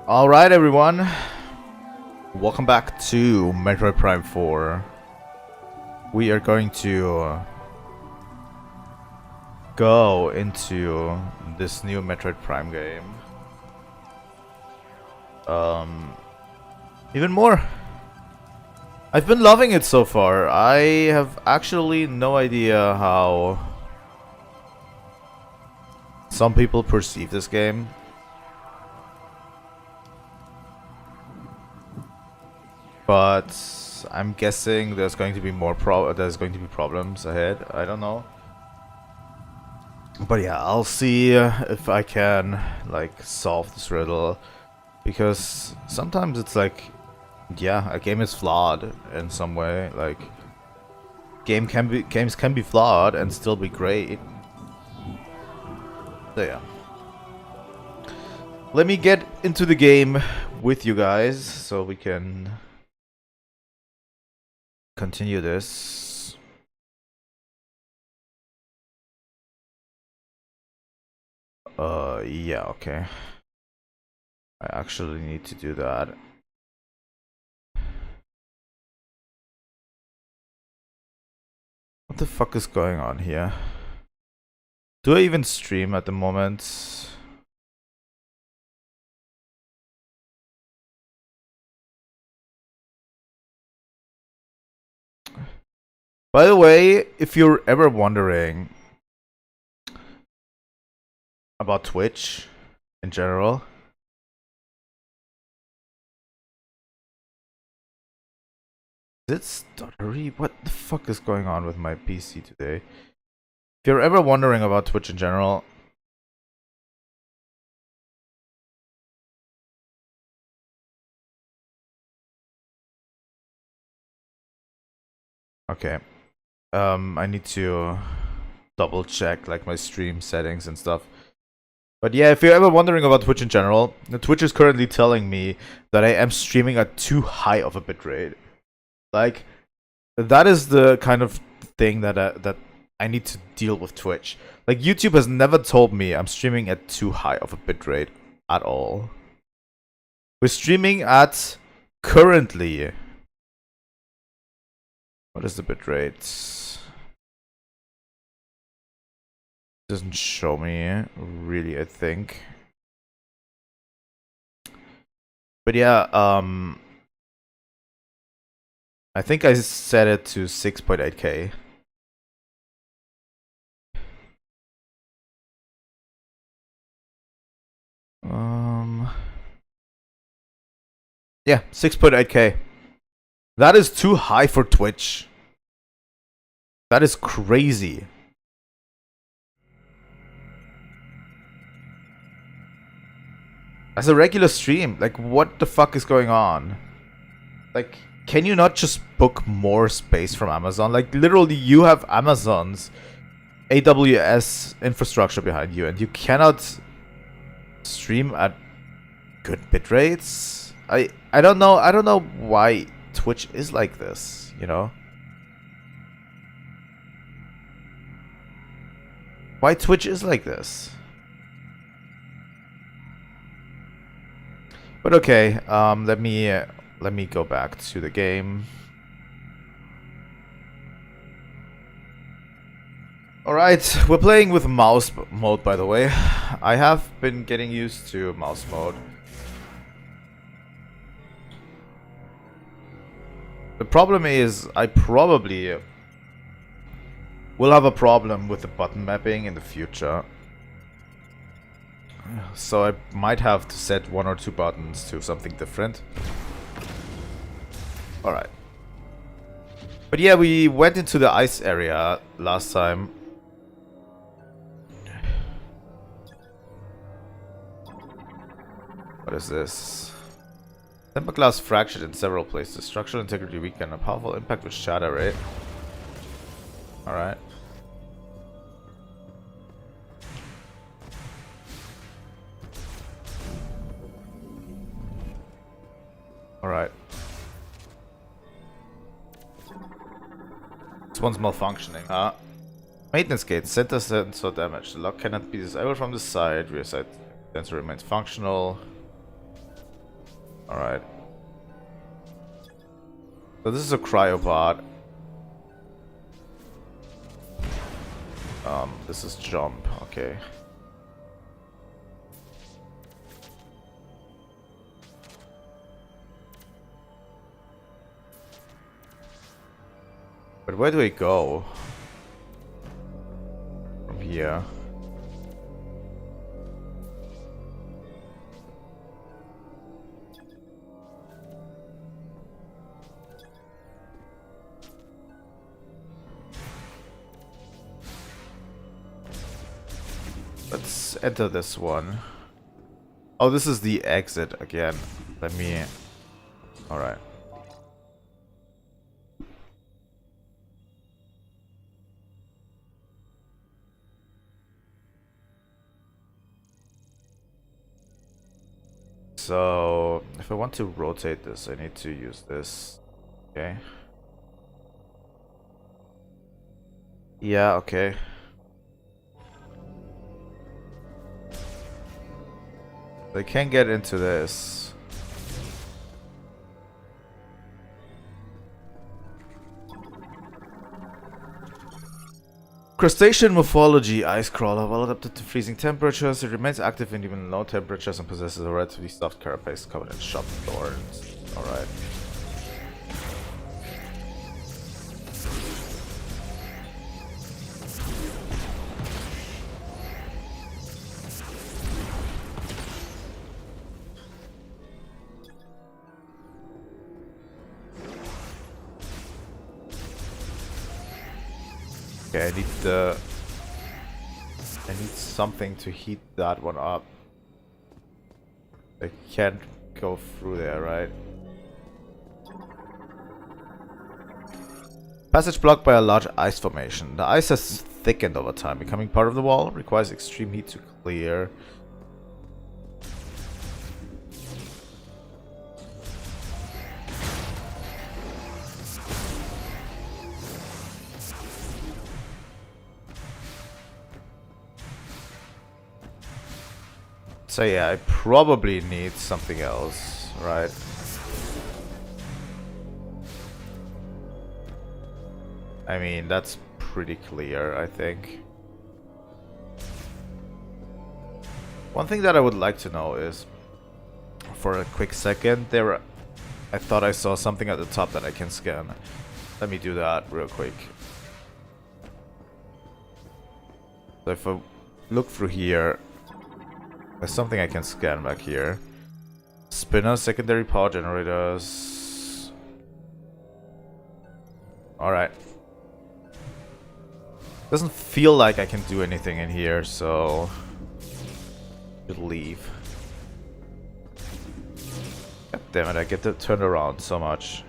Alright everyone, welcome back to Metroid Prime 4. We are going to go into this new Metroid Prime game. Even more. I've been loving it so far. I have actually no idea how some people perceive this game. But I'm guessing there's going to be problems ahead. I don't know. But yeah, I'll see if I can like solve this riddle, because sometimes it's like, yeah, a game is flawed in some way. Like games can be flawed and still be great. So yeah. Let me get into the game with you guys so we can continue this. Yeah, okay. I actually need to do that. What the fuck is going on here? Do I even stream at the moment? By the way, if you're ever wondering about Twitch in general, is it stuttery? What the fuck is going on with my PC today? If you're ever wondering about Twitch in general, okay. I need to double check like my stream settings and stuff. But yeah, if you're ever wondering about Twitch in general, Twitch is currently telling me that I am streaming at too high of a bitrate. Like, that is the kind of thing that I need to deal with Twitch. Like, YouTube has never told me I'm streaming at too high of a bitrate at all. We're streaming at currently. What is the bitrate? Doesn't show me really, I think. But yeah, I think I set it to 6.8K. Yeah, 6.8K. That is too high for Twitch. That is crazy. As a regular stream, like, what the fuck is going on? Like, can you not just book more space from Amazon? Like, literally, you have Amazon's AWS infrastructure behind you, and you cannot stream at good bit rates? I don't know why Twitch is like this, you know? Why Twitch is like this? But okay, let me go back to the game. Alright, we're playing with mouse mode, by the way. I have been getting used to mouse mode. The problem is, I probably will have a problem with the button mapping in the future. So I might have to set one or two buttons to something different. Alright. But yeah, we went into the ice area last time. What is this? Temper glass fractured in several places. Structural integrity weakened. A powerful impact with shatter rate. Alright. Alright. This one's malfunctioning. Maintenance gate. Center sensor damage. The lock cannot be disabled from the side. Rear side sensor remains functional. Alright. So this is a cryopod. This is jump, okay. But where do we go? From here. Let's enter this one. Oh, this is the exit again. Let me... Alright. So, if I want to rotate this, I need to use this. Okay. Yeah, okay. They can't get into this. Crustacean morphology, ice crawler, well adapted to freezing temperatures. It remains active in even low temperatures and possesses a relatively soft carapace covered in sharp thorns. Alright. Okay, I need something to heat that one up. I can't go through there, right? Passage blocked by a large ice formation. The ice has thickened over time, becoming part of the wall. Requires extreme heat to clear. So yeah, I probably need something else, right? I mean, that's pretty clear, I think. One thing that I would like to know is, for a quick second, I thought I saw something at the top that I can scan. Let me do that real quick. So if I look through here, there's something I can scan back here. Spinners, secondary power generators. Alright. Doesn't feel like I can do anything in here, so... should leave. God damn it, I get to turn around so much.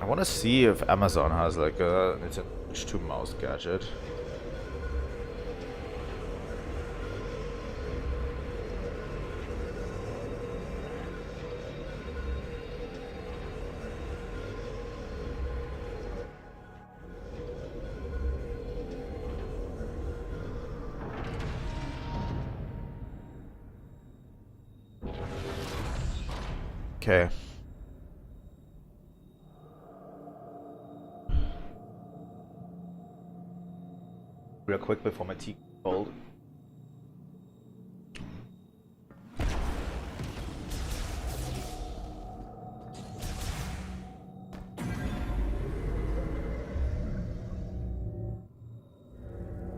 I want to see if Amazon has like a H2 mouse gadget. Okay. Real quick before my tea cold.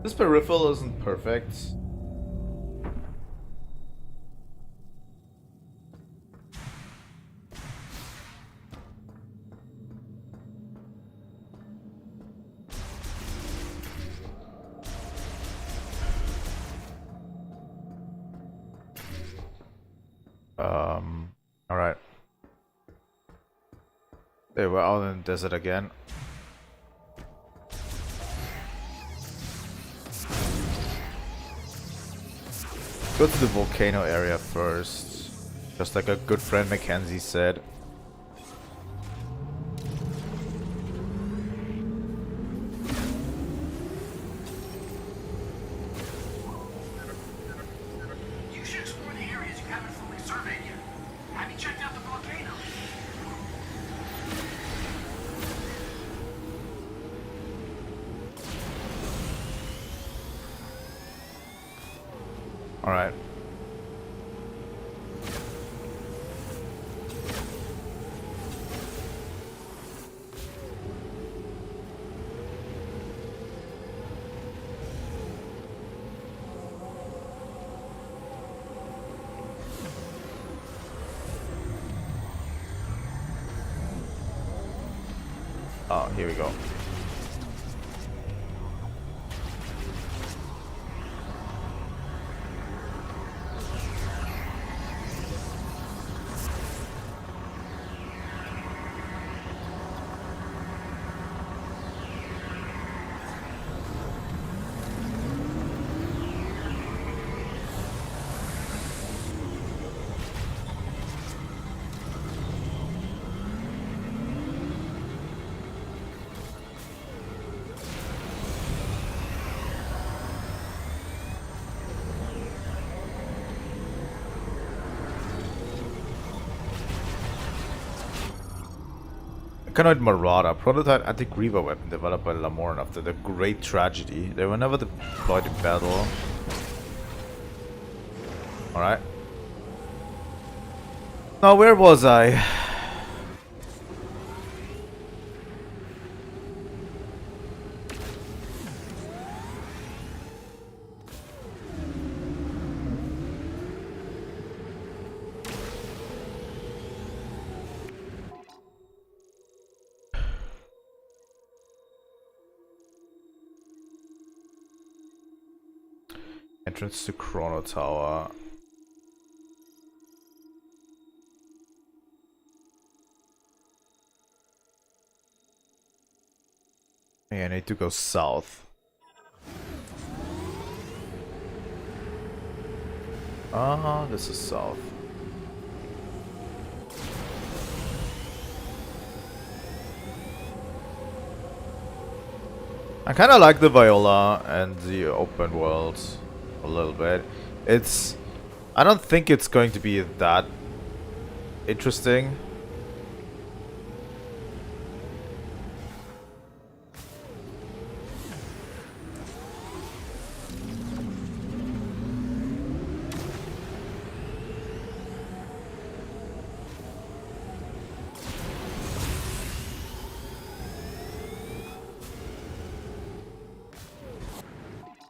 This peripheral isn't perfect. Alright. They were out in the desert again. Go to the volcano area first. Just like a good friend Mackenzie said. Alright. Oh, here we go. Mechanoid Marauder, prototype anti-Griever weapon developed by Lamorne after the Great Tragedy. They were never deployed in battle. Alright. Now, where was I? Entrance to Chrono Tower. Hey, I need to go south. Ah, this is south. I kind of like the Viola and the open world a little bit. I don't think it's going to be that interesting.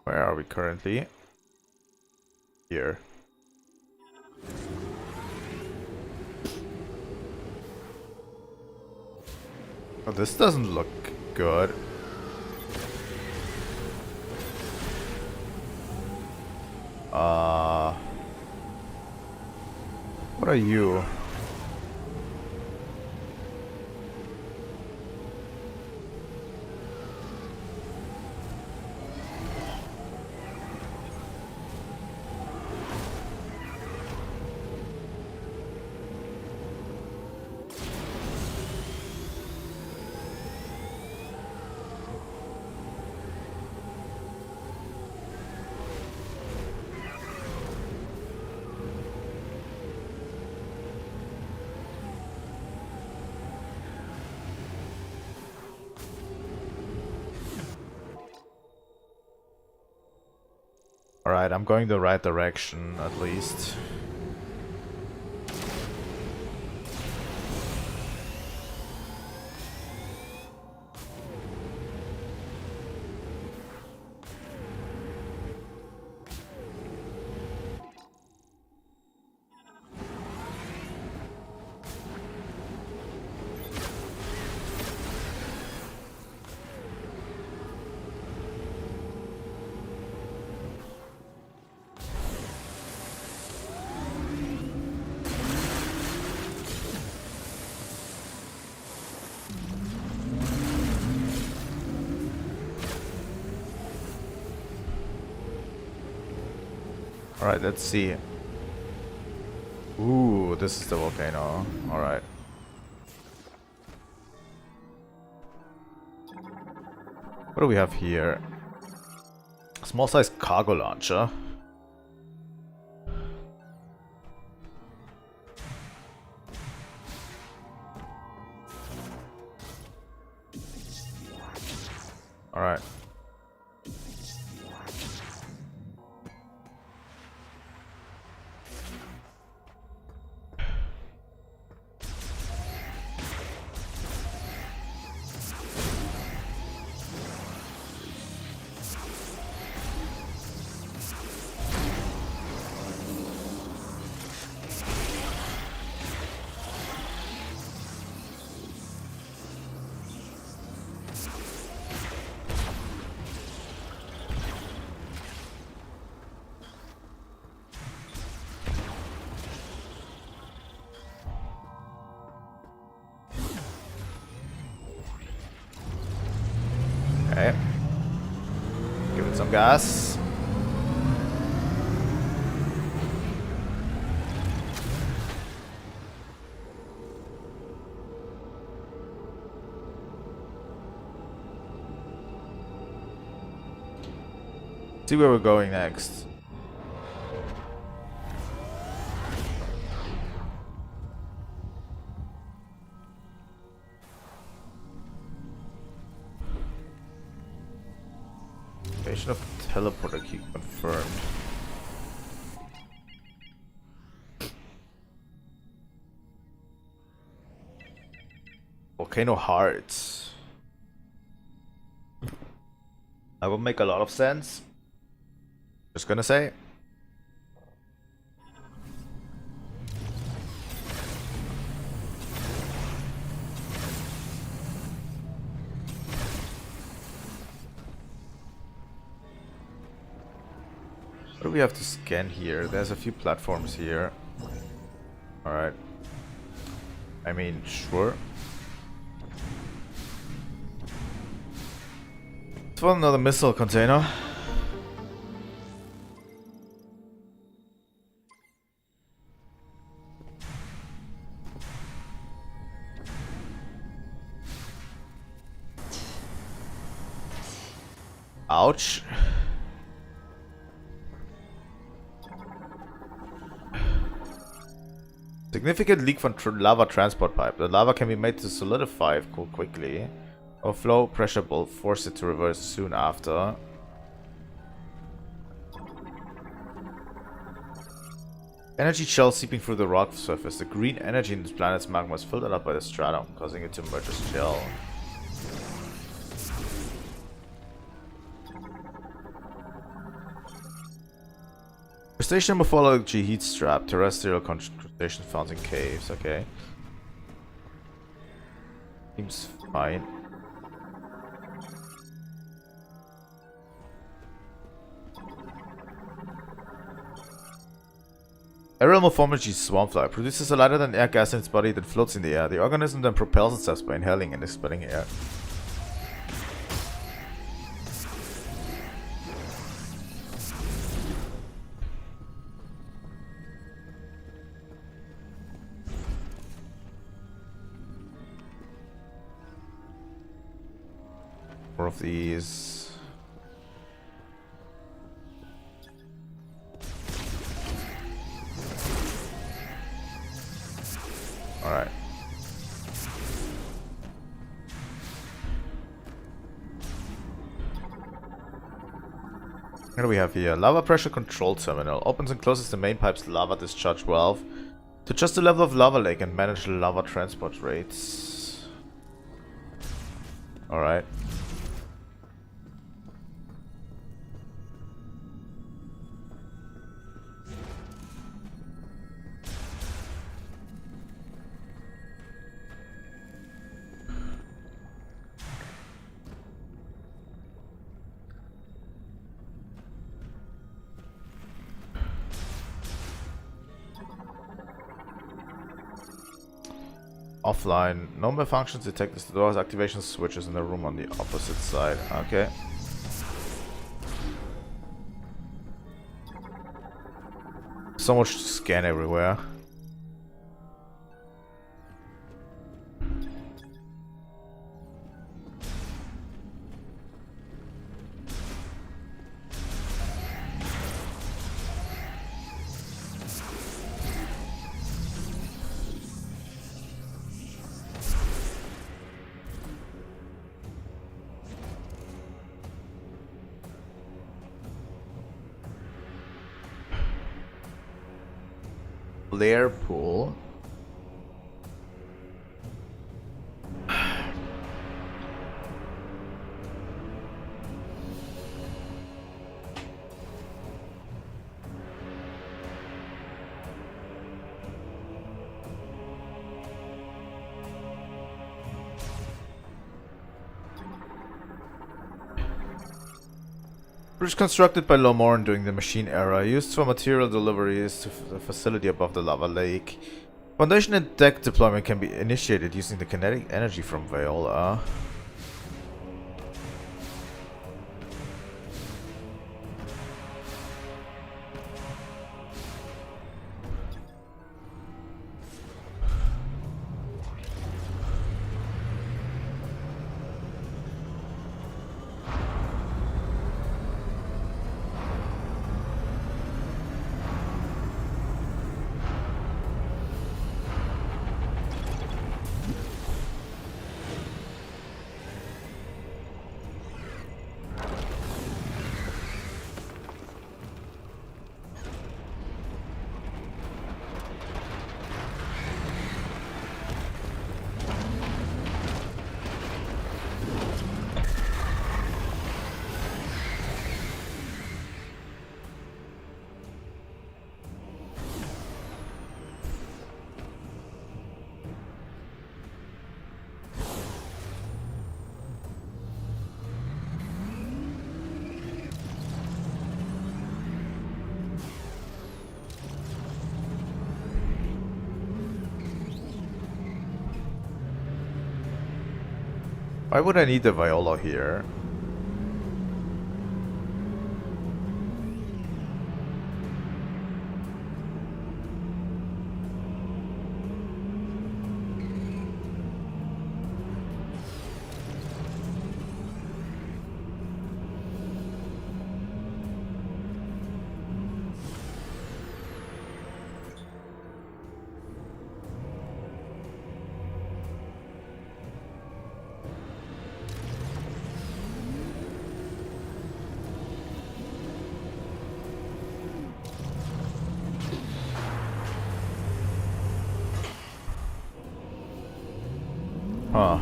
Where are we currently? Here. Oh, this doesn't look good. What are you? Alright, I'm going the right direction, at least. Alright, let's see. Ooh, this is the volcano. Alright. What do we have here? Small size cargo launcher. Alright. gas. See where we're going next. Location of teleporter key confirmed. Volcano hearts. That would make a lot of sense. Just gonna say. What do we have to scan here? There's a few platforms here. Alright. I mean, sure. Let's find another missile container. Ouch. Significant leak from lava transport pipe. The lava can be made to solidify quickly. Or flow pressure will force it to reverse soon after. Energy shell seeping through the rock surface. The green energy in this planet's magma is filtered up by the stratum, causing it to merge as shell. Crustacean morphology heat strap. Terrestrial crustacean found in caves. Okay. Seems fine. Aerial morphology swampfly produces a lighter than air gas in its body that floats in the air. The organism then propels itself by inhaling and expelling air. More of these. Alright. What do we have here? Lava pressure control terminal. Opens and closes the main pipe's lava discharge valve to adjust the level of lava lake and manage the lava transport rates. Alright. Offline. No malfunctions detected. The door's activation switches in the room on the opposite side. Okay. So much to scan everywhere. Lair pool. Bridge constructed by Lomoran during the machine era, used for material deliveries to the facility above the lava lake. Foundation and deck deployment can be initiated using the kinetic energy from Viola. Why would I need the viola here? Huh.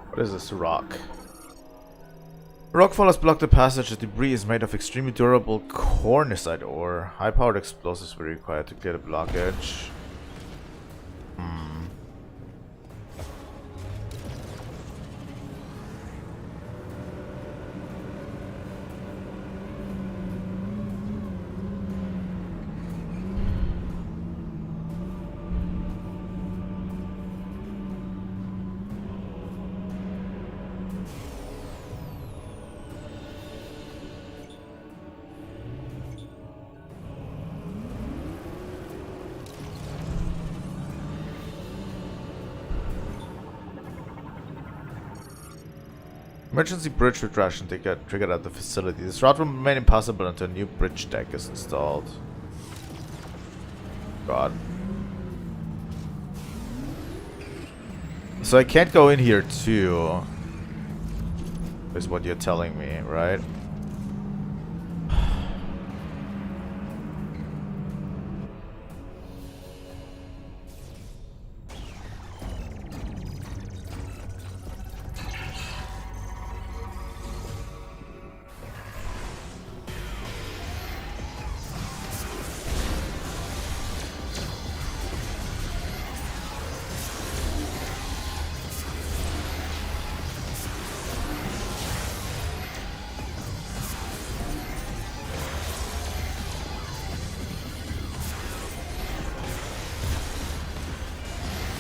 What is this rock? Rockfall has blocked the passage. The debris is made of extremely durable cornicite ore. High-powered explosives were required to clear the blockage. Emergency bridge retraction triggered at the facility. This route will remain impossible until a new bridge deck is installed. God. So I can't go in here too, is what you're telling me, right?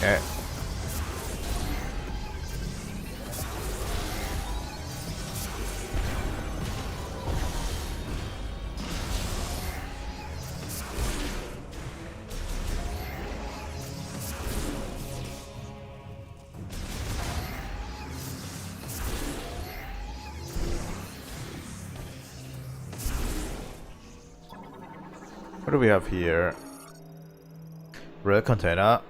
Okay. What do we have here? Rail container.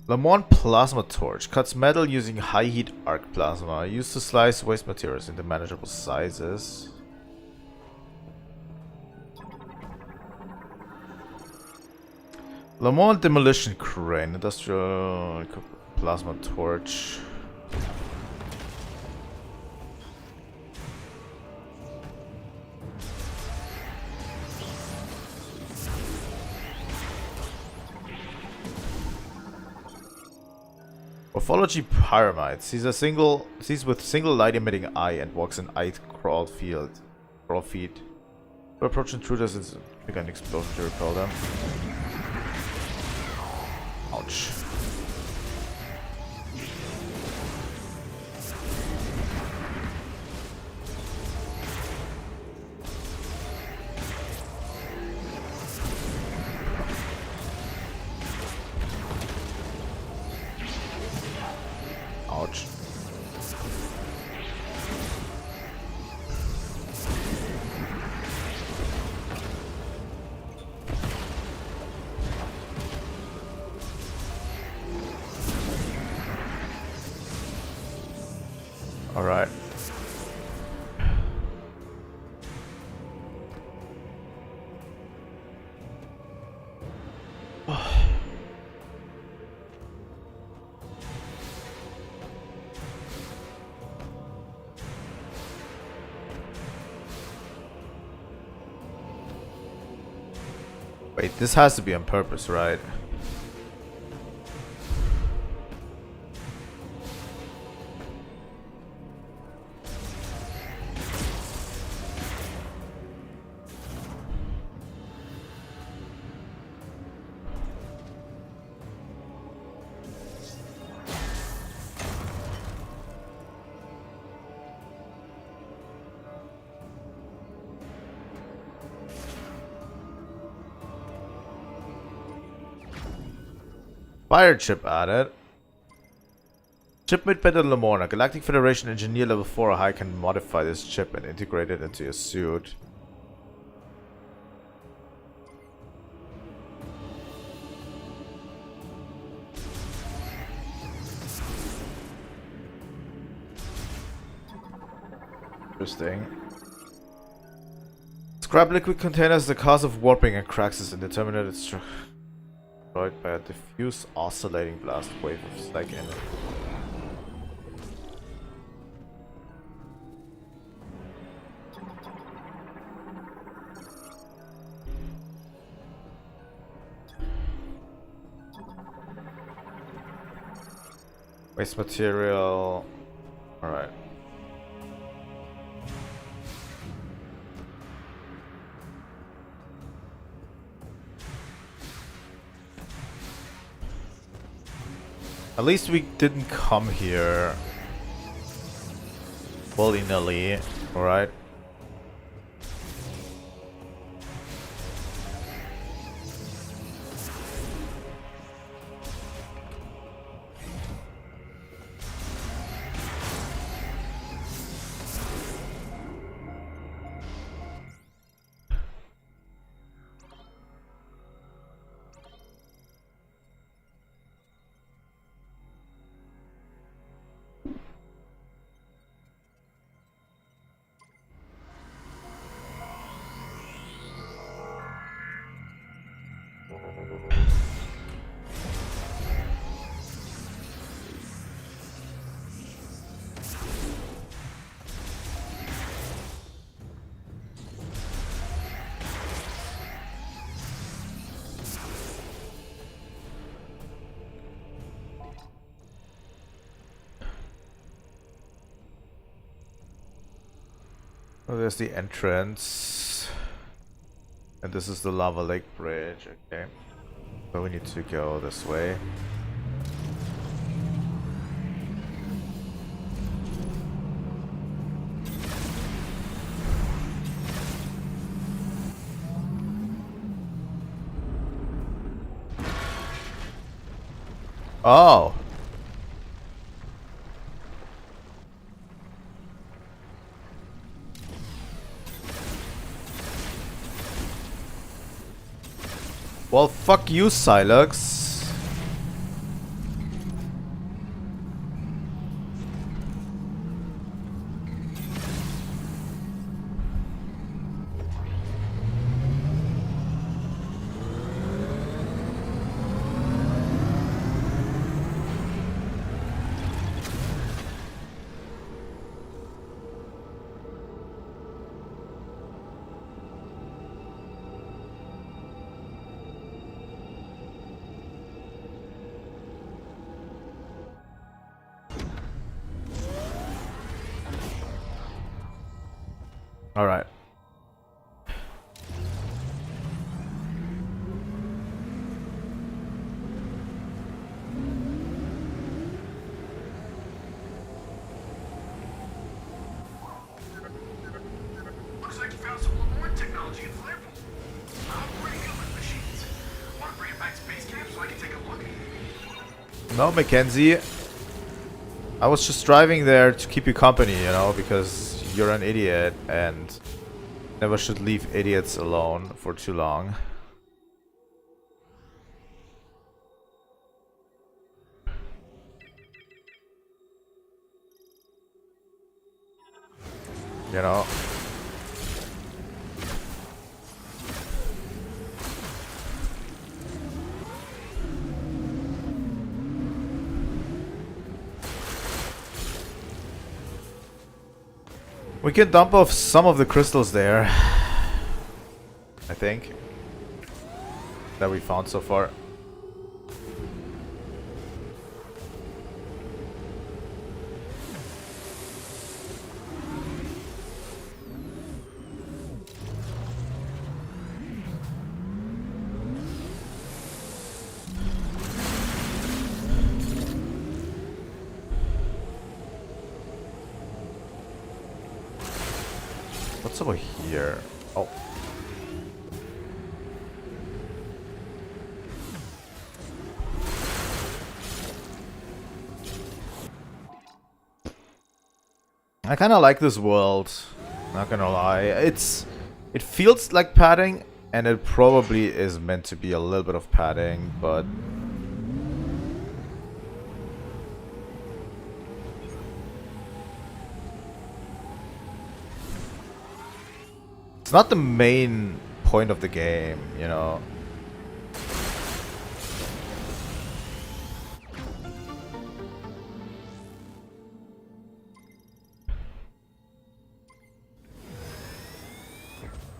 Lamont plasma torch cuts metal using high heat arc plasma, used to slice waste materials into manageable sizes. Lamont demolition crane, industrial plasma torch. Morphology pyramid sees with single light emitting eye and walks in ice crawl feet. To approach intruders and trigger an explosion to repel them. Ouch. Ouch. Wait, this has to be on purpose, right? Fire chip added. Chip made by the Lamorna. Galactic Federation Engineer Level 4 or high can modify this chip and integrate it into your suit. Interesting. Scrap liquid containers. The cause of warping and cracks is indeterminate. It's destroyed by a diffuse oscillating blast wave of static energy. Waste material. Alright. At least we didn't come here willy-nilly, alright? Oh, there's the entrance. And this is the lava lake bridge, okay. So we need to go this way. Oh! Well, fuck you, Silux. All right. Looks like you found some Lemoyne technology in Flarepool. I'm pretty good with machines. Want to bring it back to base camp so I can take a look? No, Mackenzie. I was just driving there to keep you company, you know, because you're an idiot and never should leave idiots alone for too long. You know. We can dump off some of the crystals there, I think. that we found so far. What's over here? Oh. I kind of like this world. Not gonna lie. It feels like padding, and it probably is meant to be a little bit of padding, but it's not the main point of the game, you know.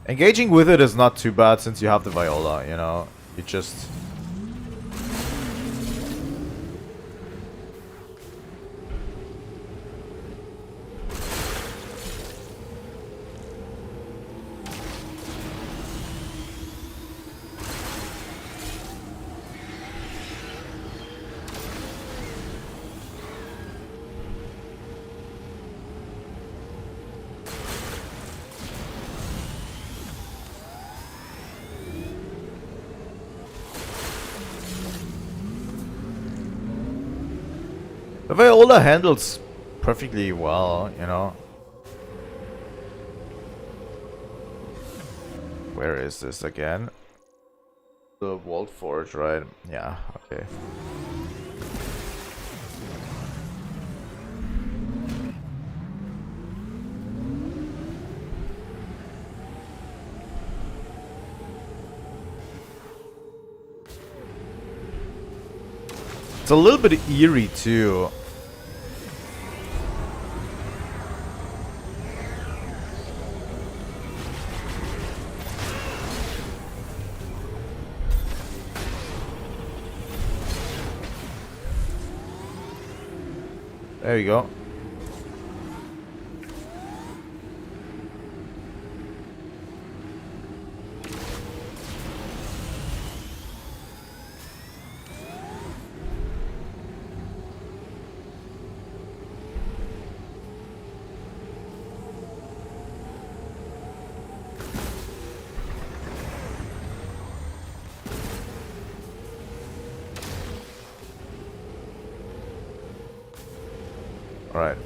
Engaging with it is not too bad since you have the viola, you know. You just... The viola handles perfectly well, you know. Where is this again? The Walled Forge, right? Yeah, okay. It's a little bit eerie too. There you go. All right.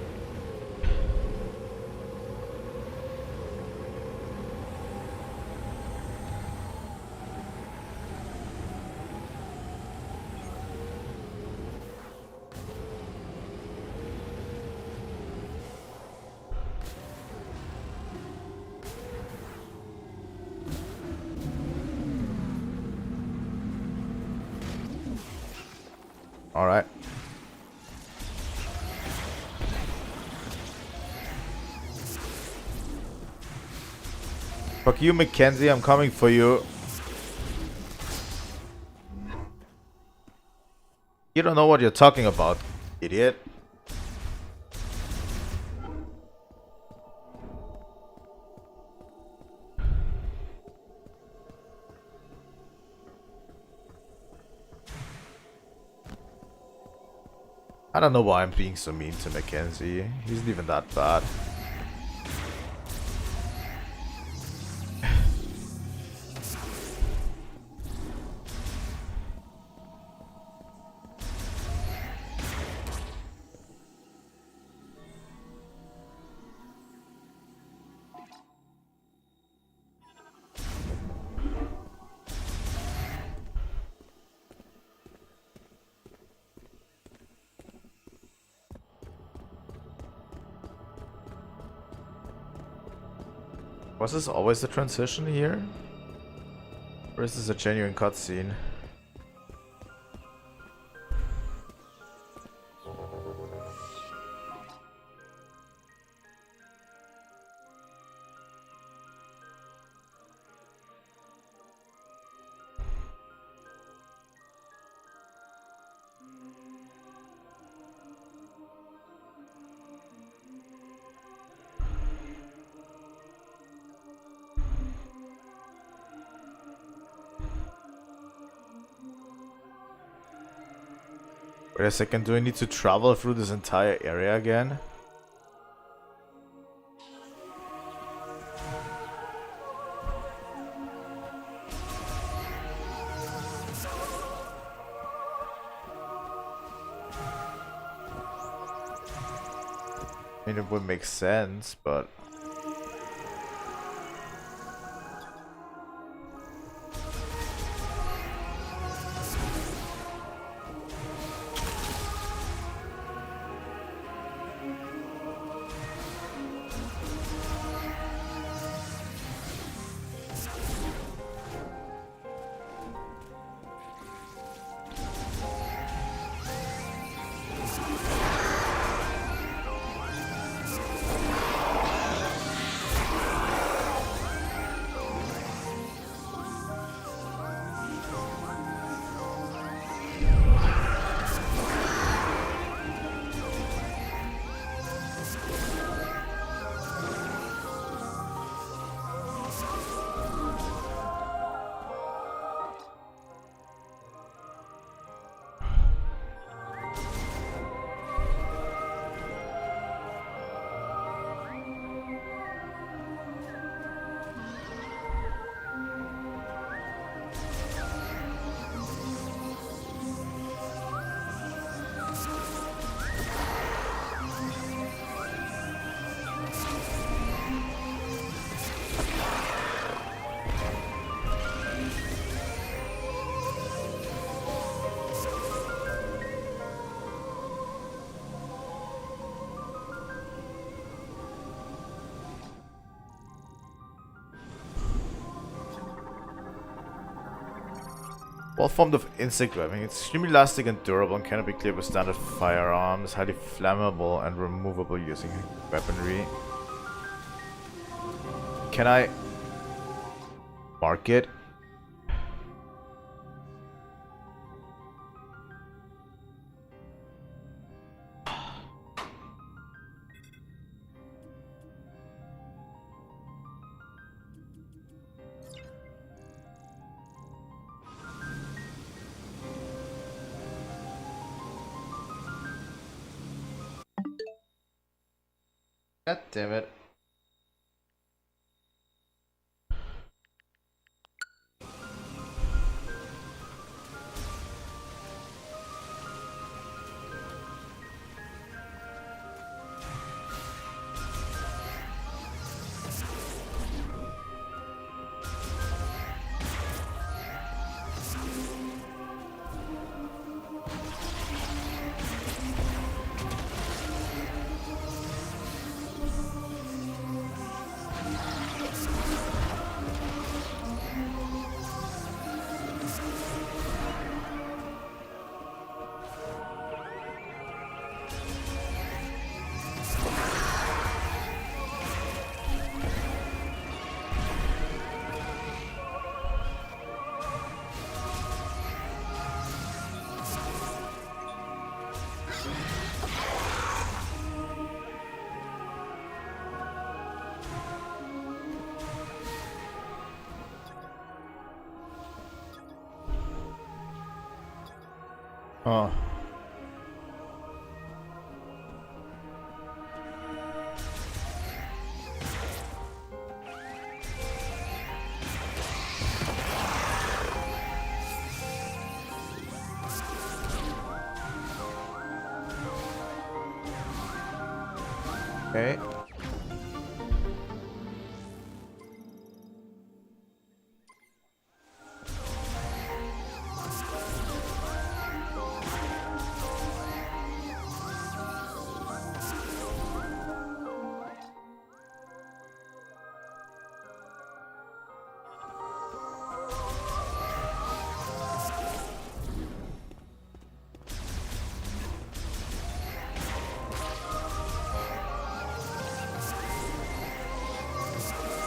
All right. Fuck you, Mackenzie. I'm coming for you. You don't know what you're talking about, idiot. I don't know why I'm being so mean to Mackenzie. He isn't even that bad. Was this always the transition here? Or is this a genuine cutscene? Wait a second, do I need to travel through this entire area again? I mean, it would make sense, but... Well formed of insect webbing, it's extremely elastic and durable and cannot be cleared with standard firearms, highly flammable and removable using weaponry. Can I mark it? God damn it. Oh. Okay.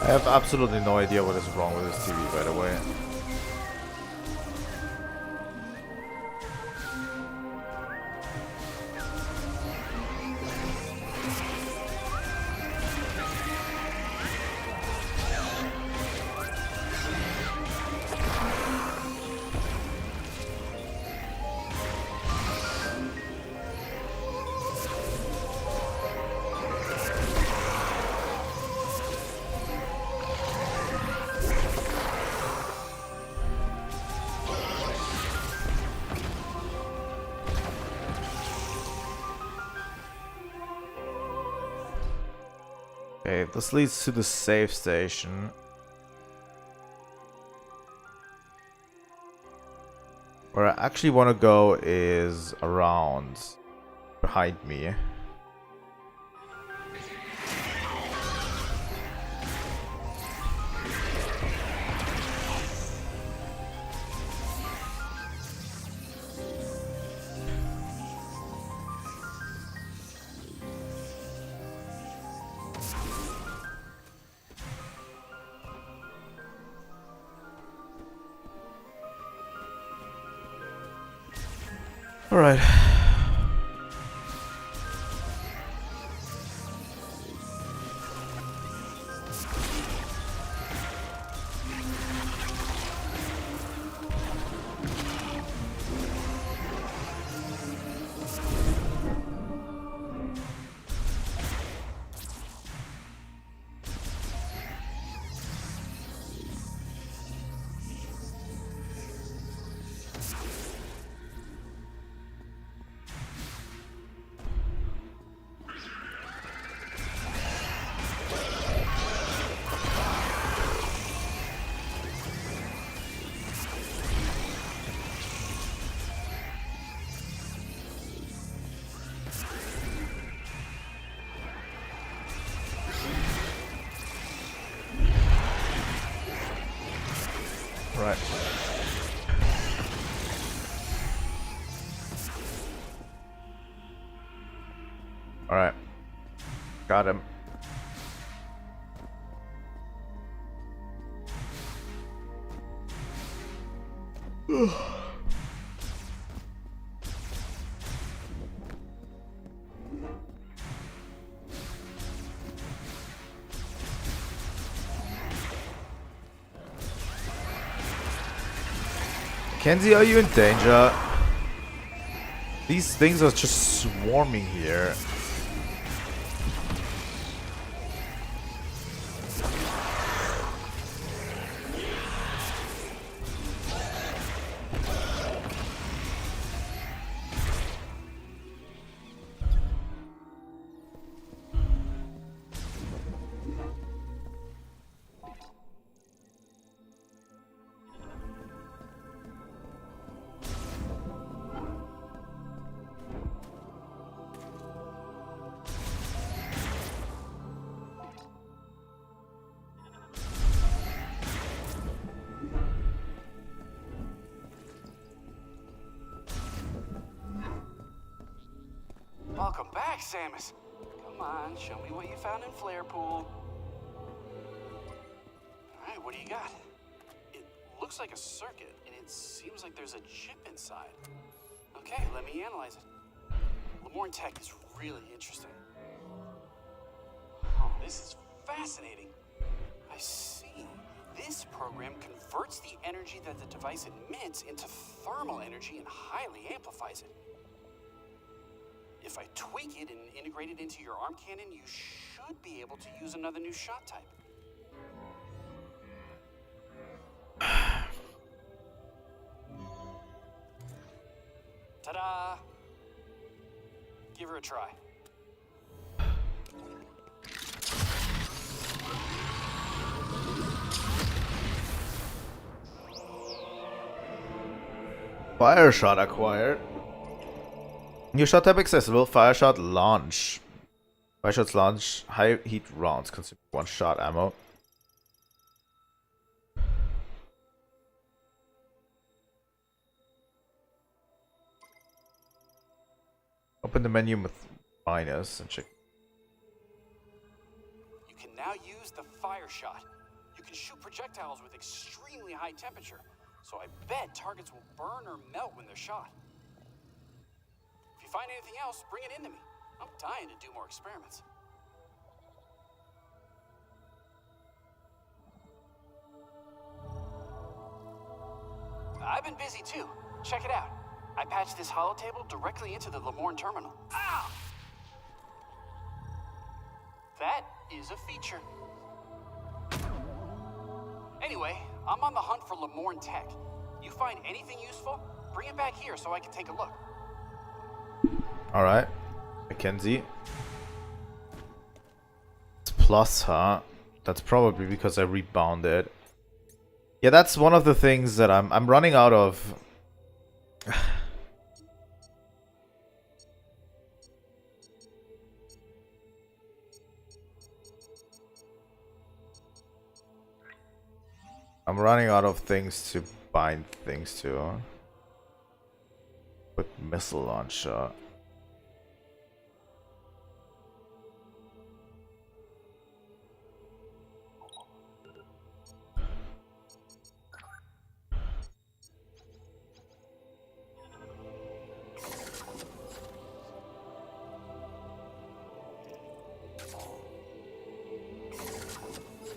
I have absolutely no idea what is wrong with this TV, by the way. Okay, this leads to the save station. Where I actually want to go is around behind me. All right. Right. All right. Got him. Kenzie, are you in danger? These things are just swarming here. Welcome back, Samus. Come on, show me what you found in Flare Pool. Alright, what do you got? It looks like a circuit, and it seems like there's a chip inside. Okay, let me analyze it. Lemoorn tech is really interesting. Oh, this is fascinating. I see. This program converts the energy that the device emits into thermal energy and highly amplifies it. If I tweak it and integrate it into your arm cannon, you should be able to use another new shot type. Ta-da! Give her a try. Fire shot acquired. New shot type accessible. Fire shot launch. Fire shots launch high heat rounds. Consume one shot ammo. Open the menu with minus and check. You can now use the fire shot. You can shoot projectiles with extremely high temperature, so I bet targets will burn or melt when they're shot. If you find anything else, bring it into me. I'm dying to do more experiments. I've been busy too. Check it out. I patched this holotable directly into the Lemoorn terminal. Ah! That is a feature. Anyway, I'm on the hunt for Lemoorn tech. You find anything useful, bring it back here so I can take a look. Alright. Mackenzie. Let's plus, huh? That's probably because I rebounded. Yeah, that's one of the things that I'm running out of. I'm running out of things to bind things to. Quick missile launcher.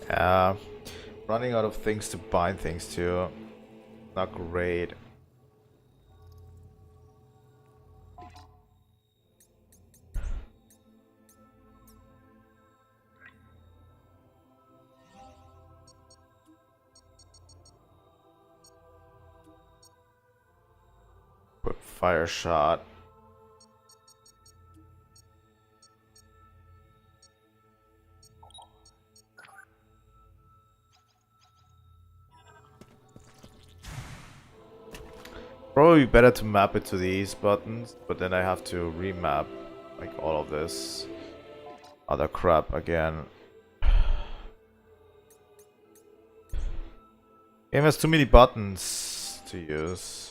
Yeah, running out of things to bind things to. Not great. Quick fire shot. Probably better to map it to these buttons, but then I have to remap like all of this other crap again. Game has too many buttons to use.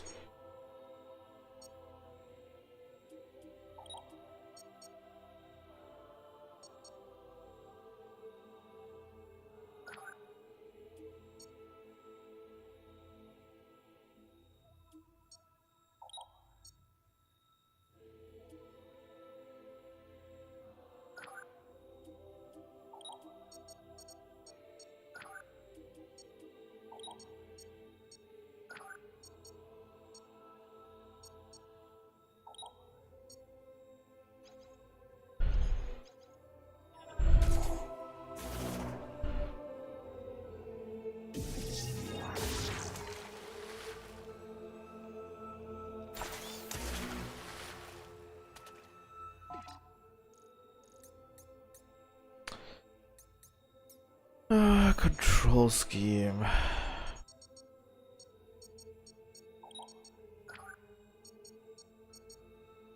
Control scheme.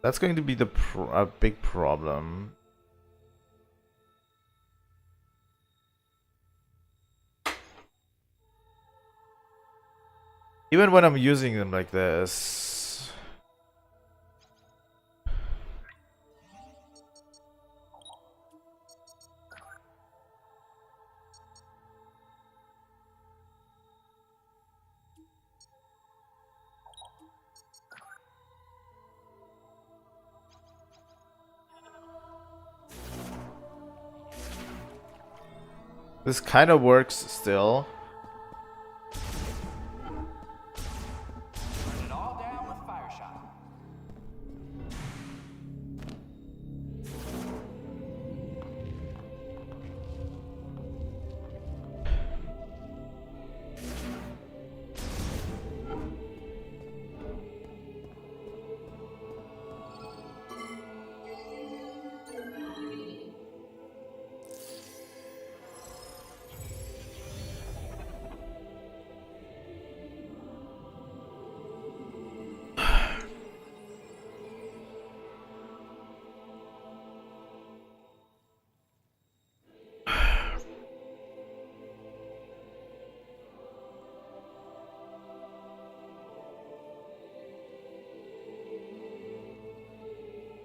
That's going to be a big problem. Even when I'm using them like this. This kind of works still. Put it all down with fire shot.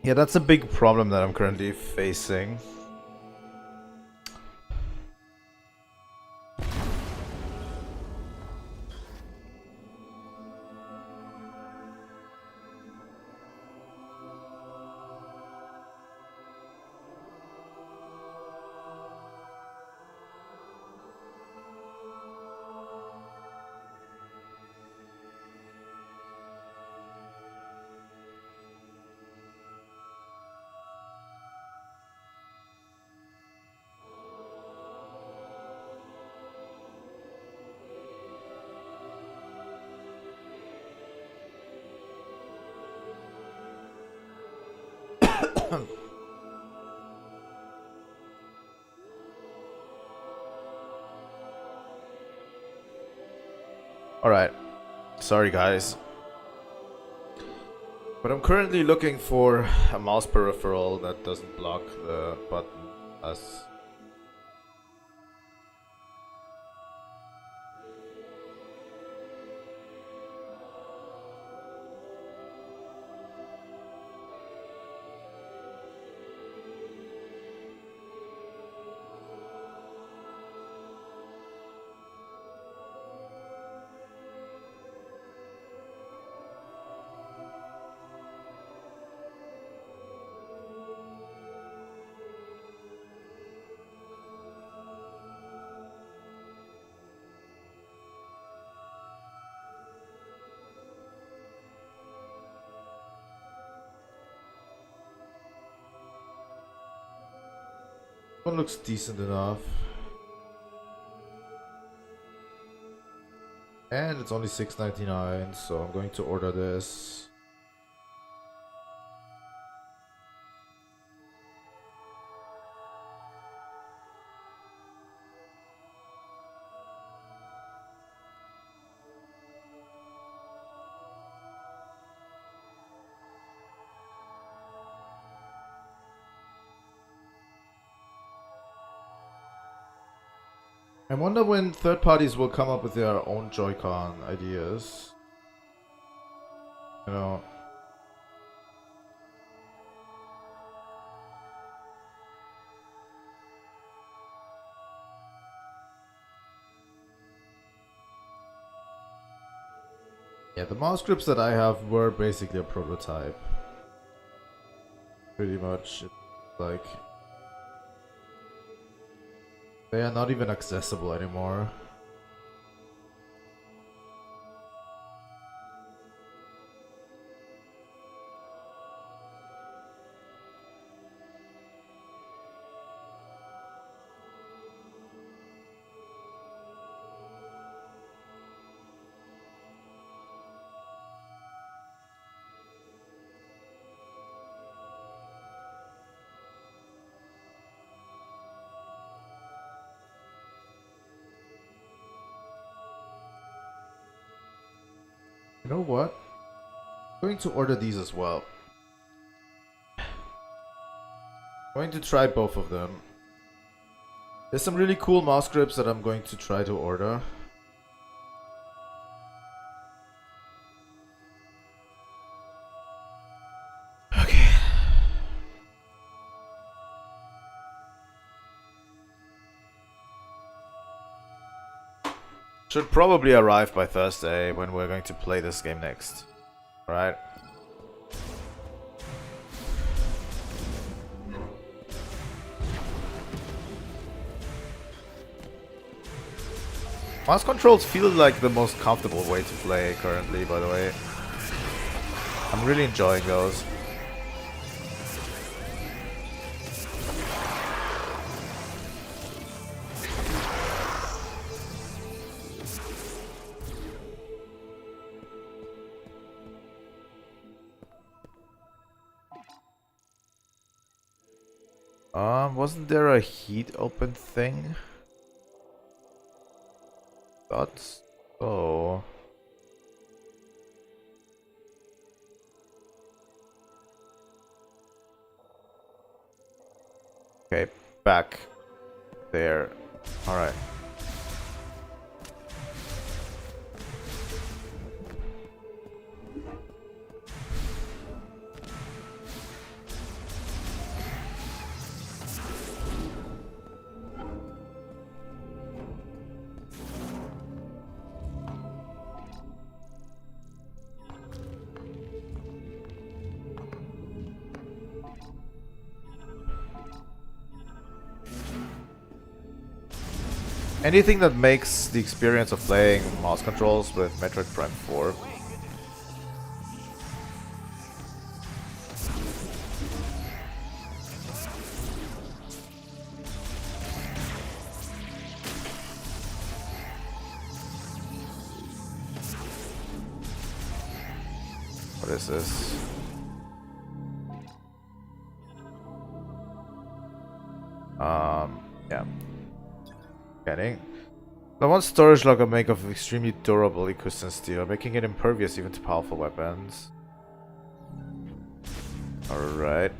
Yeah, that's a big problem that I'm currently facing. Alright. Sorry guys. But I'm currently looking for a mouse peripheral that doesn't block the button as one looks decent enough. And it's only $6.99, so I'm going to order this. I wonder when third parties will come up with their own Joy-Con ideas. You know. Yeah, the mouse grips that I have were basically a prototype. Pretty much. It's like they are not even accessible anymore. You know what? I'm going to order these as well. I'm going to try both of them. There's some really cool mouse grips that I'm going to try to order. Okay. Should probably arrive by Thursday when we're going to play this game next. Alright. Mouse controls feel like the most comfortable way to play currently, by the way. I'm really enjoying those. Wasn't there a heat open thing? Thought so. Okay, back there. Alright. Anything that makes the experience of playing mouse controls with Metroid Prime 4. What is this? Yeah. Scanning. I want storage locker make of extremely durable equistern steel, making it impervious even to powerful weapons. Alright.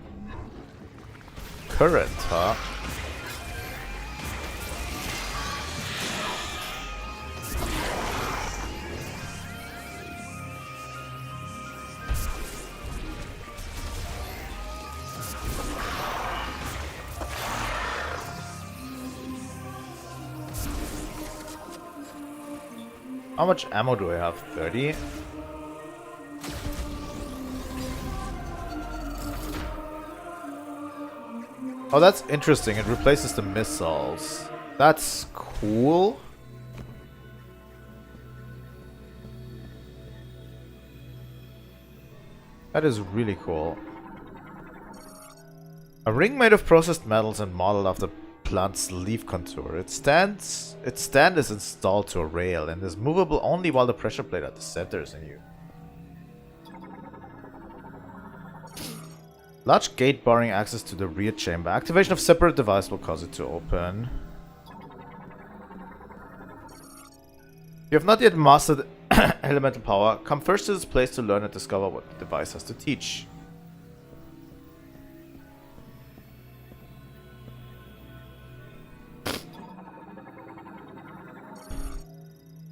Current, huh? How much ammo do I have? 30? Oh, that's interesting. It replaces the missiles. That's cool. That is really cool. A ring made of processed metals and modeled after plant's leaf contour. Its stand is installed to a rail and is movable only while the pressure plate at the center is in use. Large gate barring access to the rear chamber. Activation of separate device will cause it to open. If you have not yet mastered elemental power, come first to this place to learn and discover what the device has to teach.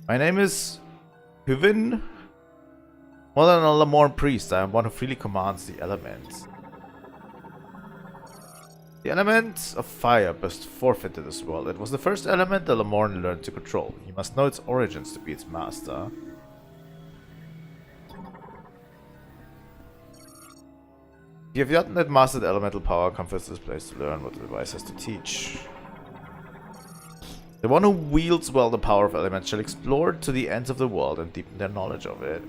My name is Huvin. More than a Lamorn priest, I am one who freely commands the elements. The element of fire burst forth into this world. It was the first element the Lamorn learned to control. He must know its origins to be its master. If you have not yet mastered elemental power, come first to this place to learn what the device has to teach. The one who wields well the power of elements shall explore to the ends of the world and deepen their knowledge of it.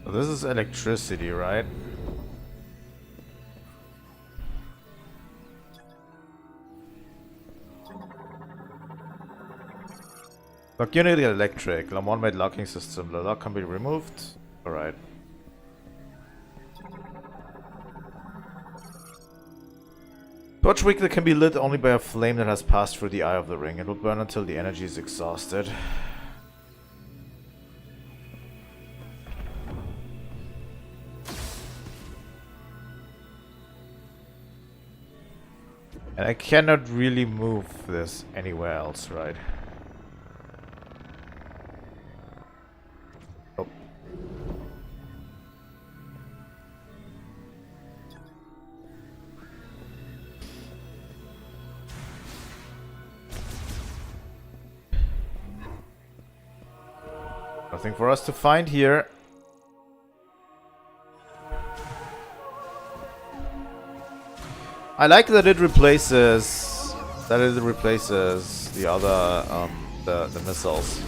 This is electricity, right? Lock unit electric. Lamont made locking system. The lock can be removed. Alright. Torch wick that can be lit only by a flame that has passed through the eye of the ring. It will burn until the energy is exhausted. And I cannot really move this anywhere else, right? Oh. Nothing for us to find here. I like that it replaces the other the missiles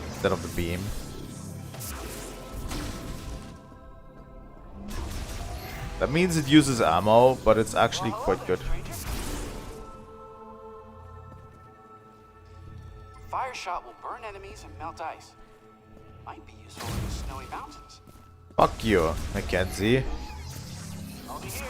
instead of the beam. That means it uses ammo, but it's actually quite good. Fire shot will burn enemies and melt ice. Might be useful in the snowy mountains. Fuck you, Mackenzie. I'll be here.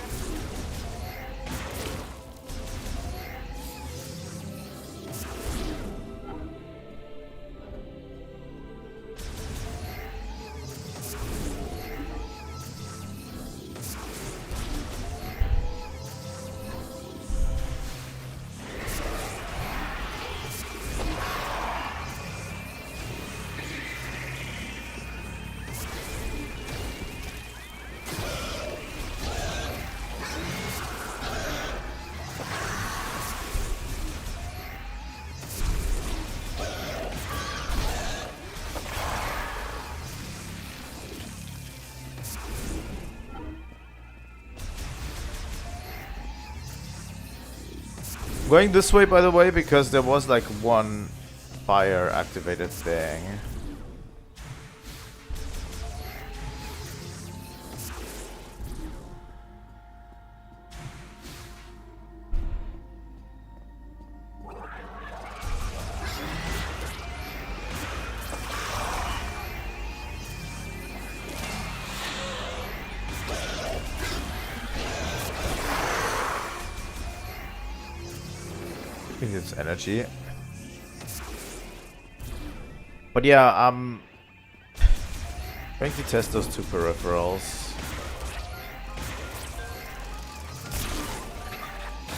Going this way, by the way, because there was like one fire activated thing. I think it's energy. But yeah, going to test those two peripherals.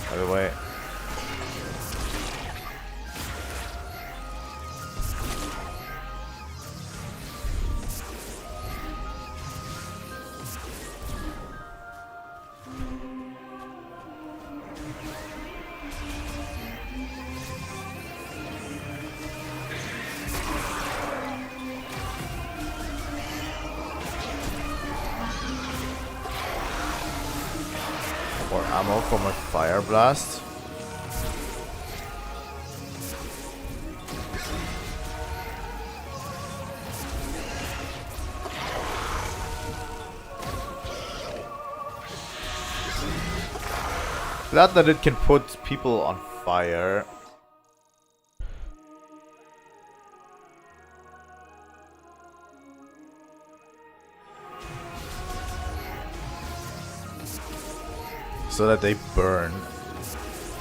By the way. More ammo for my fire blast. Glad that it can put people on fire. So that they burn,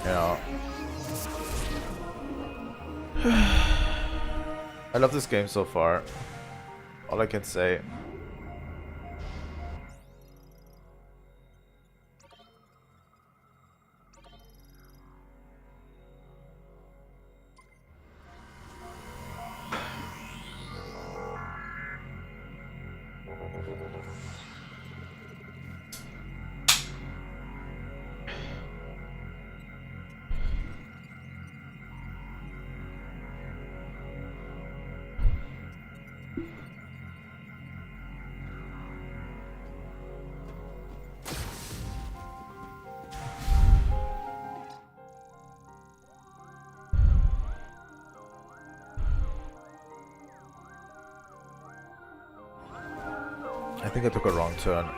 you know. I love this game so far. All I can say. I think I took a wrong turn.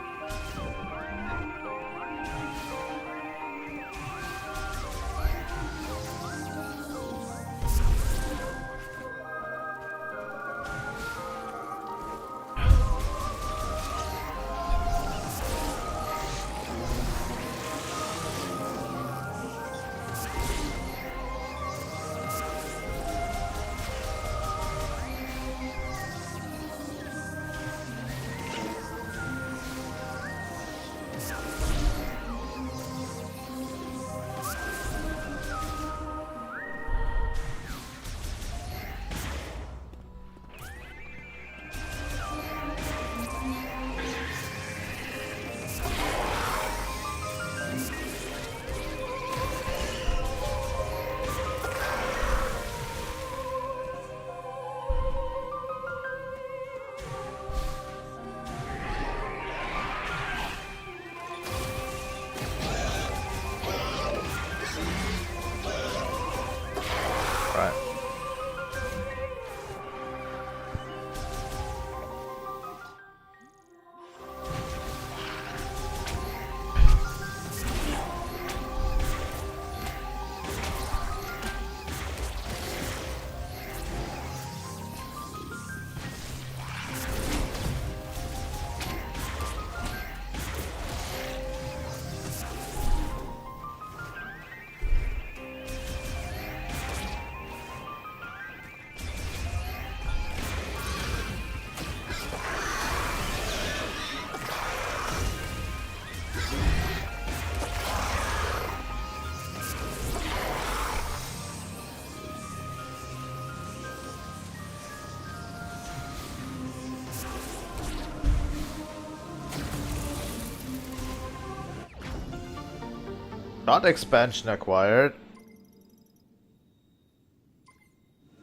Shot expansion acquired.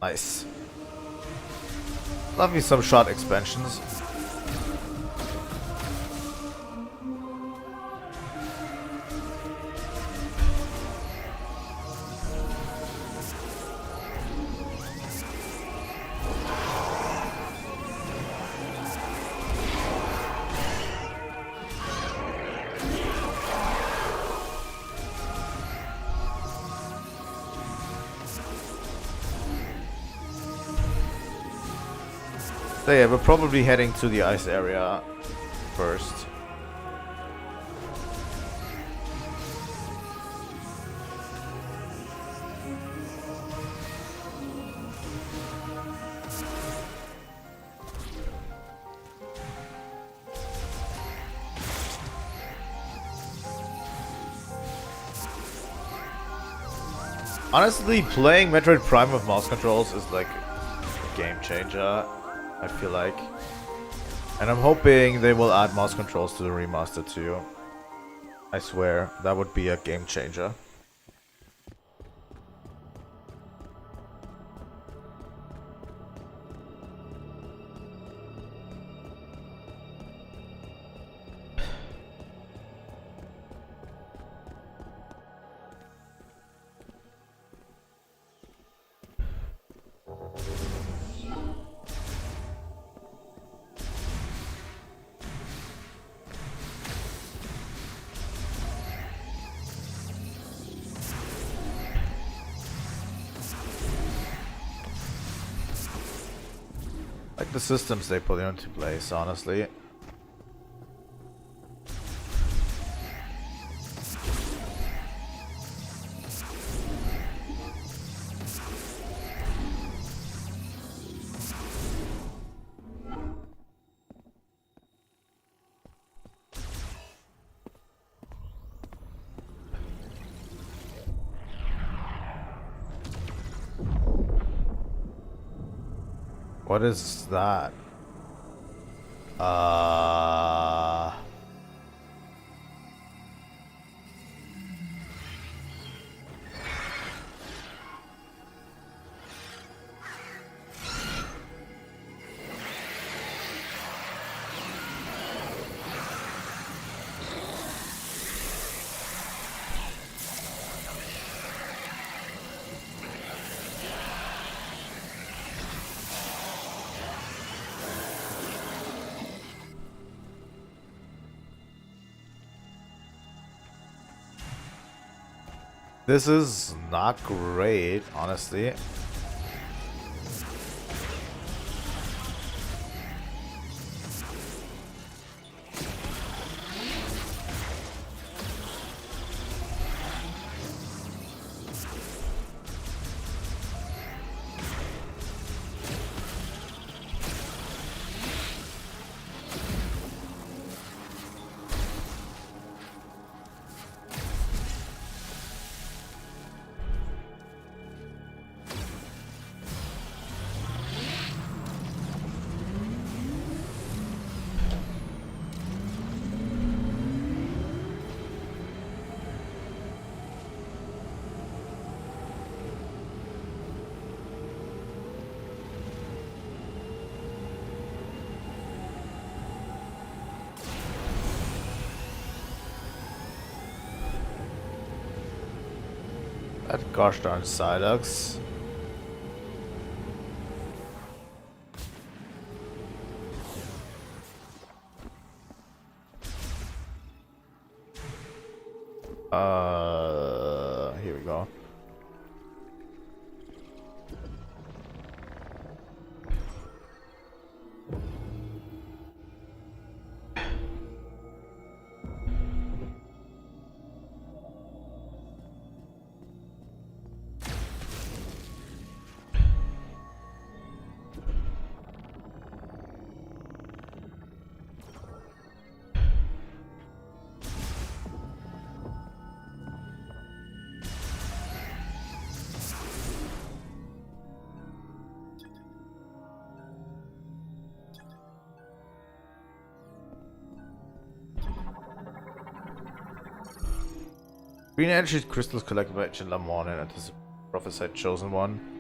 Nice. Love me some shot expansions. So yeah, we're probably heading to the ice area first. Honestly, playing Metroid Prime with mouse controls is like a game changer, I feel like. And I'm hoping they will add mouse controls to the remaster too. I swear, that would be a game changer. Like the systems they put into place, honestly. What is that? This is not great, honestly. That gosh darn Psylocke. Here we go. Green energy crystals collected by Agent Lamont and the prophesied chosen one.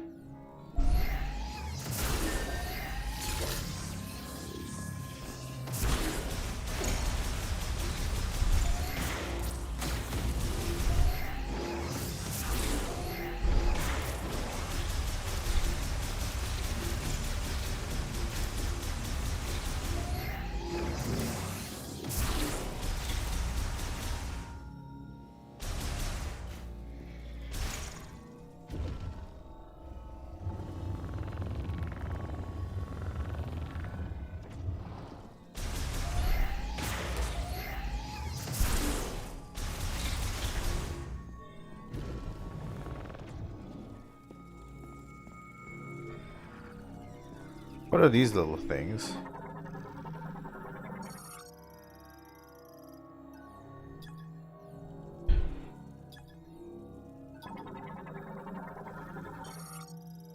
What are these little things?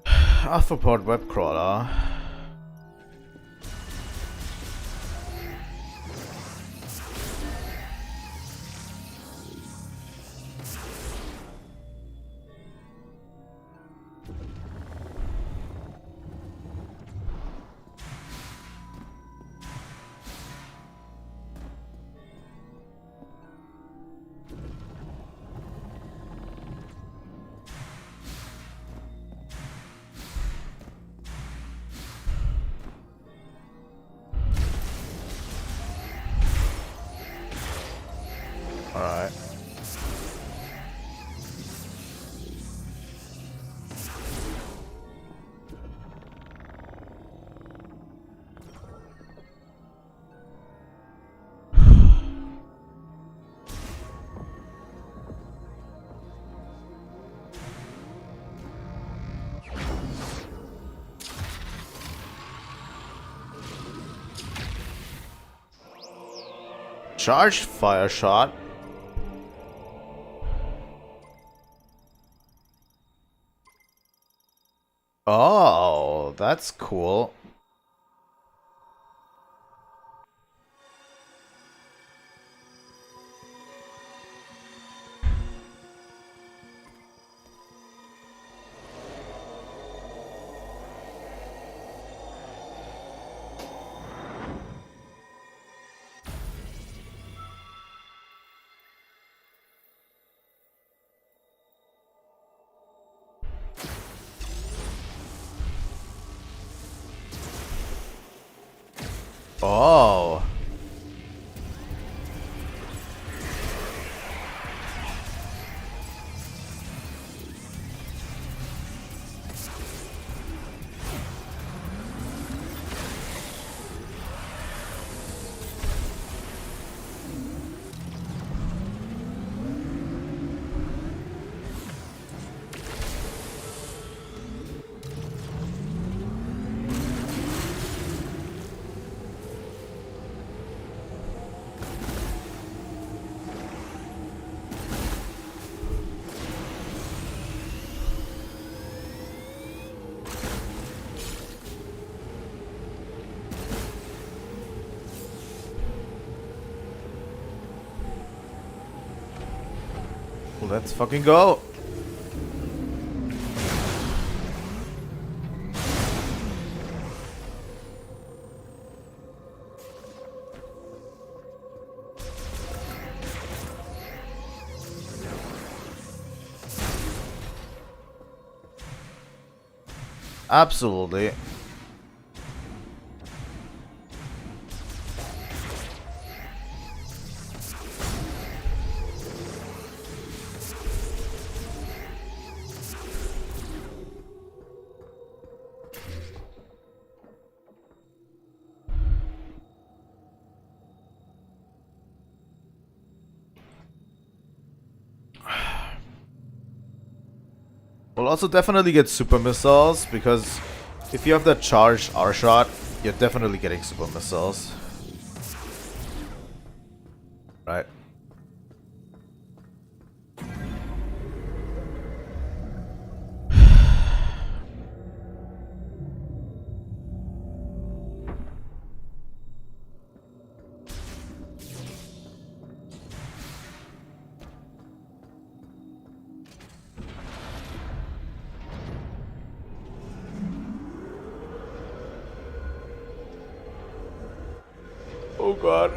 Arthropod web crawler. Alright. Charged fire shot. Oh, that's cool. Oh. Let's fucking go. Absolutely. We'll also definitely get super missiles, because if you have that charged R-shot, you're definitely getting super missiles. Right? Oh god.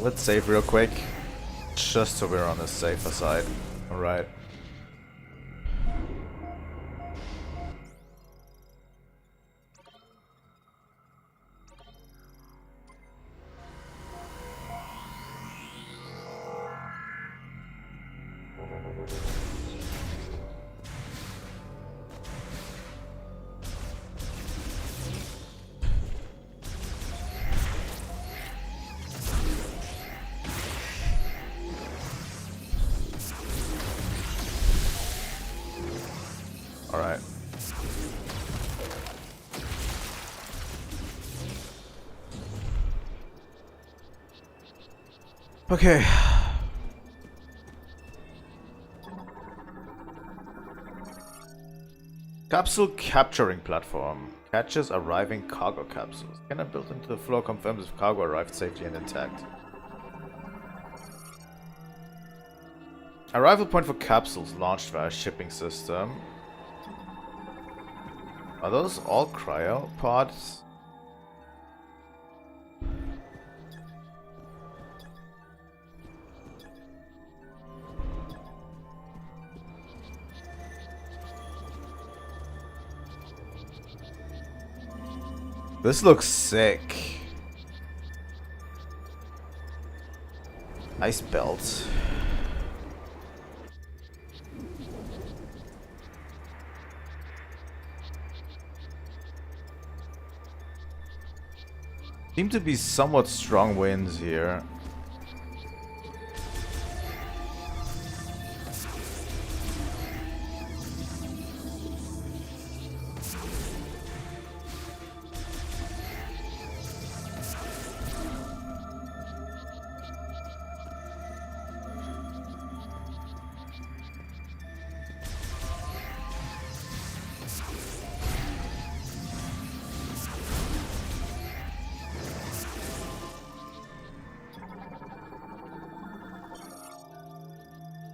Let's save real quick, just so we're on the safer side. Alright. Alright. Okay. Capsule capturing platform. Catches arriving cargo capsules. Scanner built into the floor confirms if cargo arrived safely and intact. Arrival point for capsules launched via shipping system. Are those all cryopods? This looks sick. Nice belt. Seem to be somewhat strong winds here.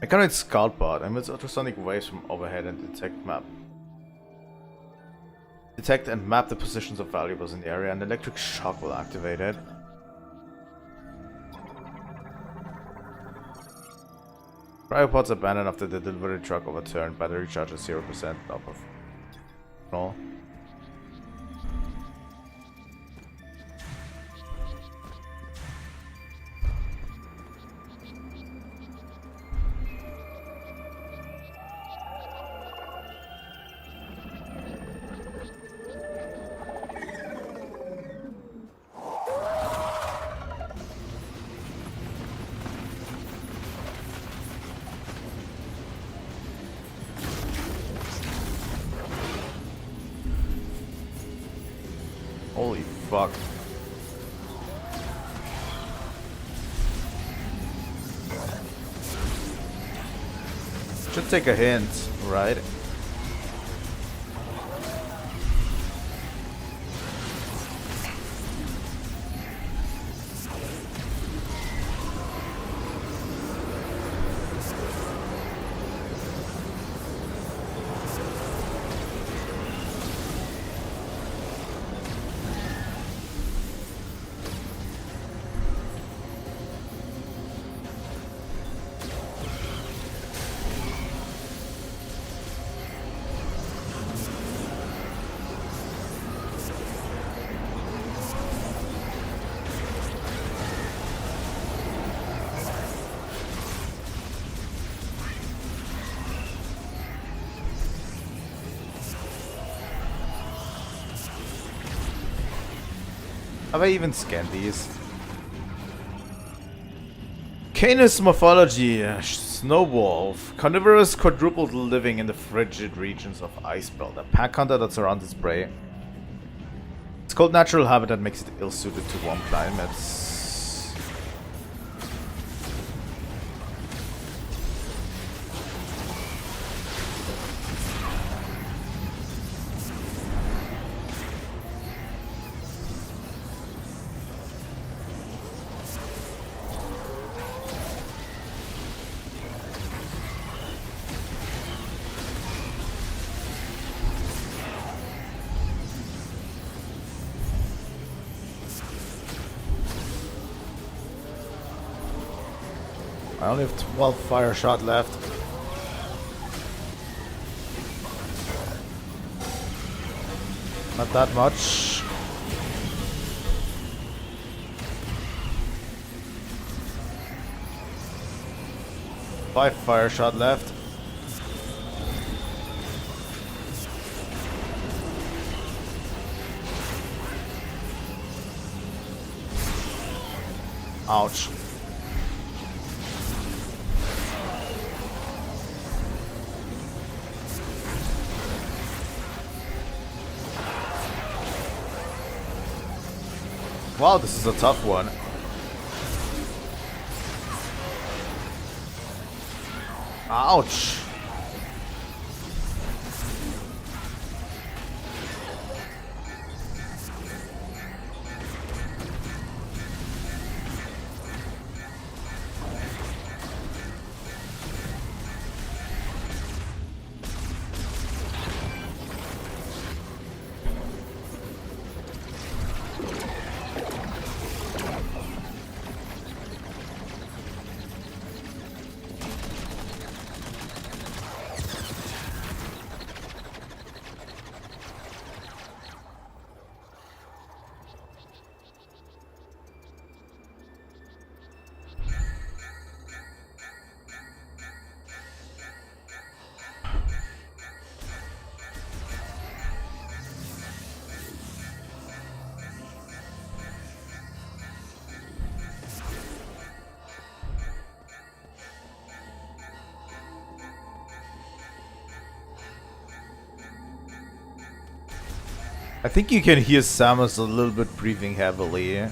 Mechanoid Scout Bot emits ultrasonic waves from overhead and detect and map the positions of valuables in the area, and electric shock will activate it. Cryopods abandoned after the delivery truck overturned. Battery charge is 0%. No. Holy fuck. Should take a hint, right? Have I even scanned these? Canis morphology. Snow Wolf. Carnivorous quadruped living in the frigid regions of Ice Belt. A pack hunter that surrounds its prey. Its cold natural habitat makes it ill-suited to warm climates. I only have 12 fire shot left. Not that much. Five fire shot left. Ouch. Wow, this is a tough one. Ouch. I think you can hear Samus a little bit breathing heavily.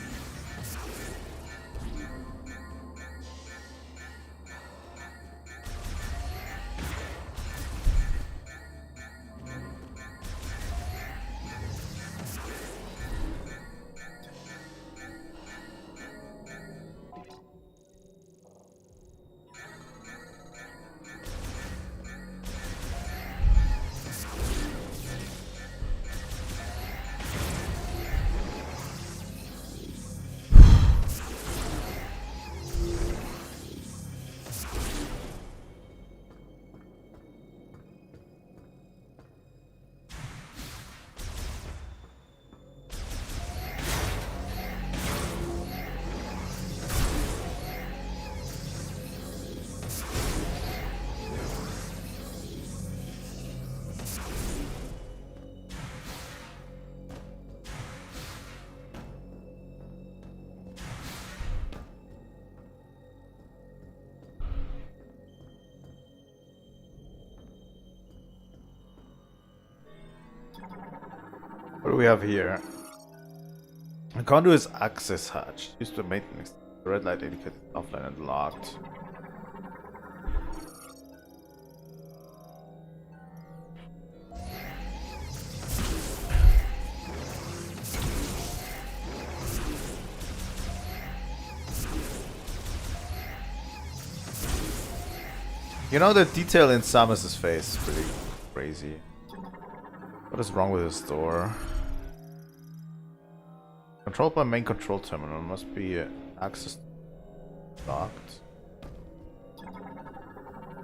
What do we have here? A conduit's access hatch. Used to maintenance. The red light indicated offline and locked. You know, the detail in Samus's face is pretty crazy. What is wrong with this door? Controlled by main control terminal. Must be access locked.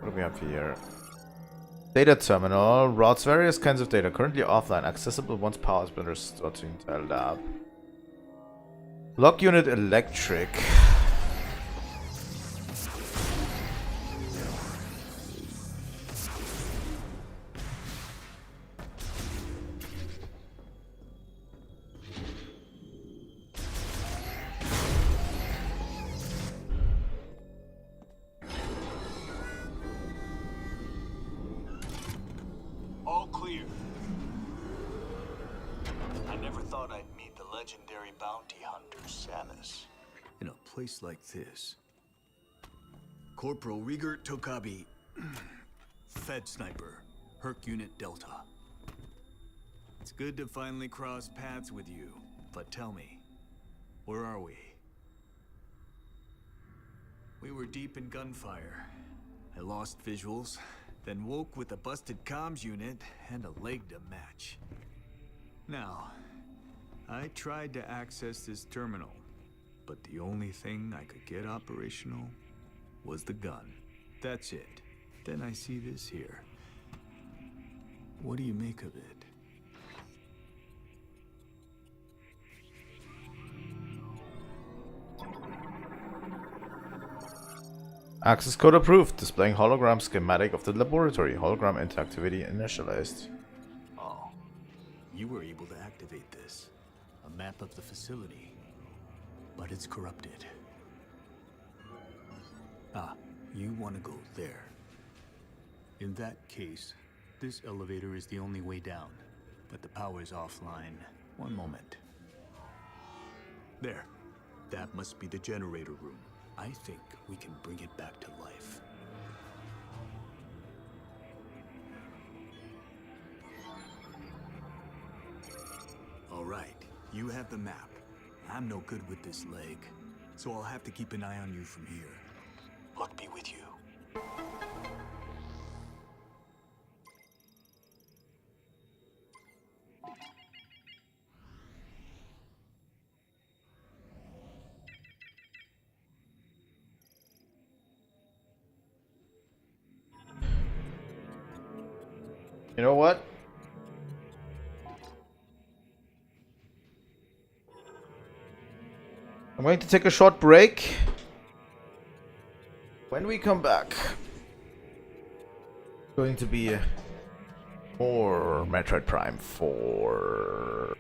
What do we have here? Data terminal. Routes various kinds of data. Currently offline. Accessible once power has been restored to the entire lab. Lock unit electric. never thought I'd meet the legendary bounty hunter, Samus. In a place like this. Corporal Rieger Tokabi. Fed Sniper. Herc Unit Delta. It's good to finally cross paths with you. But tell me, where are we? We were deep in gunfire. I lost visuals, then woke with a busted comms unit and a leg to match. Now, I tried to access this terminal, but the only thing I could get operational was the gun. That's it. Then I see this here. What do you make of it? Access code approved. Displaying hologram schematic of the laboratory. Hologram interactivity initialized. Oh, you were able to activate this. A map of the facility. But it's corrupted. Ah, you want to go there. In that case, this elevator is the only way down. But the power's offline. One moment. There. That must be the generator room. I think we can bring it back to life. All right, you have the map. I'm no good with this leg, so I'll have to keep an eye on you from here. Luck be with you. You know what? I'm going to take a short break. When we come back, going to be more Metroid Prime 4.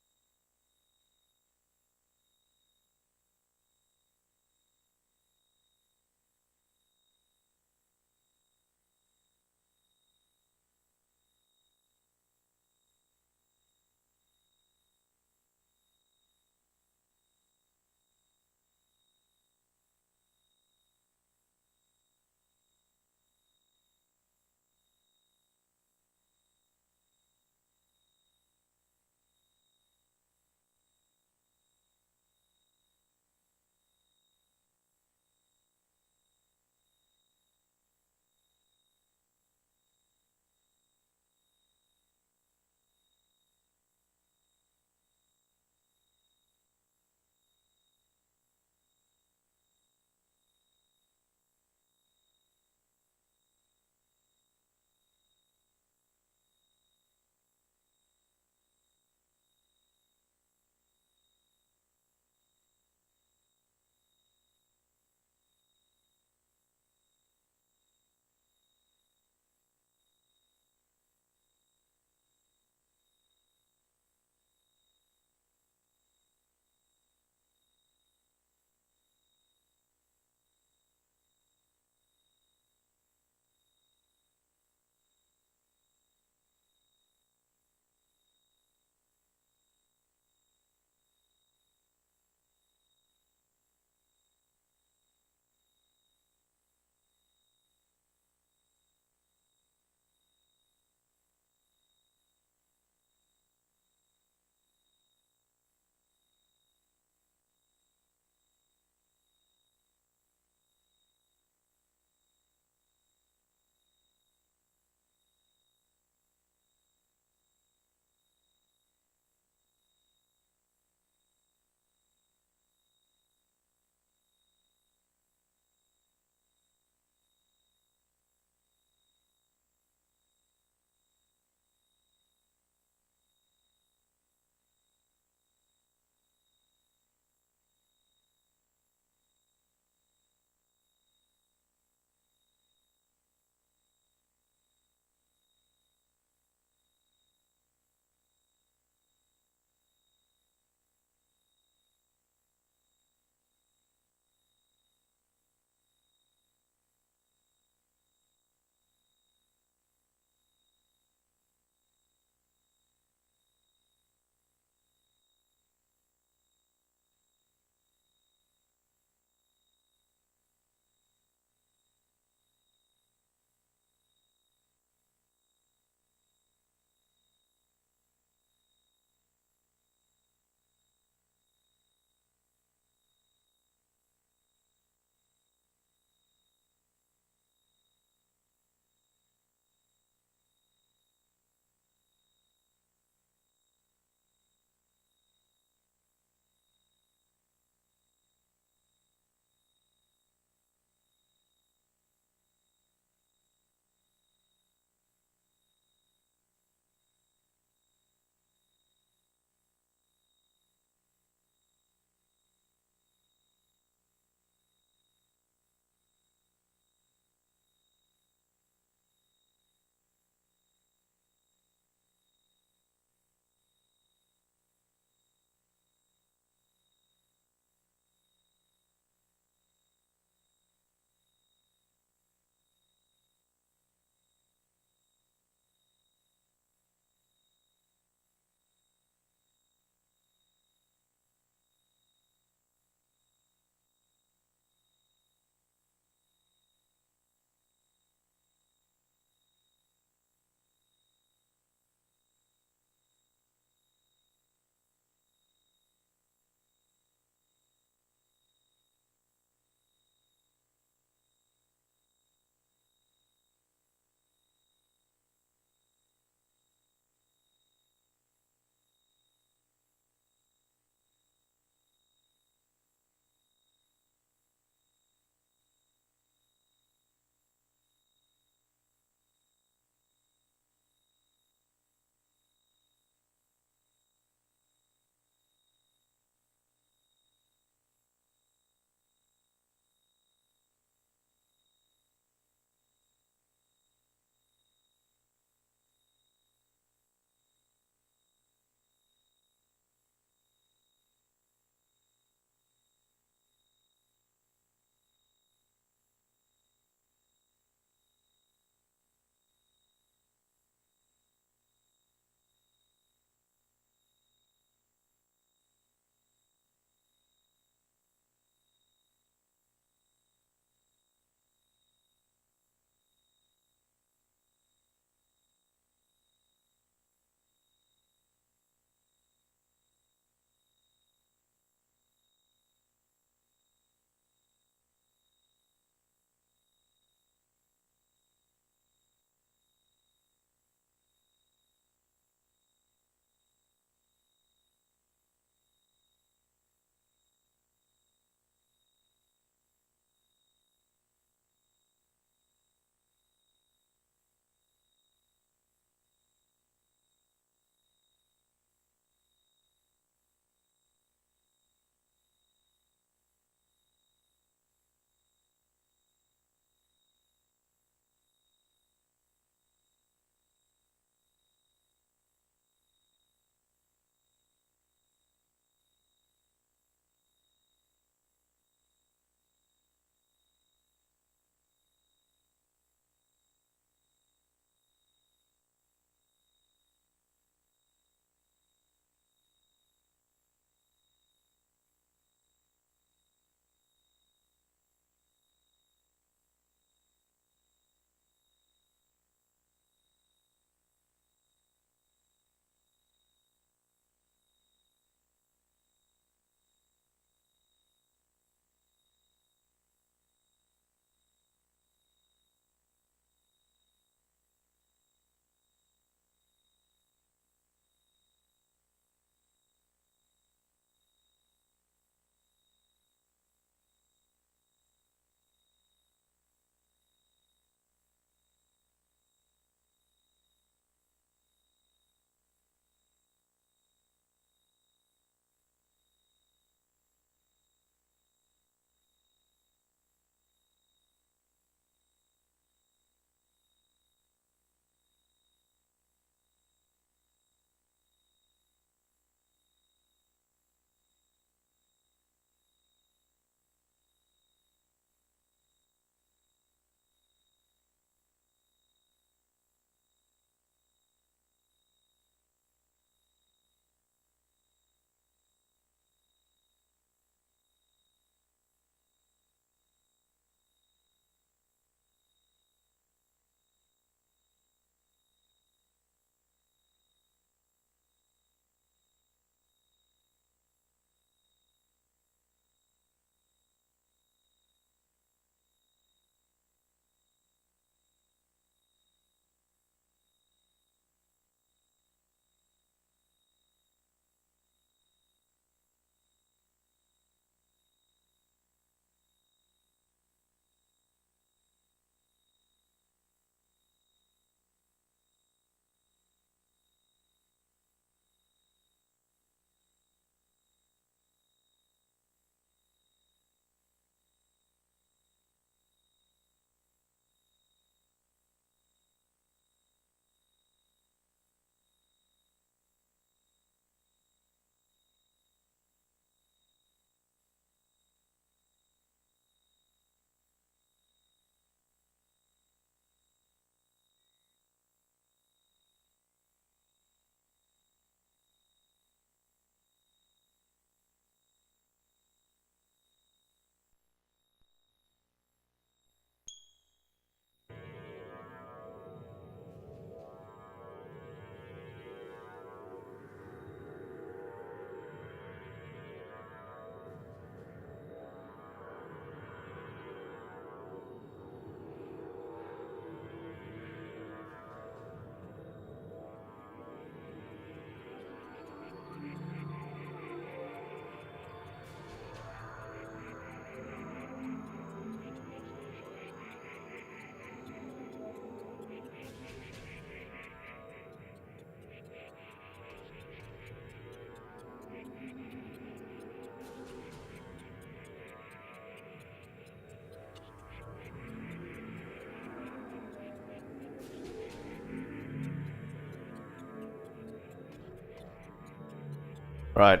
Right,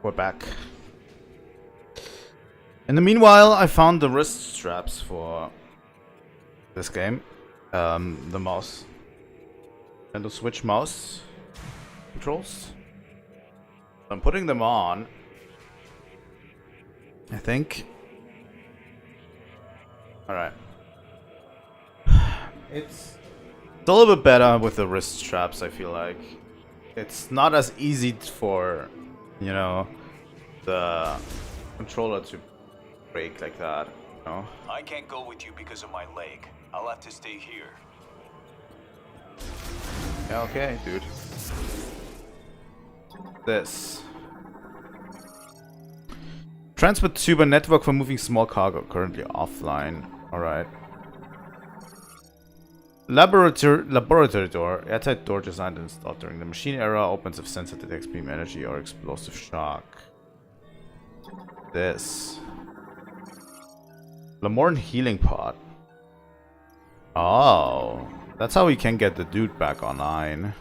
we're back. In the meanwhile, I found the wrist straps for this game. The mouse. And the Switch mouse controls. I'm putting them on. I think. Alright. It's a little bit better with the wrist straps, I feel like. It's not as easy for, you know, the controller to break like that, you know? I can't go with you because of my leg. I'll have to stay here. Yeah, okay, dude. This. Transport tube and network for moving small cargo, currently offline. Alright. Laboratory door. Airtight door designed and installed during the machine era. Opens if sensor detects beam energy or explosive shock. This. Lamorne healing pod. Oh. That's how we can get the dude back online.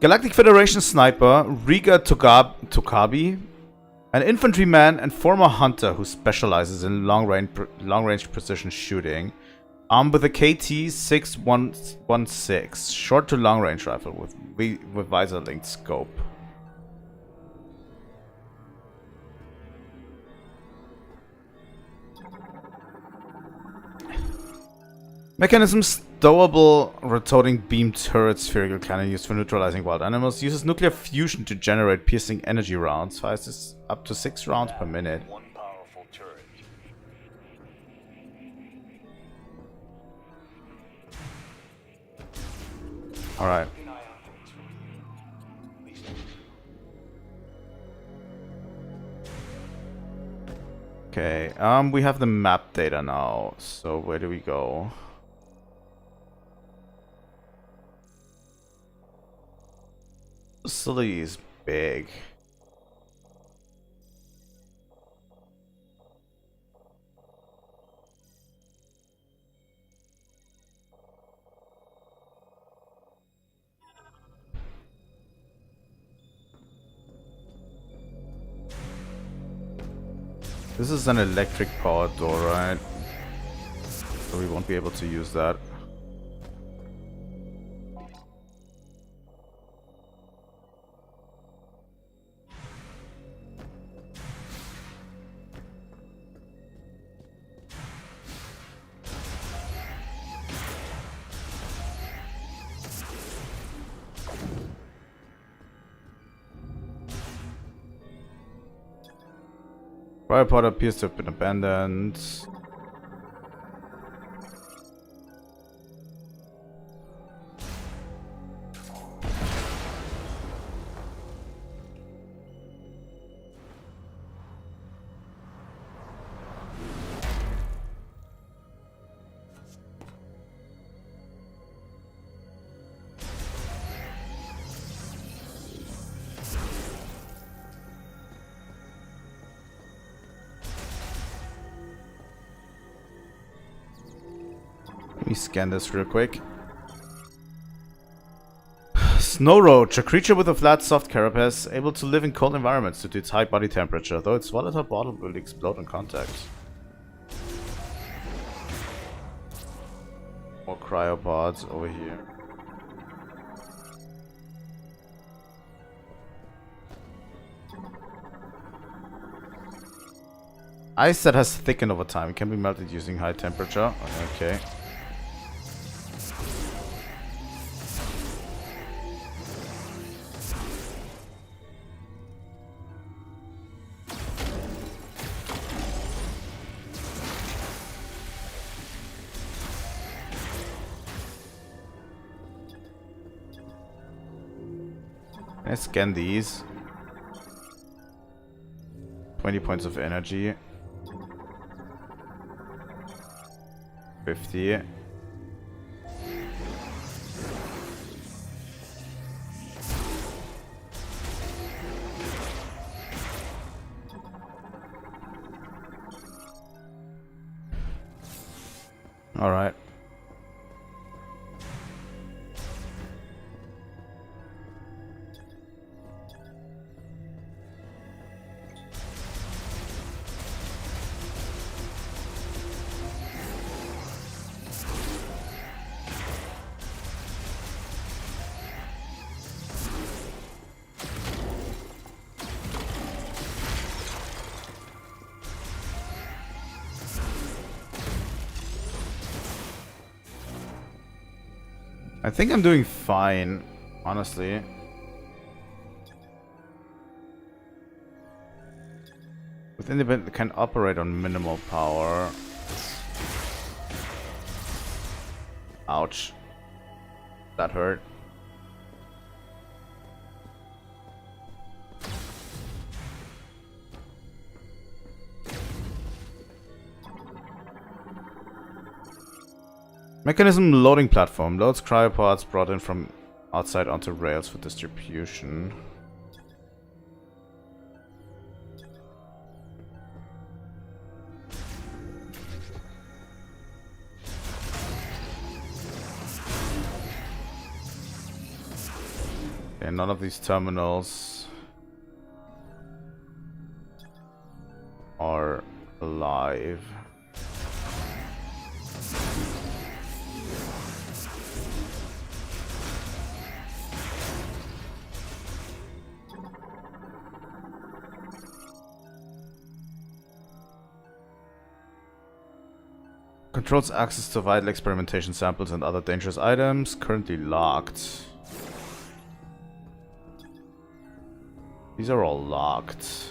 Galactic Federation sniper Riga Tokabi, an infantryman and former hunter who specializes in long-range precision shooting, armed with a KT-6116 short to long-range rifle with visor-linked scope. Mechanism stowable rotating beam turret spherical cannon used for neutralizing wild animals. Uses nuclear fusion to generate piercing energy rounds. Fires up to 6 rounds per minute. One powerful turret. Alright. Okay, we have the map data now. So where do we go? Facility is big. This is an electric powered door, right? So we won't be able to use that. Cryopod appears to have been abandoned. Let me scan this real quick. Snow roach, a creature with a flat, soft carapace, able to live in cold environments due to its high body temperature, though its volatile bottle will explode on contact. More cryopods over here. Ice that has thickened over time can be melted using high temperature. Okay. I scan these. 20 points of energy. 50. All right. I think I'm doing fine, honestly. With independent can operate on minimal power. Ouch. That hurt. Mechanism loading platform. Loads cryopods brought in from outside onto rails for distribution. Okay, none of these terminals are alive. Controls access to vital experimentation samples and other dangerous items. Currently locked. These are all locked.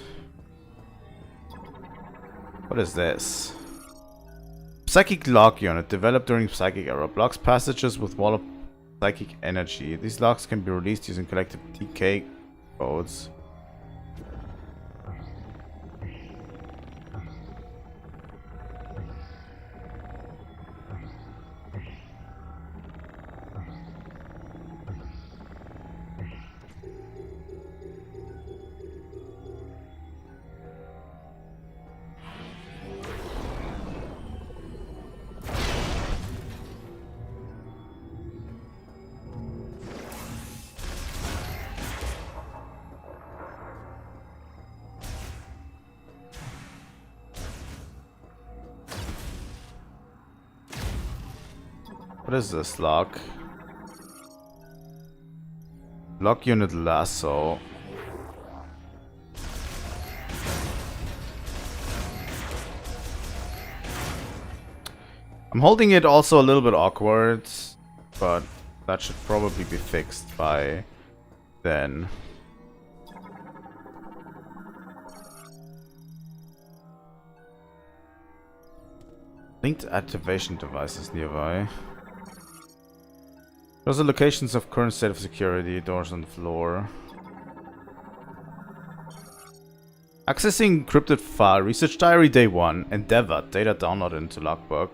What is this? Psychic lock unit developed during Psychic era. Blocks passages with wall of psychic energy. These locks can be released using collective decay codes. What is this lock? Lock unit lasso. I'm holding it also a little bit awkward, but that should probably be fixed by then. Linked activation devices nearby. Those are locations of current state of security, doors on the floor. Accessing encrypted file, research diary day 1, Endeavor, data downloaded into logbook.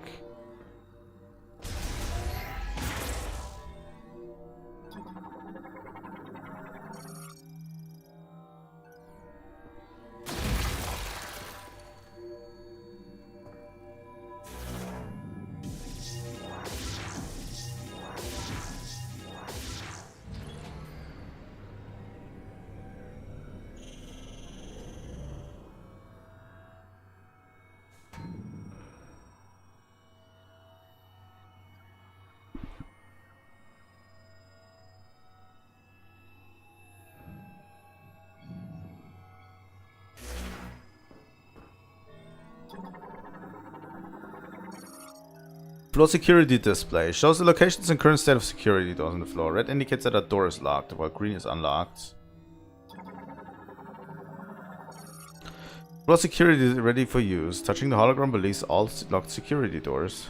Floor security display shows the locations and current state of security doors on the floor. Red indicates that a door is locked, while green is unlocked. Floor security is ready for use. Touching the hologram release all locked security doors.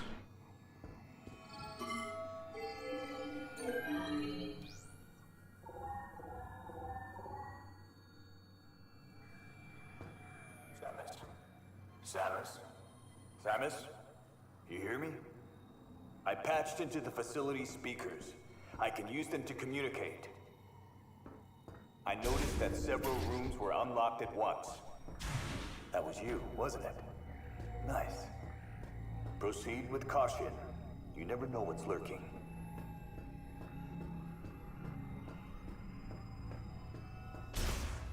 Samus? You hear me? I patched into the facility speakers. I can use them to communicate. I noticed that several rooms were unlocked at once. That was you, wasn't it? Nice. Proceed with caution. You never know what's lurking.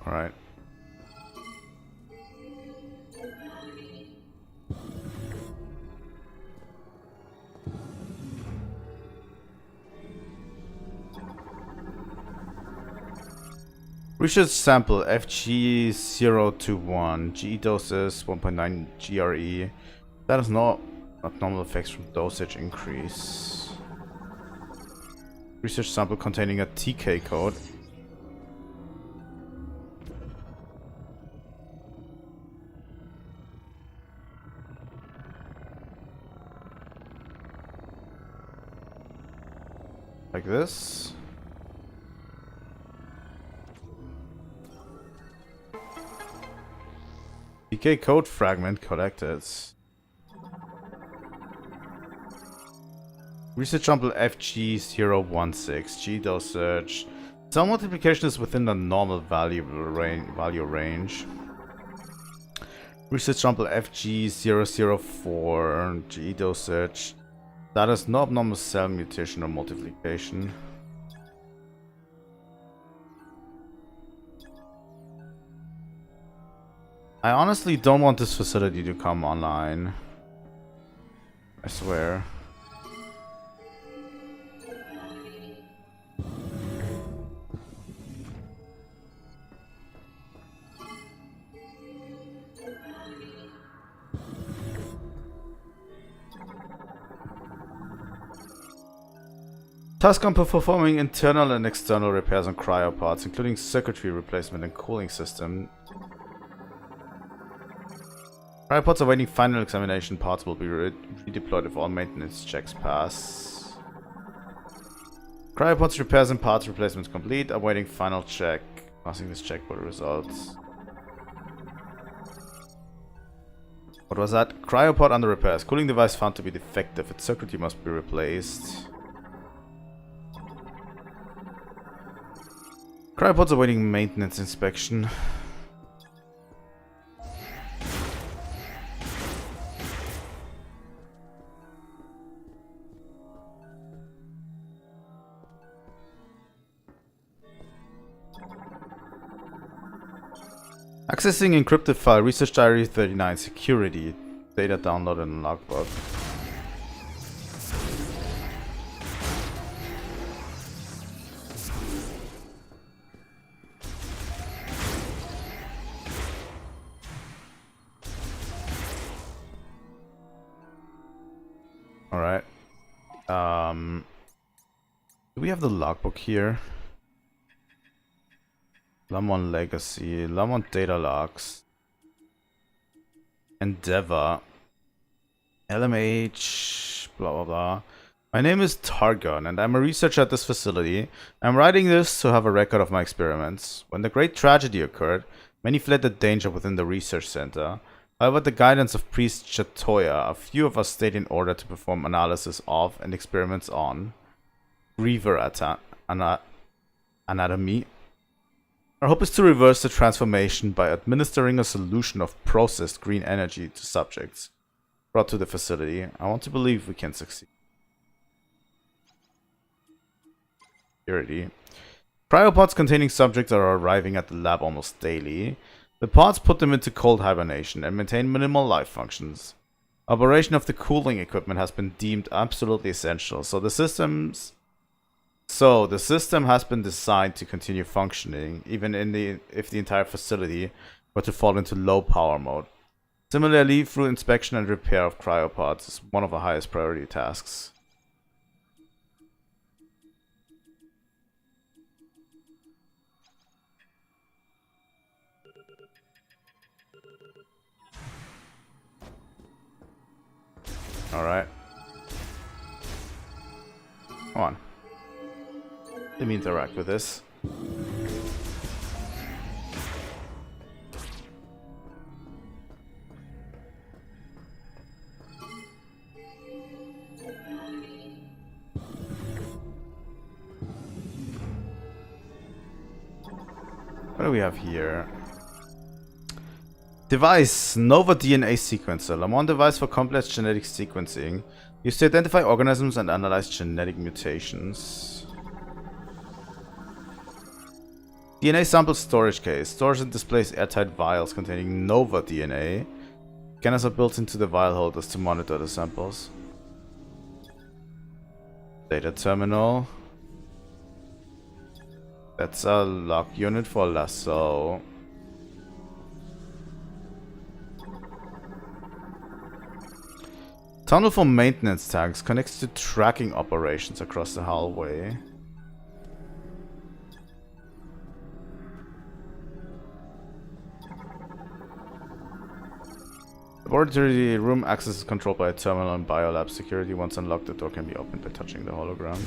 All right. Research sample FG021. GE doses 1.9 GRE. That is not abnormal effects from dosage increase. Research sample containing a TK code. Like this. TK code fragment collected. Research sample FG016. G dosage. Cell multiplication is within the normal value range. Research sample FG004. G dosage. That is no abnormal cell mutation or multiplication. I honestly don't want this facility to come online. I swear. Task on performing internal and external repairs on cryopods, including circuitry replacement and cooling system. Cryopods awaiting final examination. Parts will be redeployed if all maintenance checks pass. Cryopods repairs and parts replacements complete. Awaiting final check. Passing this check will result. What was that? Cryopod under repairs. Cooling device found to be defective. Its circuitry must be replaced. Cryopods awaiting maintenance inspection. Accessing encrypted file. Research diary 39. Security. Data downloaded in logbook. Alright. Do we have the logbook here? Lamont Legacy, Lamont Data Logs, Endeavor, LMH, blah blah blah. My name is Targon and I'm a researcher at this facility. I'm writing this to have a record of my experiments. When the great tragedy occurred, many fled the danger within the research center. However, with the guidance of Priest Chatoya, a few of us stayed in order to perform analysis of and experiments on Reaver anatomy. Our hope is to reverse the transformation by administering a solution of processed green energy to subjects brought to the facility. I want to believe we can succeed. Security. Cryopods containing subjects are arriving at the lab almost daily. The pods put them into cold hibernation and maintain minimal life functions. Operation of the cooling equipment has been deemed absolutely essential, so the system has been designed to continue functioning, even if the entire facility were to fall into low power mode. Similarly, through inspection and repair of cryopods is one of our highest priority tasks. Alright. Come on. Let me interact with this. What do we have here? Device, Nova DNA Sequencer. Lamont device for complex genetic sequencing. Used to identify organisms and analyze genetic mutations. DNA sample storage case. Stores and displays airtight vials containing Nova DNA. Scanners are built into the vial holders to monitor the samples. Data terminal. That's a lock unit for lasso. Tunnel for maintenance tanks connects to tracking operations across the hallway. Laboratory room access is controlled by a terminal and biolab security. Once unlocked, the door can be opened by touching the hologram.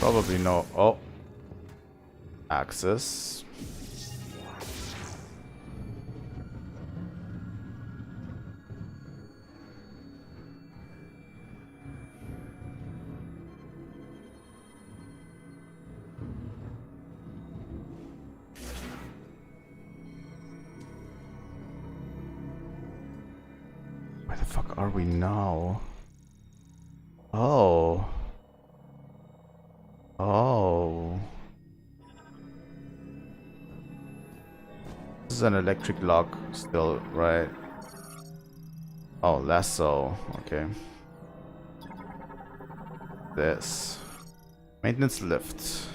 Probably no. Oh. Access. Where the fuck are we now? Oh. Oh. This is an electric lock still, right? Oh, lasso. Okay. This. Maintenance lift.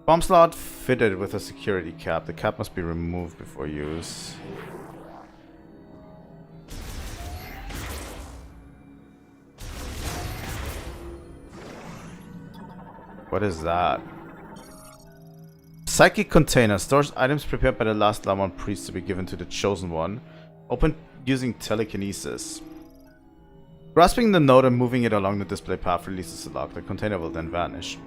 Bomb slot fitted with a security cap. The cap must be removed before use. What is that? Psychic container stores items prepared by the last Lamon priest to be given to the chosen one. Open using telekinesis. Grasping the node and moving it along the display path releases the lock. The container will then vanish.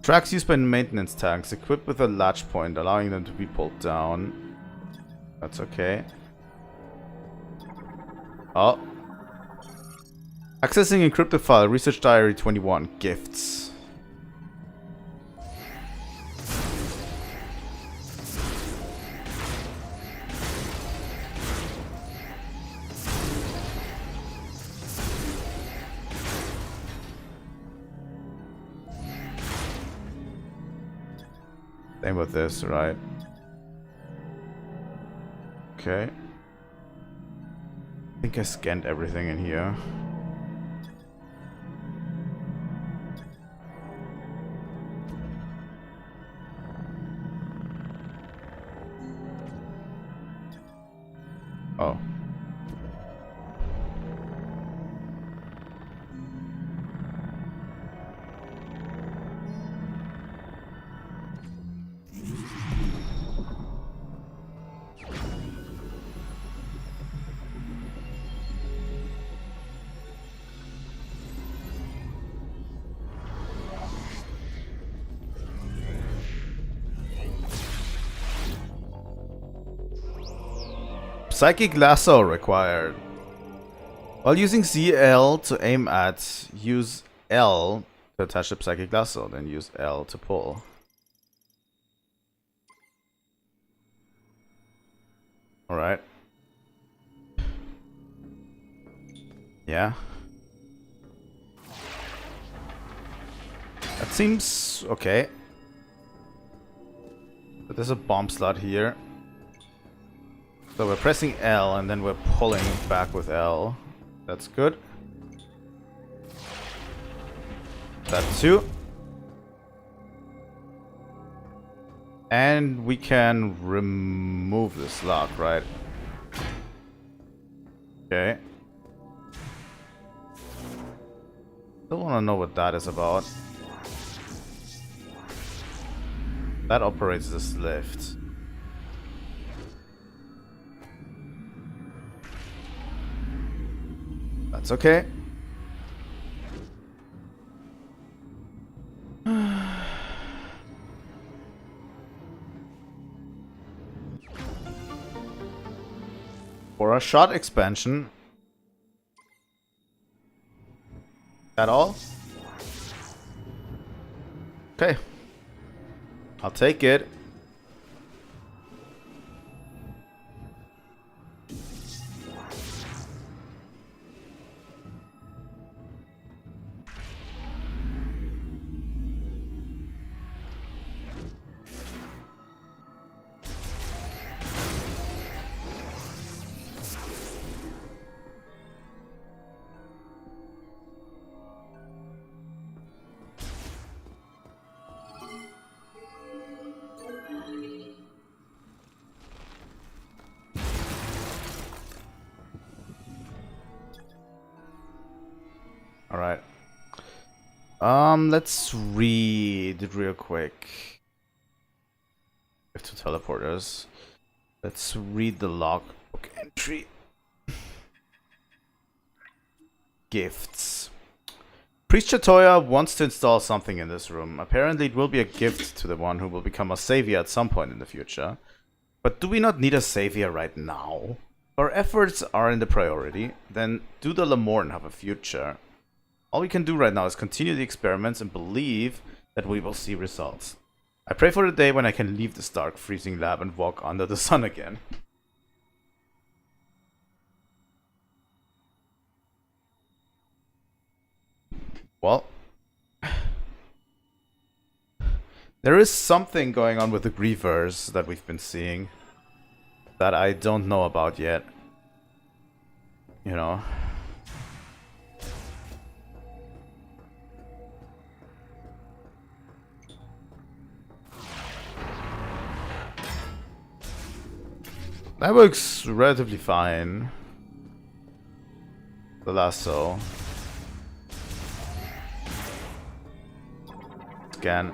Tracks used by maintenance tanks, equipped with a latch point, allowing them to be pulled down. That's okay. Oh. Accessing encrypted file, research diary 21, gifts. Same with this, right? Okay. I think I scanned everything in here. Oh. Psychic lasso required. While using ZL to aim at, use L to attach the psychic lasso, then use L to pull. Alright. Yeah. That seems okay. But there's a bomb slot here. So we're pressing L and then we're pulling back with L. That's good. That too. And we can remove this lock, right? Okay. Still want to know what that is about. That operates this lift. That's okay. For a shot expansion. At all? Okay. I'll take it. Let's read real quick. We have two teleporters. Let's read the logbook entry. Gifts. Priest Chatoya wants to install something in this room. Apparently it will be a gift to the one who will become a savior at some point in the future. But do we not need a savior right now? Our efforts are in the priority. Then do the Lamorne have a future? All we can do right now is continue the experiments and believe that we will see results. I pray for the day when I can leave this dark, freezing lab and walk under the sun again. Well, there is something going on with the Grievers that we've been seeing that I don't know about yet. You know. That works relatively fine. The lasso. Scan.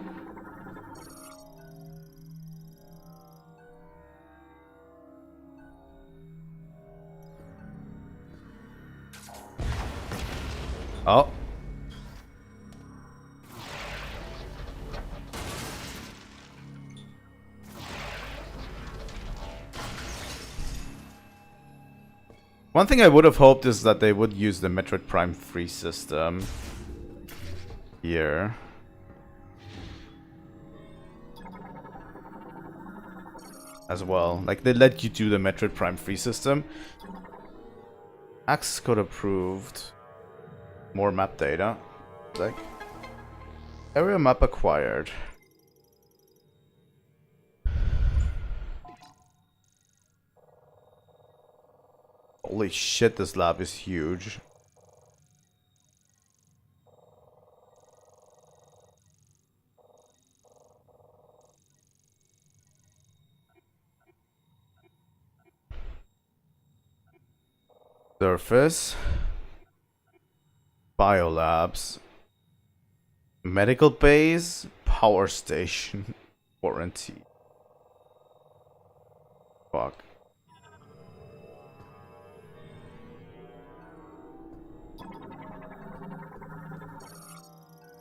Oh. One thing I would have hoped is that they would use the Metroid Prime 3 system here. As well. Like, they let you do the Metroid Prime 3 system. Access code approved. More map data. Like, area map acquired. Holy shit, this lab is huge. Surface. Biolabs. Medical base. Power station. Warranty. Fuck.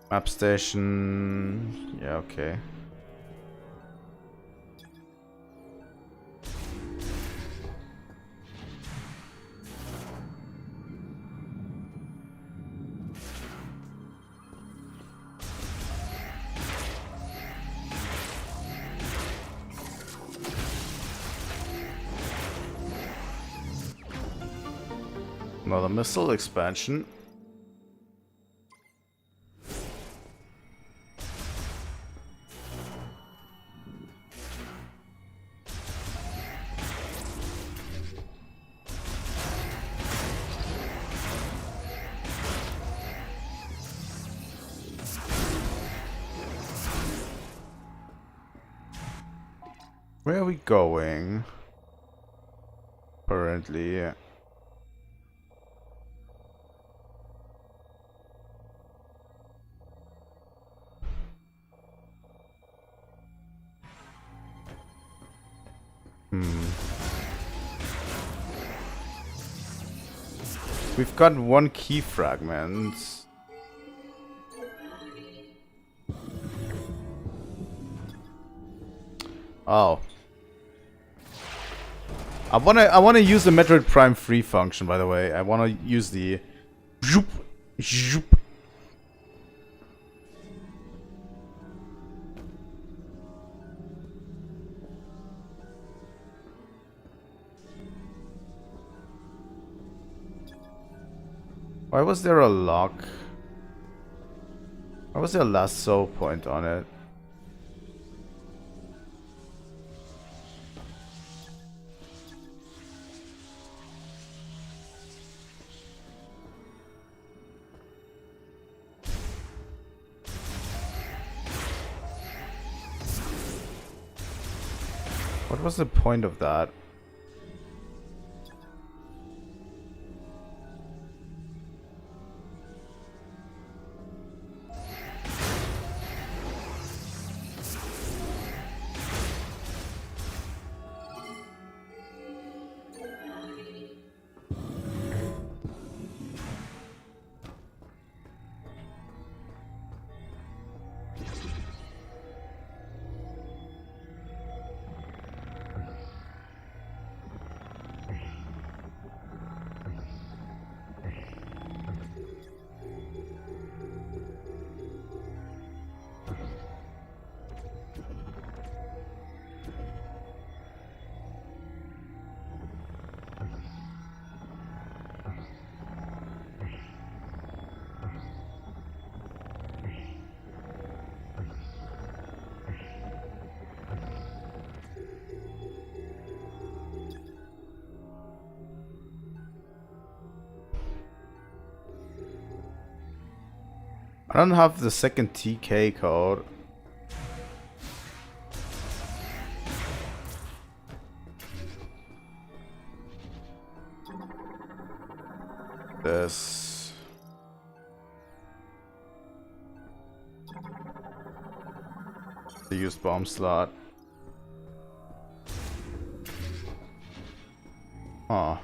Map station. Yeah, okay. Another missile expansion. Where are we going? Currently. We've got one key fragment. Oh. I wanna use the Metroid Prime 3 function, by the way. I wanna use the zoop, zoop. Why was there a lock? Why was there a lasso point on it? What was the point of that? I don't have the second TK code. This. The used bomb slot. Huh.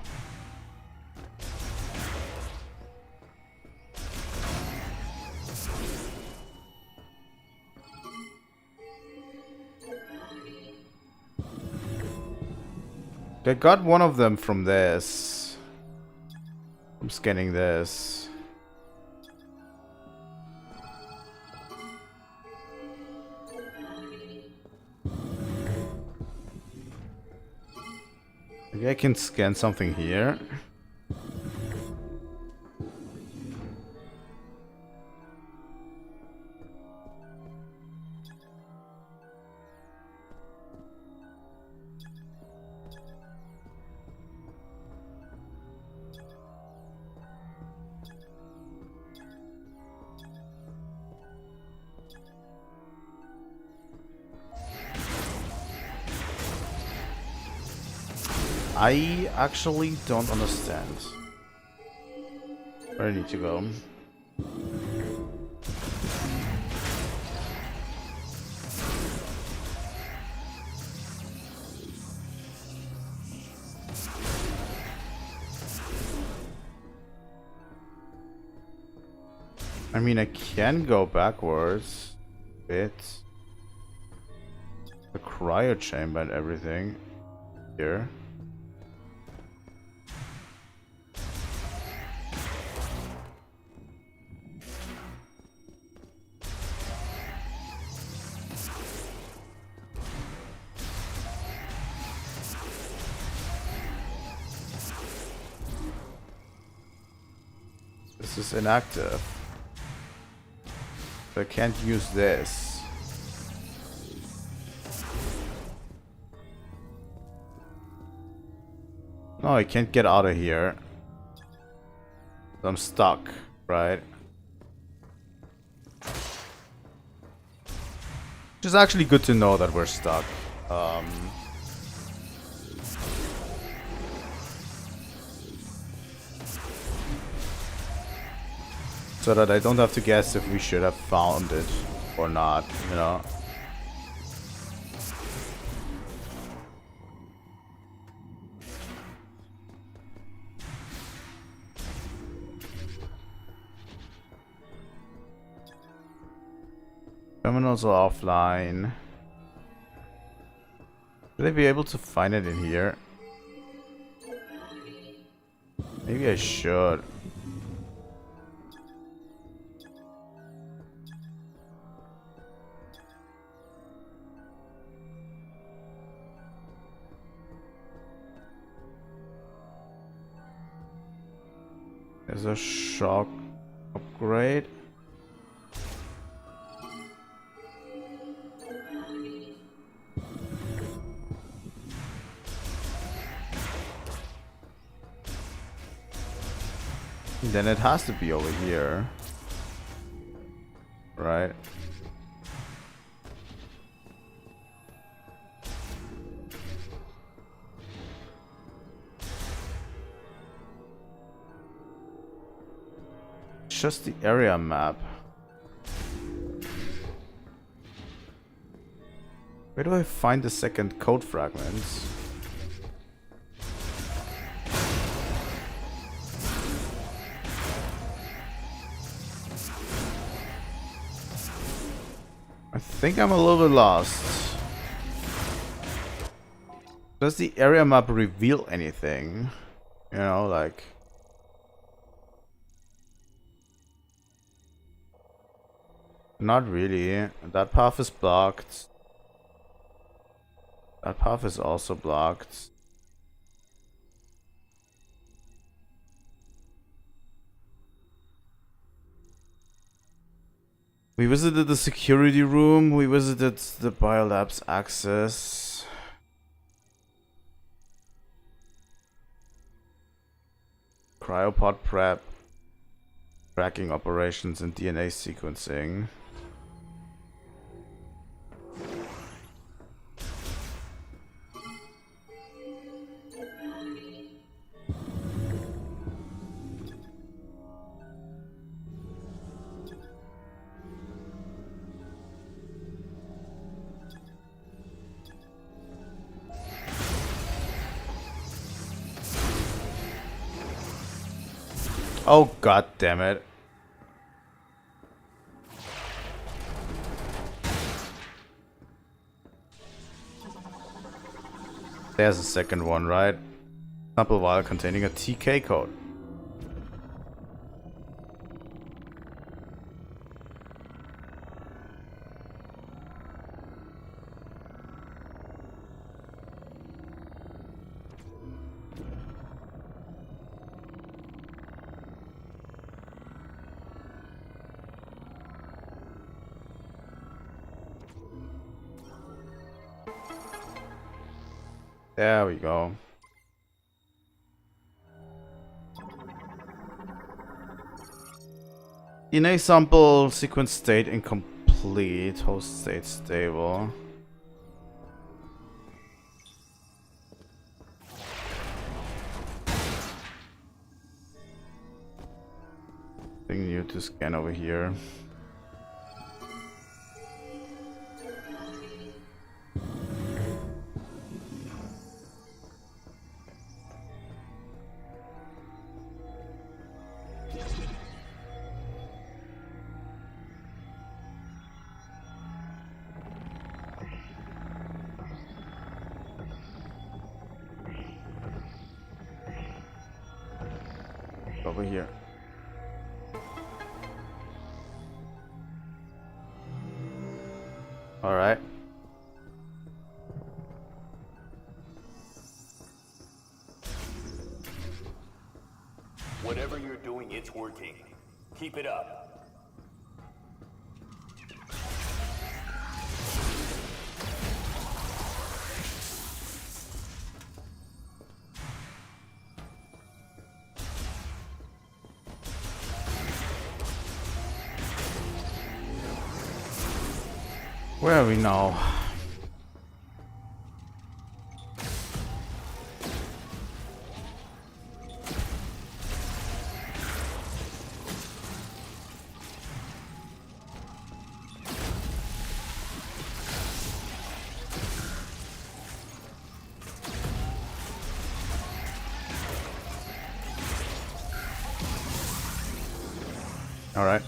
I got one of them from this. I'm scanning this. Maybe I can scan something here. I actually don't understand where I need to go. I mean, I can go backwards a bit. The cryo chamber and everything here. This is inactive. So I can't use this. No, I can't get out of here. I'm stuck, right? Which is actually good to know that we're stuck. So that I don't have to guess if we should have found it or not, you know? Terminals are offline. Will I be able to find it in here? Maybe I should. There's a shock upgrade. Then it has to be over here. Right? Just the area map. Where do I find the second code fragments? I think I'm a little bit lost. Does the area map reveal anything? You know, like... Not really. That path is blocked. That path is also blocked. We visited the security room. We visited the biolabs access. Cryopod prep. Tracking operations and DNA sequencing. Oh, god damn it. There's a second one, right? Sample vial containing a TK code. There we go. DNA sample sequence state incomplete. Host state stable. Thing new to scan over here. Over here. All right. Whatever you're doing, it's working. Keep it up. Where are we now? All right.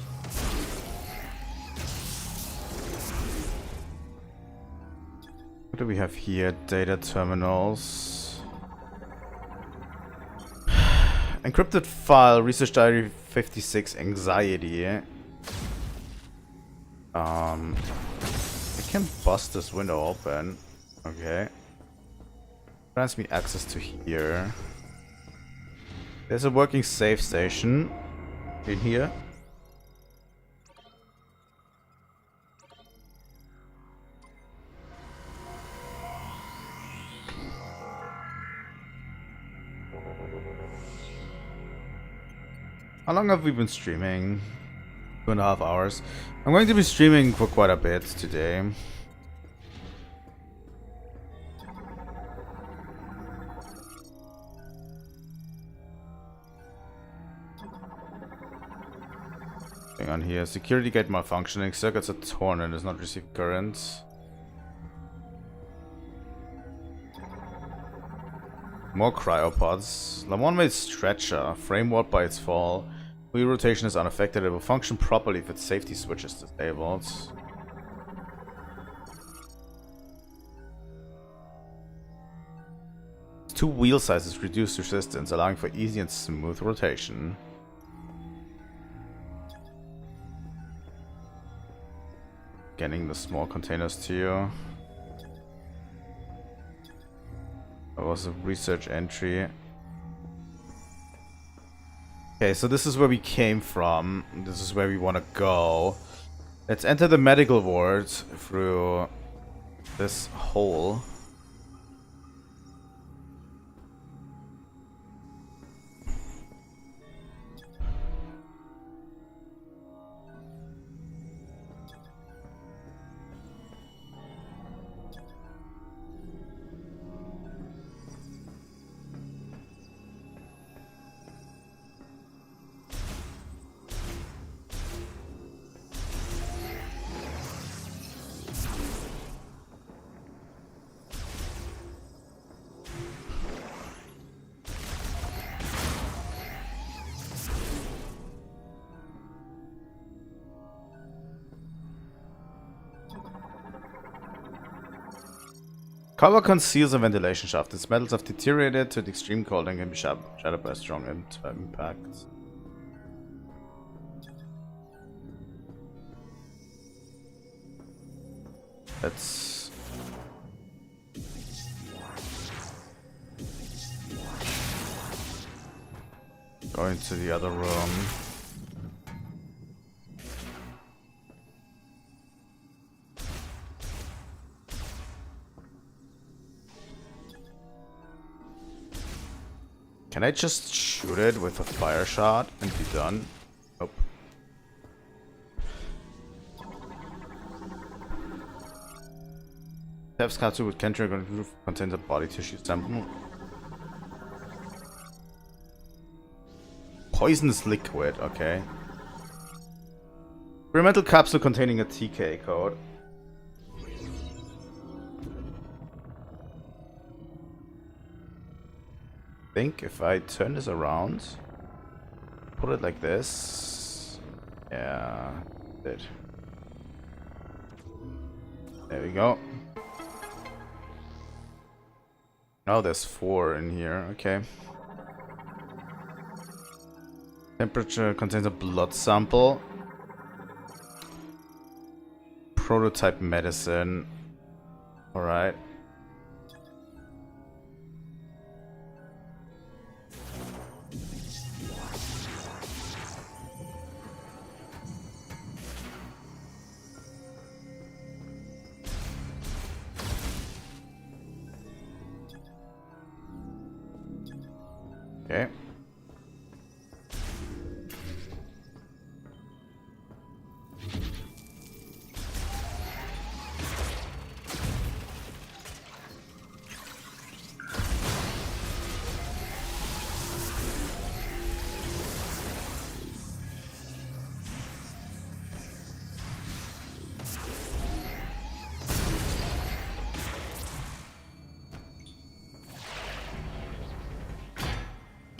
What do we have here? Data terminals. Encrypted file, research diary 56, anxiety. I can bust this window open. Okay. Grants me access to here. There's a working save station in here. How long have we been streaming? 2.5 hours. I'm going to be streaming for quite a bit today. Hang on here. Security gate malfunctioning. Circuits are torn and does not receive current. More cryopods. Lamont made stretcher. Frame warped by its fall. Wheel rotation is unaffected. It will function properly if its safety switch is disabled. Two wheel sizes reduce resistance, allowing for easy and smooth rotation. Getting the small containers to you. That was a research entry. Okay, so this is where we came from. This is where we want to go. Let's enter the medical ward through this hole. Cover conceals a ventilation shaft. Its metals have deteriorated to the extreme cold and can be shattered by strong impacts. Let's go into the other room. Can I just shoot it with a fire shot and be done? Nope. Taps capsule with Kentra contains a body tissue sample. Poisonous liquid, okay. Experimental capsule containing a TK code. I think if I turn this around, put it like this. Yeah, did. There we go. Oh, there's 4 in here. Okay. Temperature contains a blood sample. Prototype medicine. Alright. Okay.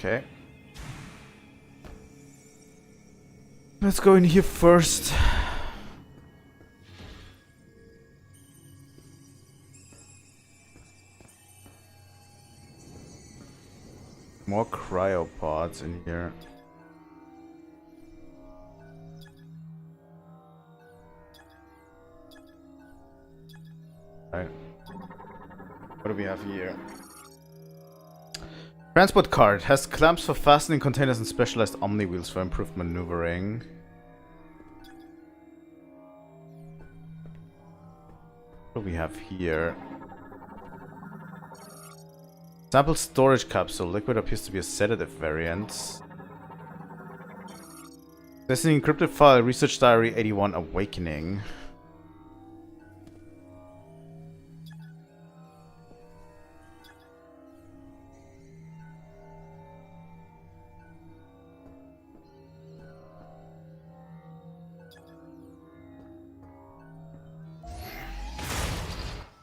Okay. Let's go in here first. More cryopods in here. Right. What do we have here? Transport cart has clamps for fastening containers and specialized omni wheels for improved maneuvering. What do we have here? Sample storage capsule. Liquid appears to be a sedative variant. There's an encrypted file. Research diary 81 awakening.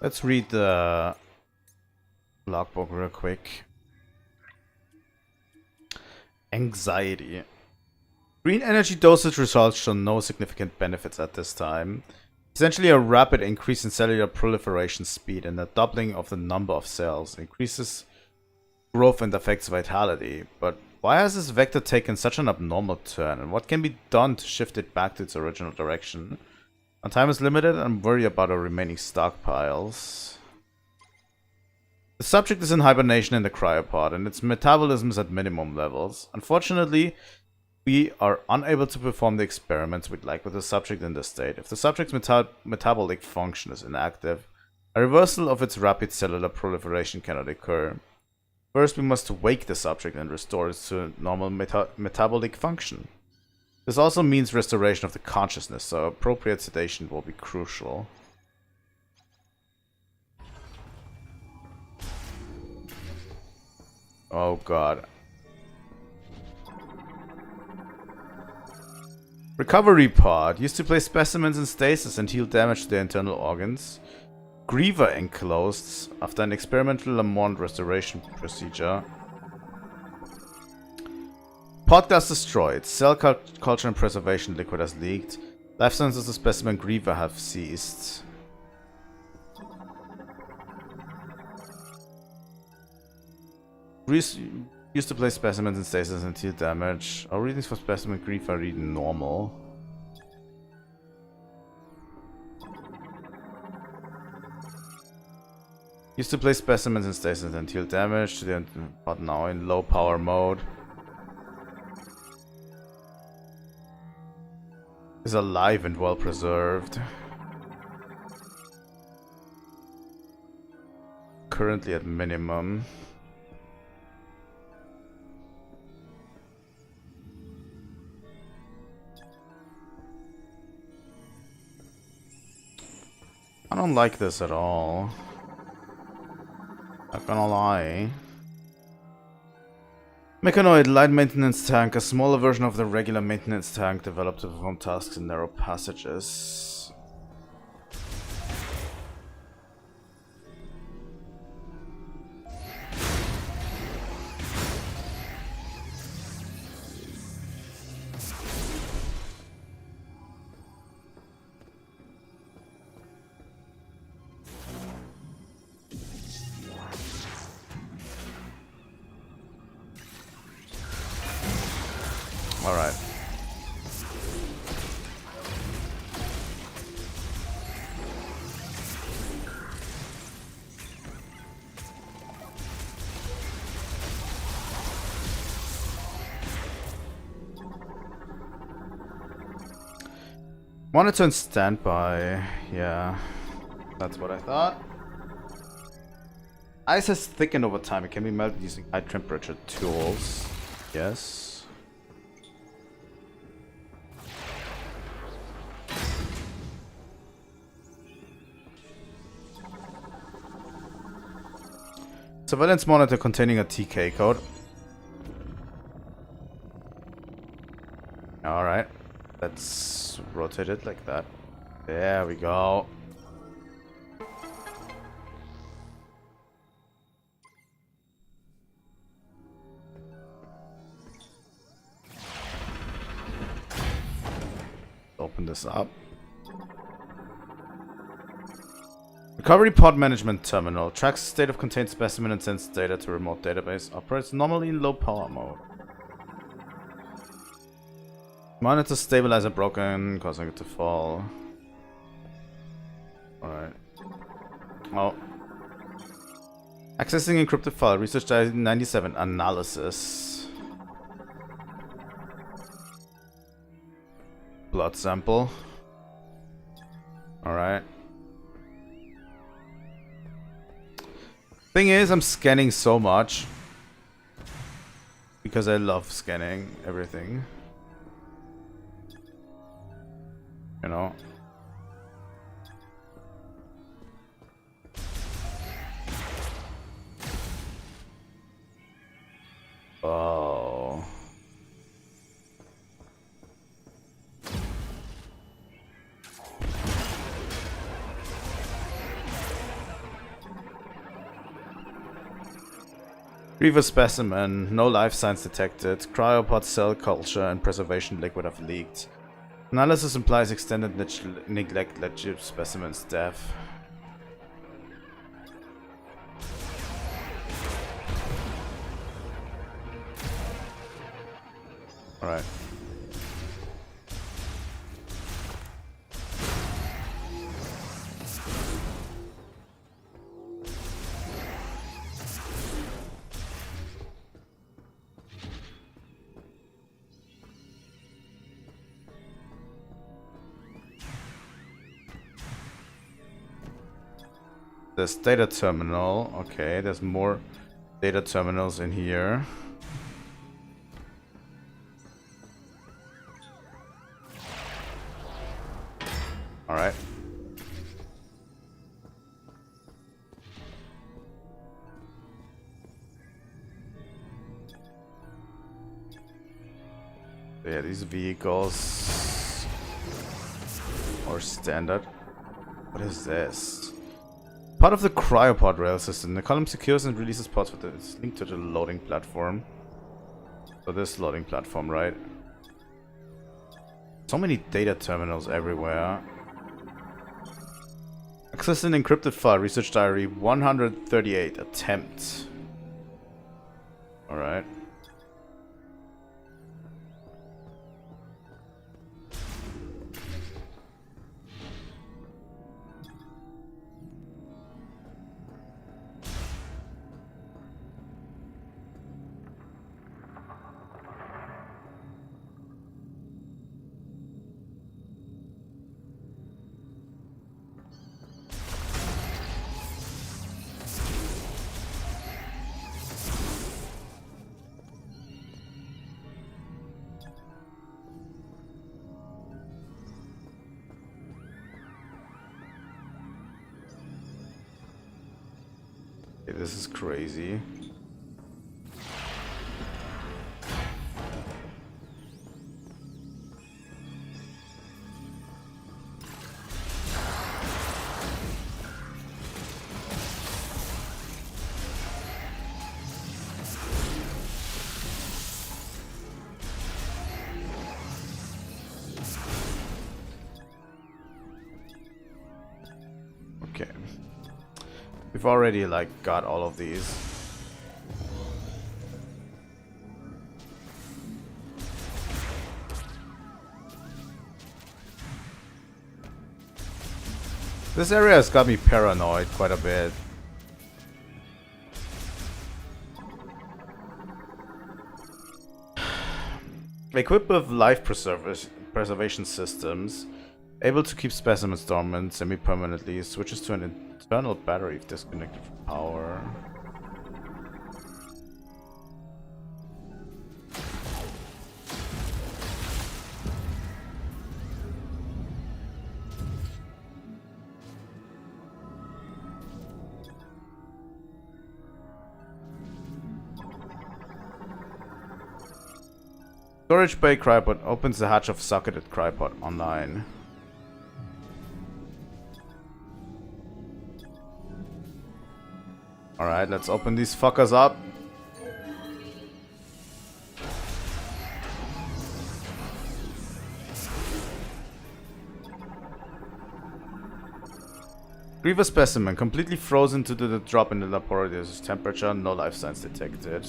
Let's read the logbook real quick. Anxiety. Green energy dosage results show no significant benefits at this time. Essentially a rapid increase in cellular proliferation speed and a doubling of the number of cells. Increases growth and affects vitality. But why has this vector taken such an abnormal turn? And what can be done to shift it back to its original direction? Our time is limited and I'm worried about our remaining stockpiles. The subject is in hibernation in the cryopod and its metabolism is at minimum levels. Unfortunately, we are unable to perform the experiments we'd like with the subject in this state. If the subject's metabolic function is inactive, a reversal of its rapid cellular proliferation cannot occur. First, we must wake the subject and restore it to normal metabolic function. This also means restoration of the consciousness, so appropriate sedation will be crucial. Oh god. Recovery pod. Used to place specimens in stasis and heal damage to their internal organs. Griever enclosed after an experimental Lamont restoration procedure. Pod glass destroyed. Cell culture and preservation liquid has leaked. Life sciences of the specimen Griever have ceased. Used to place specimens in stasis and deal damage. Our readings for specimen grief are reading normal. Used to place specimens in stasis and deal damage, but now in low power mode. Is alive and well preserved. Currently at minimum. I don't like this at all. Not gonna lie. Mechanoid light maintenance tank, a smaller version of the regular maintenance tank developed to perform tasks in narrow passages. Alright. Monitor and standby. Yeah, that's what I thought. Ice has thickened over time. It can be melted using high temperature tools. Yes. Surveillance monitor containing a TK code. Alright. Let's rotate it like that. There we go. Open this up. Recovery pod management terminal. Tracks state of contained specimen and sends data to remote database. Operates normally in low power mode. Monitor stabilizer broken, causing it to fall. Alright. Oh. Accessing encrypted file. Research 97. Analysis. Blood sample. Alright. Thing is, I'm scanning so much because I love scanning everything. You know. Oh. Reaver specimen, no life signs detected. Cryopod cell culture and preservation liquid have leaked. Analysis implies extended neglect led to specimen's death. Alright. There's data terminal. Okay, there's more data terminals in here. Alright. Yeah, these vehicles are standard. What is this? Part of the cryopod rail system. The column secures and releases pods with it's linked to the loading platform. So this loading platform, right? So many data terminals everywhere. Access an encrypted file. Research diary 138. Attempt. Alright. Okay, this is crazy. Okay. We've already like got all of these. This area has got me paranoid quite a bit. Equipped with life preservation systems, able to keep specimens dormant semi-permanently, switches to an internal battery if disconnected from power. Storage bay cryopod opens the hatch of socketed cryopod online. Alright, let's open these fuckers up. Grievous specimen, completely frozen due to the drop in the laboratory's temperature, no life signs detected.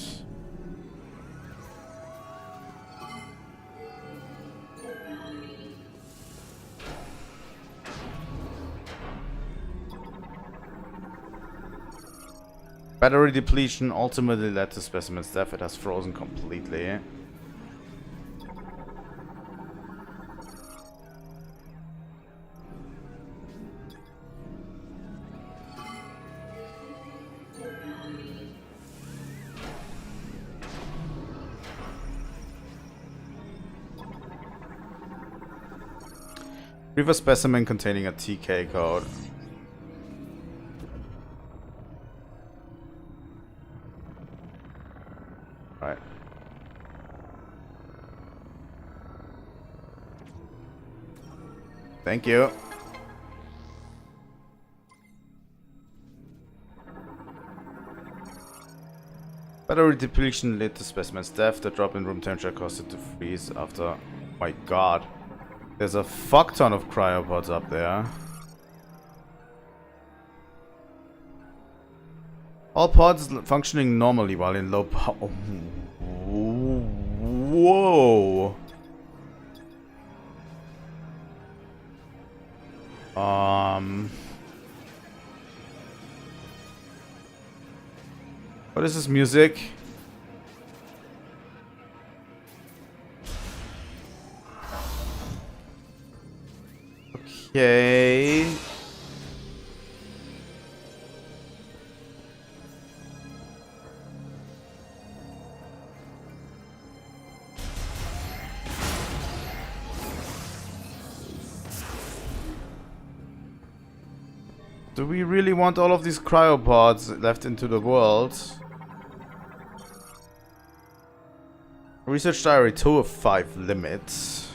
Battery depletion ultimately led to specimen's death. It has frozen completely. Reverse specimen containing a TK code. Right. Thank you. Battery depletion led to specimen's death. The drop in room temperature caused it to freeze after... Oh my god. There's a fuck ton of cryopods up there. All pods functioning normally while in low power. Whoa. What is this music? Okay. Do we really want all of these cryopods left into the world? Research diary 2 of 5 limits.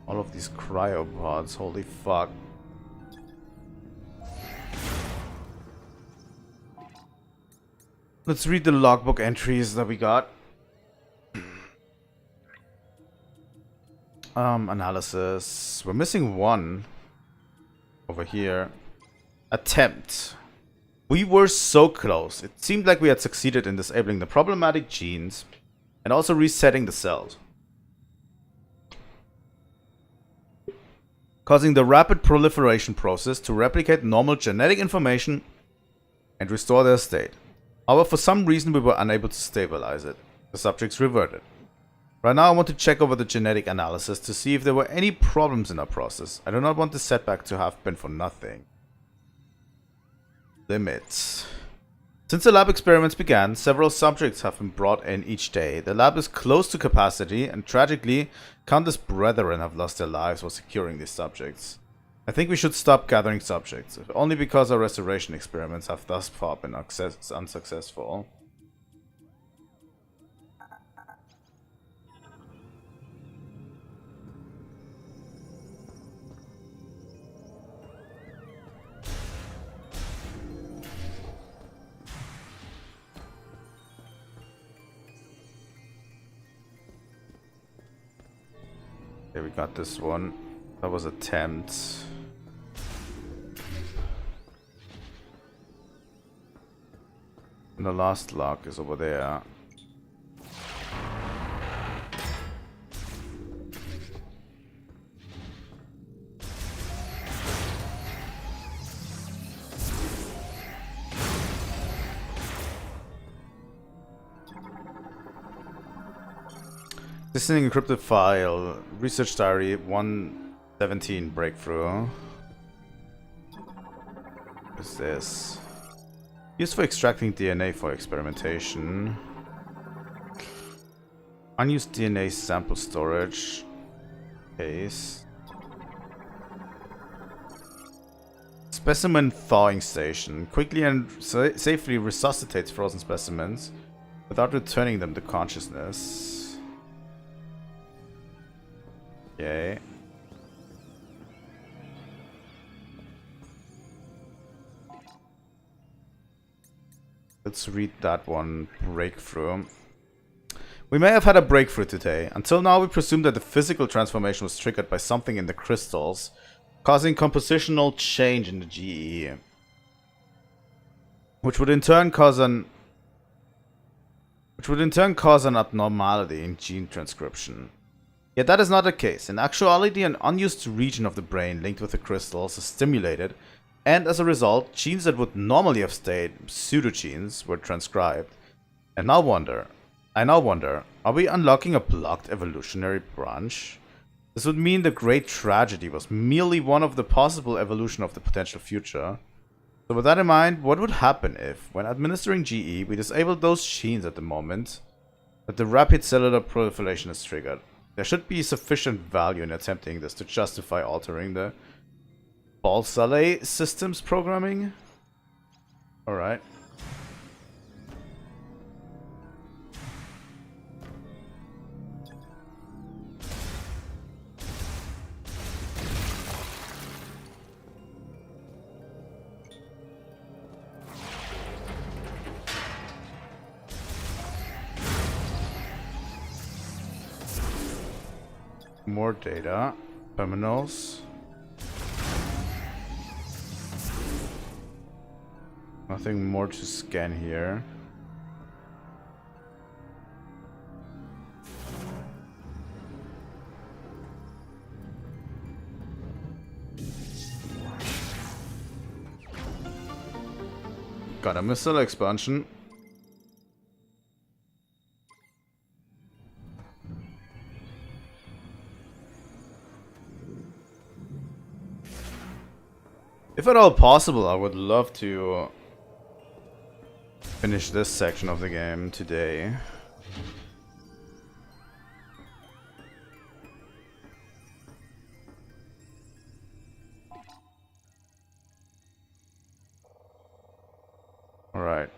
All of these cryopods, holy fuck. Let's read the logbook entries that we got. Analysis. We're missing one over here. Attempt. We were so close. It seemed like we had succeeded in disabling the problematic genes and also resetting the cells, causing the rapid proliferation process to replicate normal genetic information and restore their state. However, for some reason we were unable to stabilize it. The subjects reverted. Right now I want to check over the genetic analysis to see if there were any problems in our process. I do not want the setback to have been for nothing. Limits. Since the lab experiments began, several subjects have been brought in each day. The lab is close to capacity, and tragically, countless brethren have lost their lives while securing these subjects. I think we should stop gathering subjects, if only because our restoration experiments have thus far been unsuccessful. Okay, we got this one. That was attempt. And the last lock is over there. This is an encrypted file. Research diary 117 breakthrough. What is this? Used for extracting DNA for experimentation. Unused DNA sample storage. Case. Specimen thawing station. Quickly and safely resuscitates frozen specimens without returning them to consciousness. Okay. Let's read that one. Breakthrough. We may have had a breakthrough today. Until now, we presumed that the physical transformation was triggered by something in the crystals, causing compositional change in the GE, which would in turn cause an abnormality in gene transcription. Yet that is not the case. In actuality, an unused region of the brain linked with the crystals is stimulated, and as a result, genes that would normally have stayed pseudogenes were transcribed. I now wonder, are we unlocking a blocked evolutionary branch? This would mean the great tragedy was merely one of the possible evolution of the potential future. So with that in mind, what would happen if, when administering GE, we disabled those genes at the moment that the rapid cellular proliferation is triggered? There should be sufficient value in attempting this to justify altering the Balsalay systems programming. Alright. More data. Terminals. Nothing more to scan here. Got a missile expansion. If at all possible, I would love to finish this section of the game today. All right.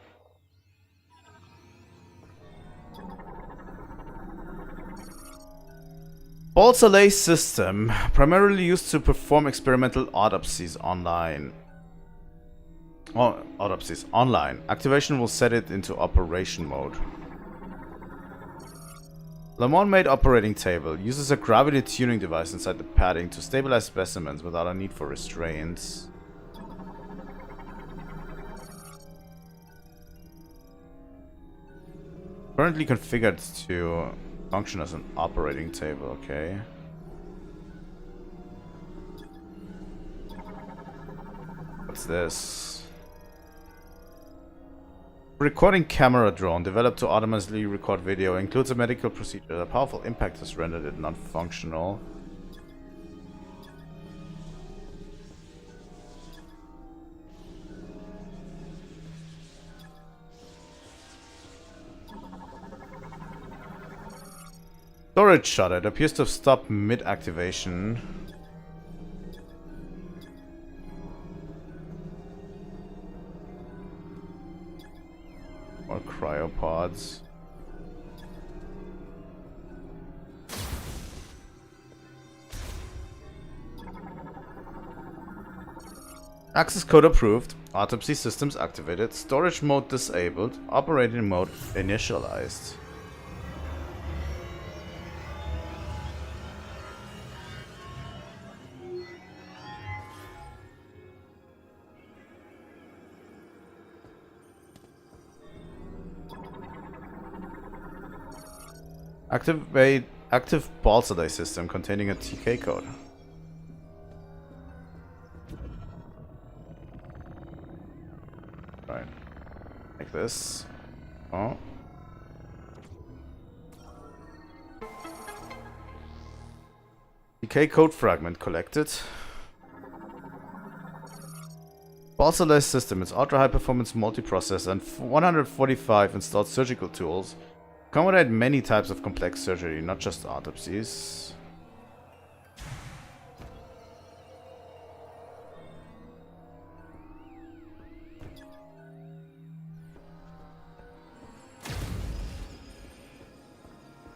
Balsalay system, primarily used to perform experimental autopsies online. Autopsies online. Activation will set it into operation mode. Lamont made operating table. Uses a gravity tuning device inside the padding to stabilize specimens without a need for restraints. Currently configured to function as an operating table, okay. What's this? Recording camera drone developed to automatically record video includes a medical procedure. A powerful impact has rendered it non-functional. Storage shutter. It appears to have stopped mid-activation. More cryopods. Access code approved. Autopsy systems activated. Storage mode disabled. Operating mode initialized. Activate active Balsadai system containing a TK code. Right. Like this. Oh. TK code fragment collected. Balsadai system is ultra high performance multiprocessor and 145 installed surgical tools. Accommodate many types of complex surgery, not just autopsies.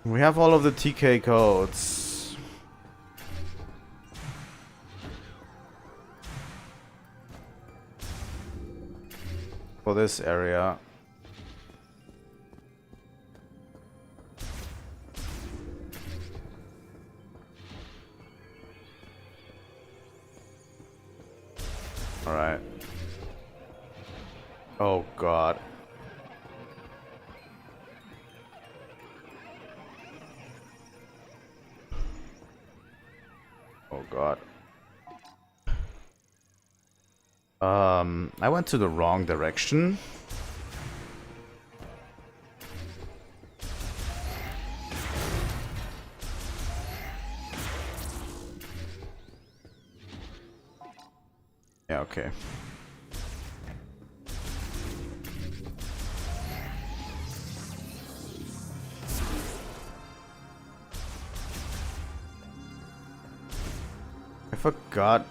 We have all of the TK codes. For this area. Alright. Oh god. Oh god. I went to the wrong direction. Yeah, okay. I forgot.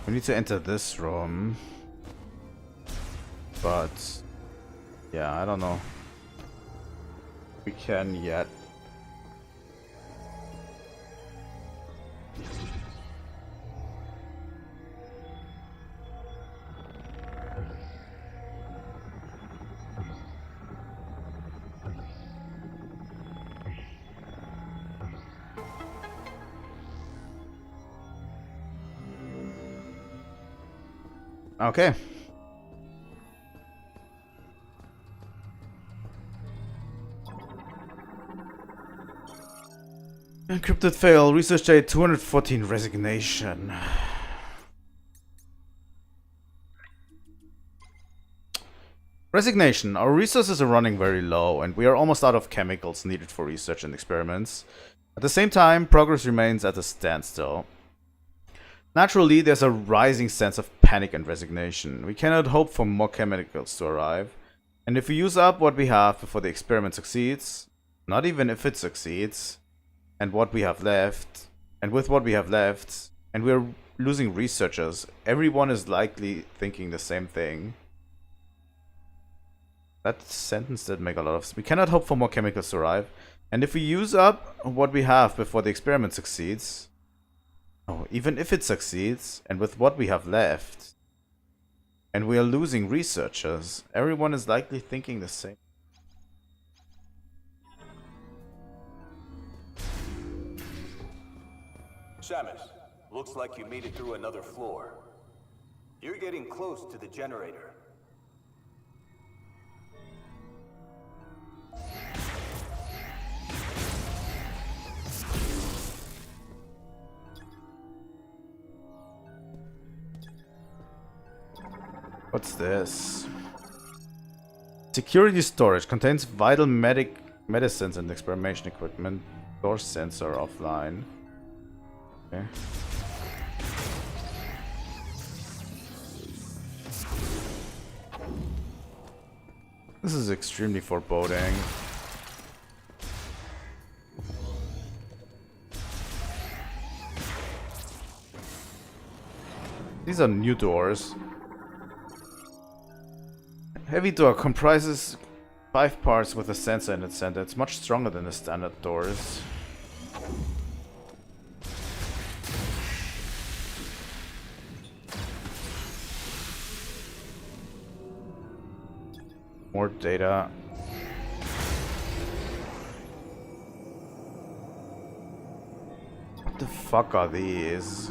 We need to enter this room. But yeah, I don't know. We can yet. Okay. Encrypted fail. Research date 214. Resignation. Resignation. Our resources are running very low, and we are almost out of chemicals needed for research and experiments. At the same time, progress remains at a standstill. Naturally, there's a rising sense of panic and resignation. We cannot hope for more chemicals to arrive. And if we use up what we have before the experiment succeeds, not even if it succeeds, and what we have left, and with what we have left, and we're losing researchers, everyone is likely thinking the same thing. That sentence did make a lot of sense. We cannot hope for more chemicals to arrive. And if we use up what we have before the experiment succeeds, oh, even if it succeeds, and with what we have left, and we are losing researchers, everyone is likely thinking the same. Samus, looks like you made it through another floor. You're getting close to the generator. What's this? Security storage contains vital medicines and experimentation equipment. Door sensor offline. Okay. This is extremely foreboding. These are new doors. Heavy door comprises 5 parts with a sensor in its center. It's much stronger than the standard doors. More data. What the fuck are these?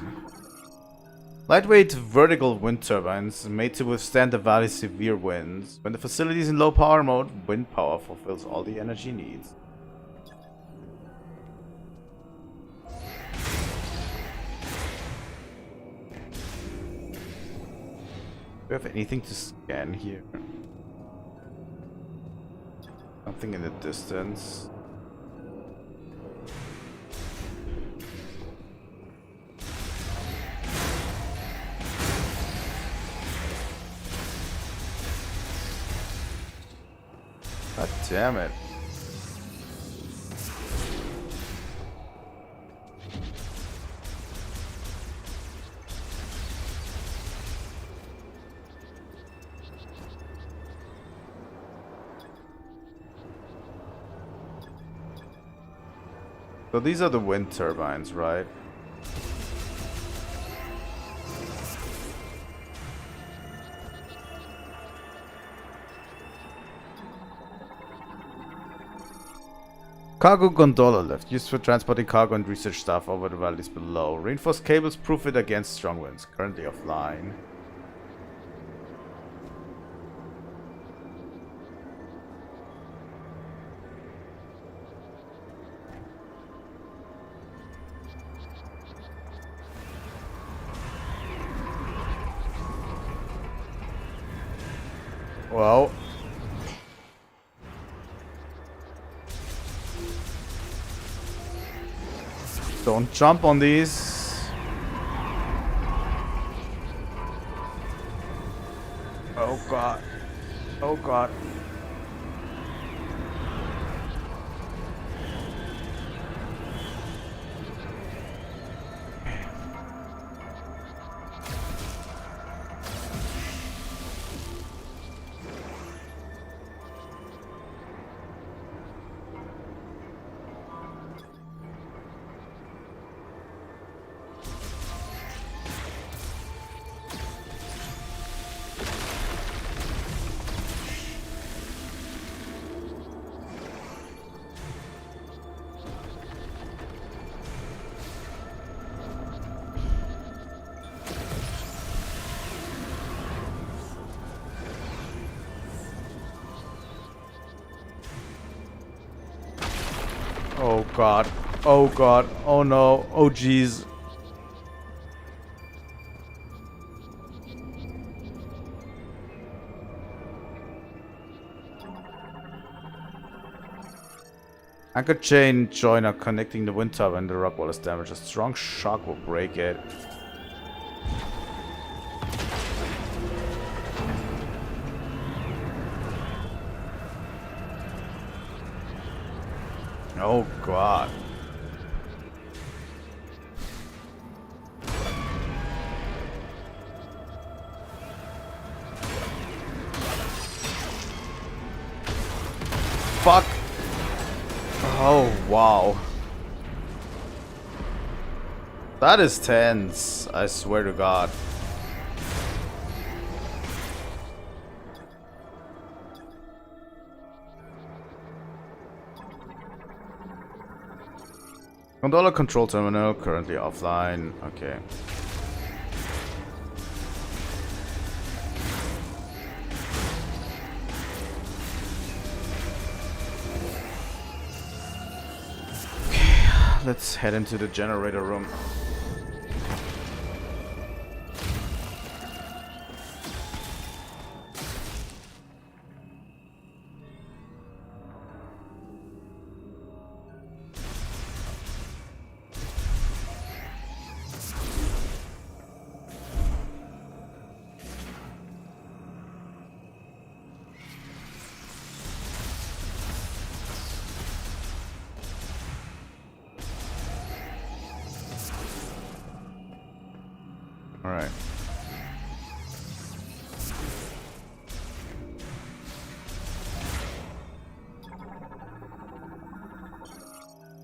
Lightweight vertical wind turbines made to withstand the valley's severe winds. When the facility is in low power mode, wind power fulfills all the energy needs. Do we have anything to scan here? Something in the distance. God damn it. So these are the wind turbines, right? Cargo gondola lift, used for transporting cargo and research staff over the valleys below. Reinforced cables proof it against strong winds. Currently offline. Well. Don't jump on these. Oh god. Oh god. Oh god. Oh god. Oh no. Oh jeez. Anchor chain joiner connecting the wind turbine and the rock wall is damaged. A strong shock will break it. Oh god. Fuck. Oh wow. That is tense, I swear to god. Gondola control terminal currently offline. Okay. Okay, let's head into the generator room.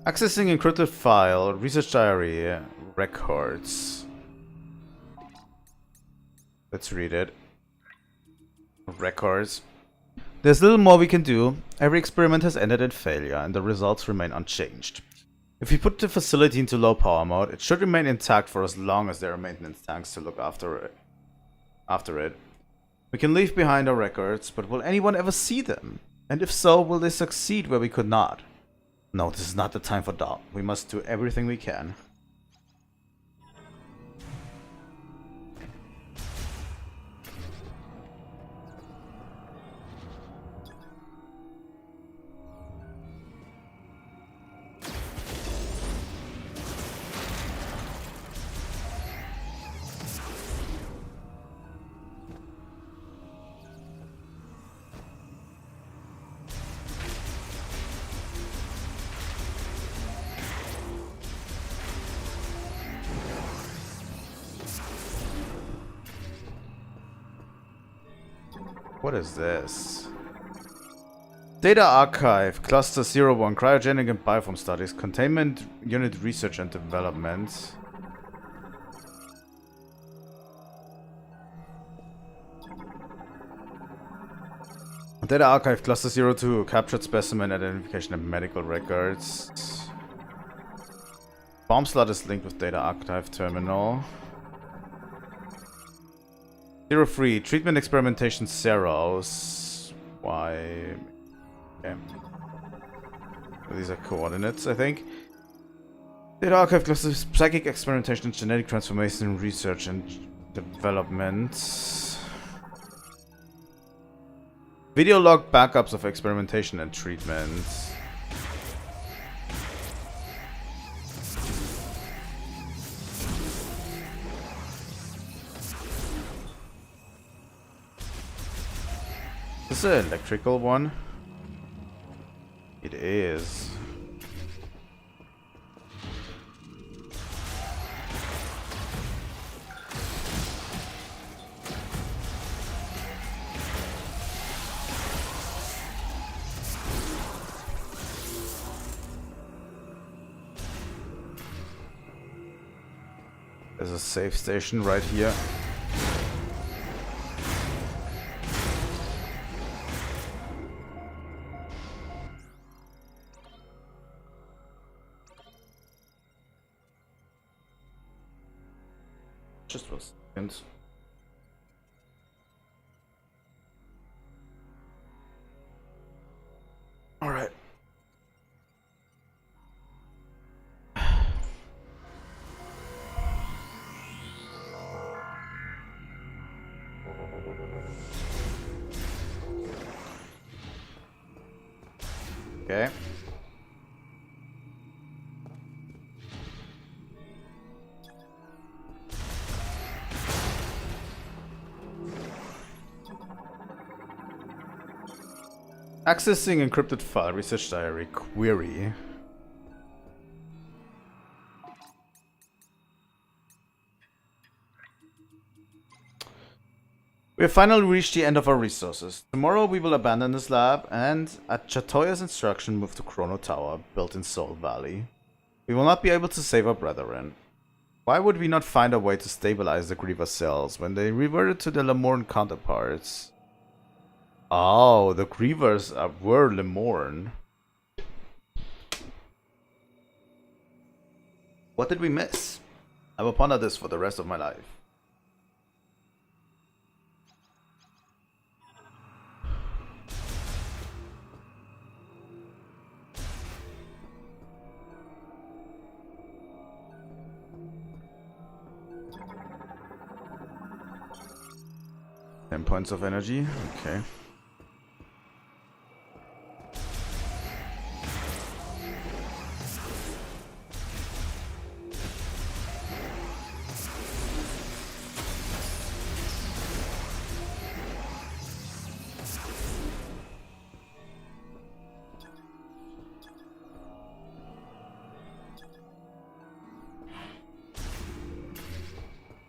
Accessing encrypted file, research diary, records. Let's read it. Records. There's little more we can do. Every experiment has ended in failure, and the results remain unchanged. If we put the facility into low power mode, it should remain intact for as long as there are maintenance tanks to look after it. We can leave behind our records, but will anyone ever see them? And if so, will they succeed where we could not? No, this is not the time for doubt. We must do everything we can. What is this? Data Archive, Cluster 01, Cryogenic and Bioform Studies, Containment Unit Research and Development. Data Archive, Cluster 02, Captured Specimen Identification and Medical Records. Bomb slot is linked with Data Archive Terminal. 03, treatment experimentation zeros. Why? Okay. These are coordinates, I think. Data archive cluster psychic experimentation, genetic transformation, research and development. Video log backups of experimentation and treatment. Is this an electrical one? It is. There's a safe station right here. Just for a second. All right. Okay. Accessing encrypted file, research diary, query. We have finally reached the end of our resources. Tomorrow we will abandon this lab and, at Chatoya's instruction, move to Chrono Tower, built in Soul Valley. We will not be able to save our brethren. Why would we not find a way to stabilize the Griever cells when they reverted to their Lemorn counterparts? Oh, the Grievers were Lemorn. What did we miss? I will ponder this for the rest of my life. Points of energy, okay.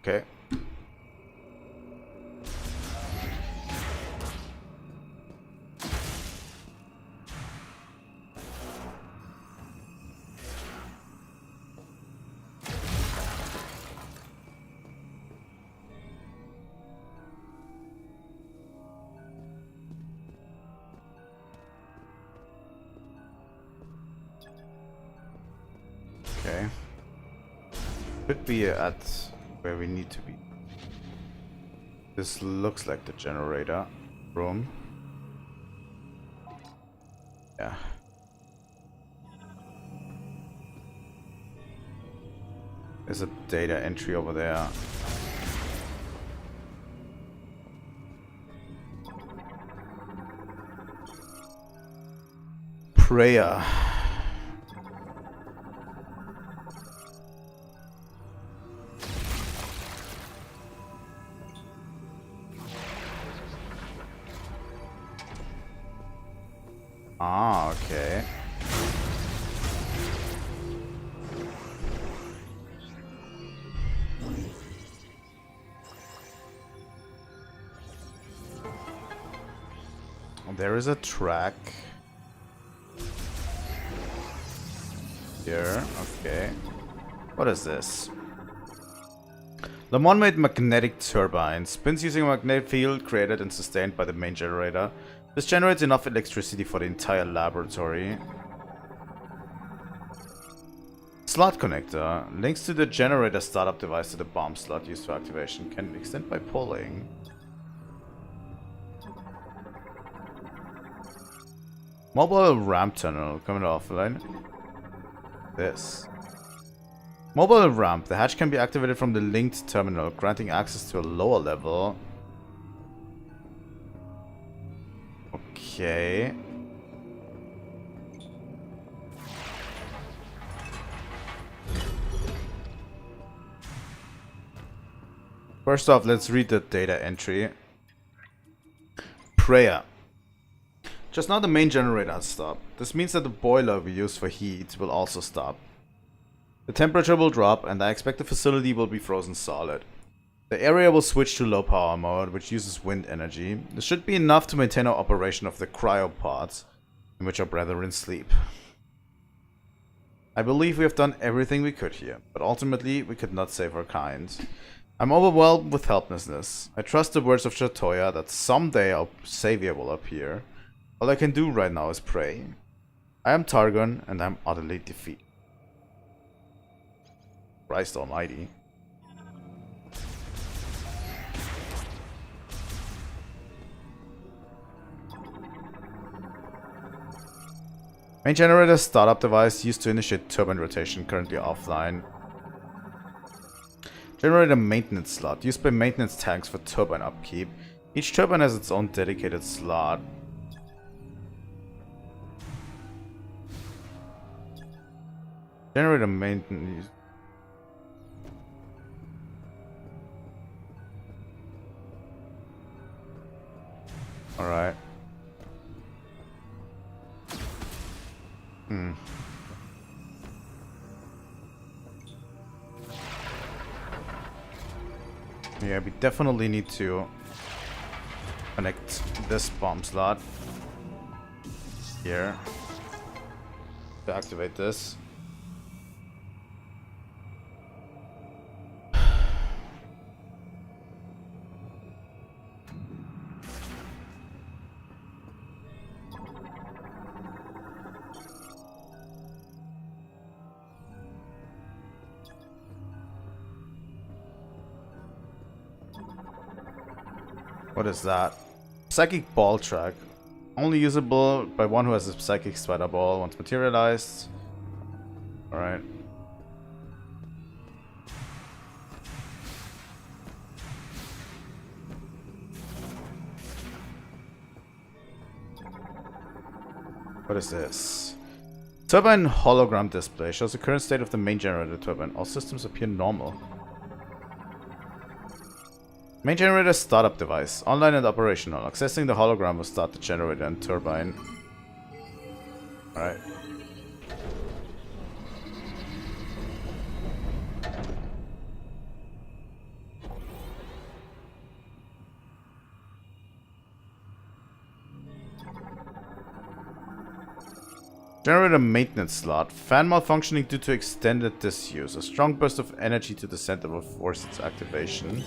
Okay. Should be at where we need to be. This looks like the generator room. Yeah. There's a data entry over there. Prayer. Ah, okay. There is a track. Here, okay. What is this? Lamont made magnetic turbine. Spins using a magnetic field created and sustained by the main generator. This generates enough electricity for the entire laboratory. Slot connector. Links to the generator startup device to the bomb slot used for activation. Can be extended by pulling. Mobile ramp tunnel coming offline. This. Mobile ramp. The hatch can be activated from the linked terminal, granting access to a lower level. Okay. First off, let's read the data entry. Prayer. Just now the main generator has stopped. This means that the boiler we use for heat will also stop. The temperature will drop and I expect the facility will be frozen solid. The area will switch to low power mode, which uses wind energy. This should be enough to maintain our operation of the cryopods, in which our brethren sleep. I believe we have done everything we could here, but ultimately we could not save our kind. I'm overwhelmed with helplessness. I trust the words of Shatoya that someday our savior will appear. All I can do right now is pray. I am Targon, and I am utterly defeated. Christ almighty. Main generator startup device used to initiate turbine rotation, currently offline. Generator maintenance slot, used by maintenance tanks for turbine upkeep. Each turbine has its own dedicated slot. Generator maintenance. Alright. Yeah, we definitely need to connect this bomb slot here to activate this. What is that? Psychic ball track. Only usable by one who has a psychic spider ball once materialized. Alright. What is this? Turbine hologram display shows the current state of the main generator turbine. All systems appear normal. Main generator startup device. Online and operational. Accessing the hologram will start the generator and turbine. Alright. Generator maintenance slot. Fan malfunctioning due to extended disuse. A strong burst of energy to the center will force its activation.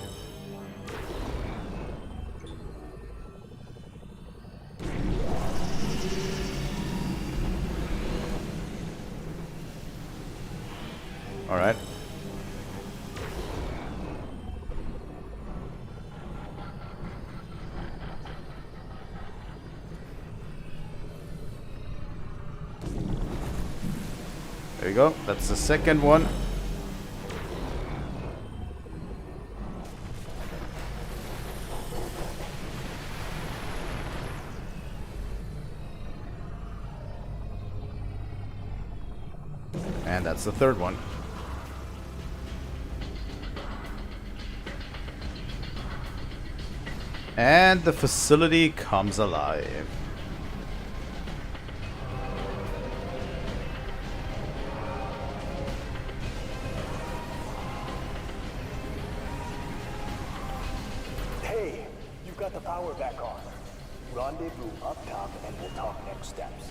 Alright. There you go. That's the second one. And that's the third one. And the facility comes alive. Hey, you've got the power back on. Rendezvous up top and we'll talk next steps.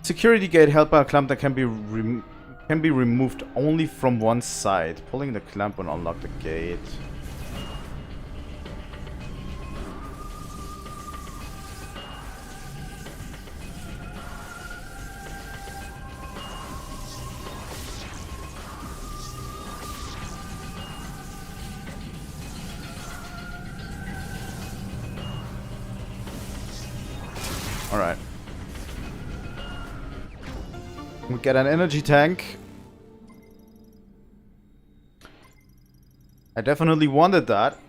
Security gate held by a clamp that can be removed only from one side. Pulling the clamp will unlock the gate. All right. We get an energy tank. I definitely wanted that.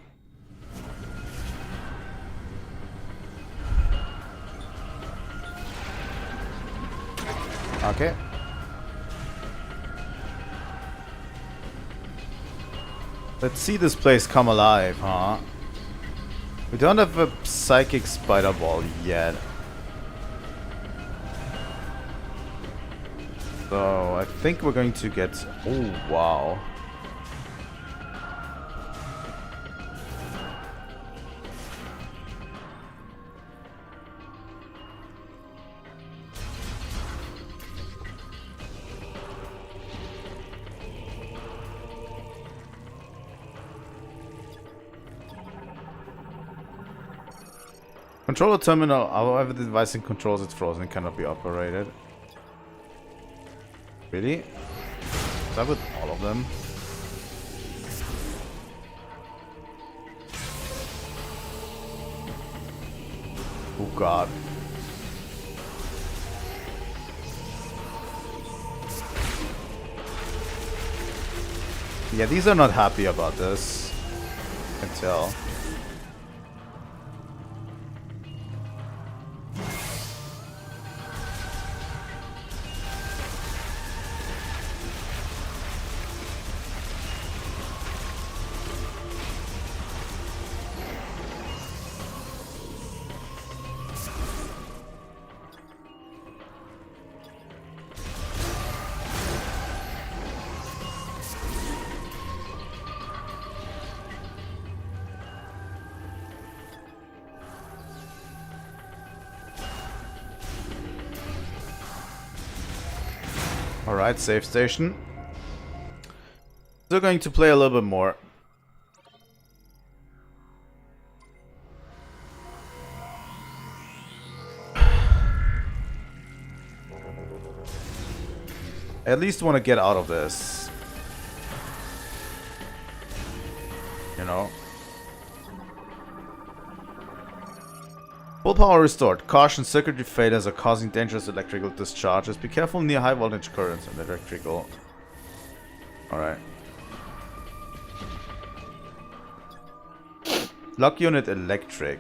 Okay. Let's see this place come alive, huh? We don't have a psychic spider ball yet. So I think we're going to get... Oh, wow. Controller terminal, however the device and controls it's frozen, cannot be operated. Really? Is that with all of them? Oh god. Yeah, these are not happy about this. I can tell. Alright, save station. Still going to play a little bit more. I at least want to get out of this. You know? Full power restored. Caution, circuitry failures are causing dangerous electrical discharges. Be careful near high voltage currents and electrical. Alright. Lock unit electric.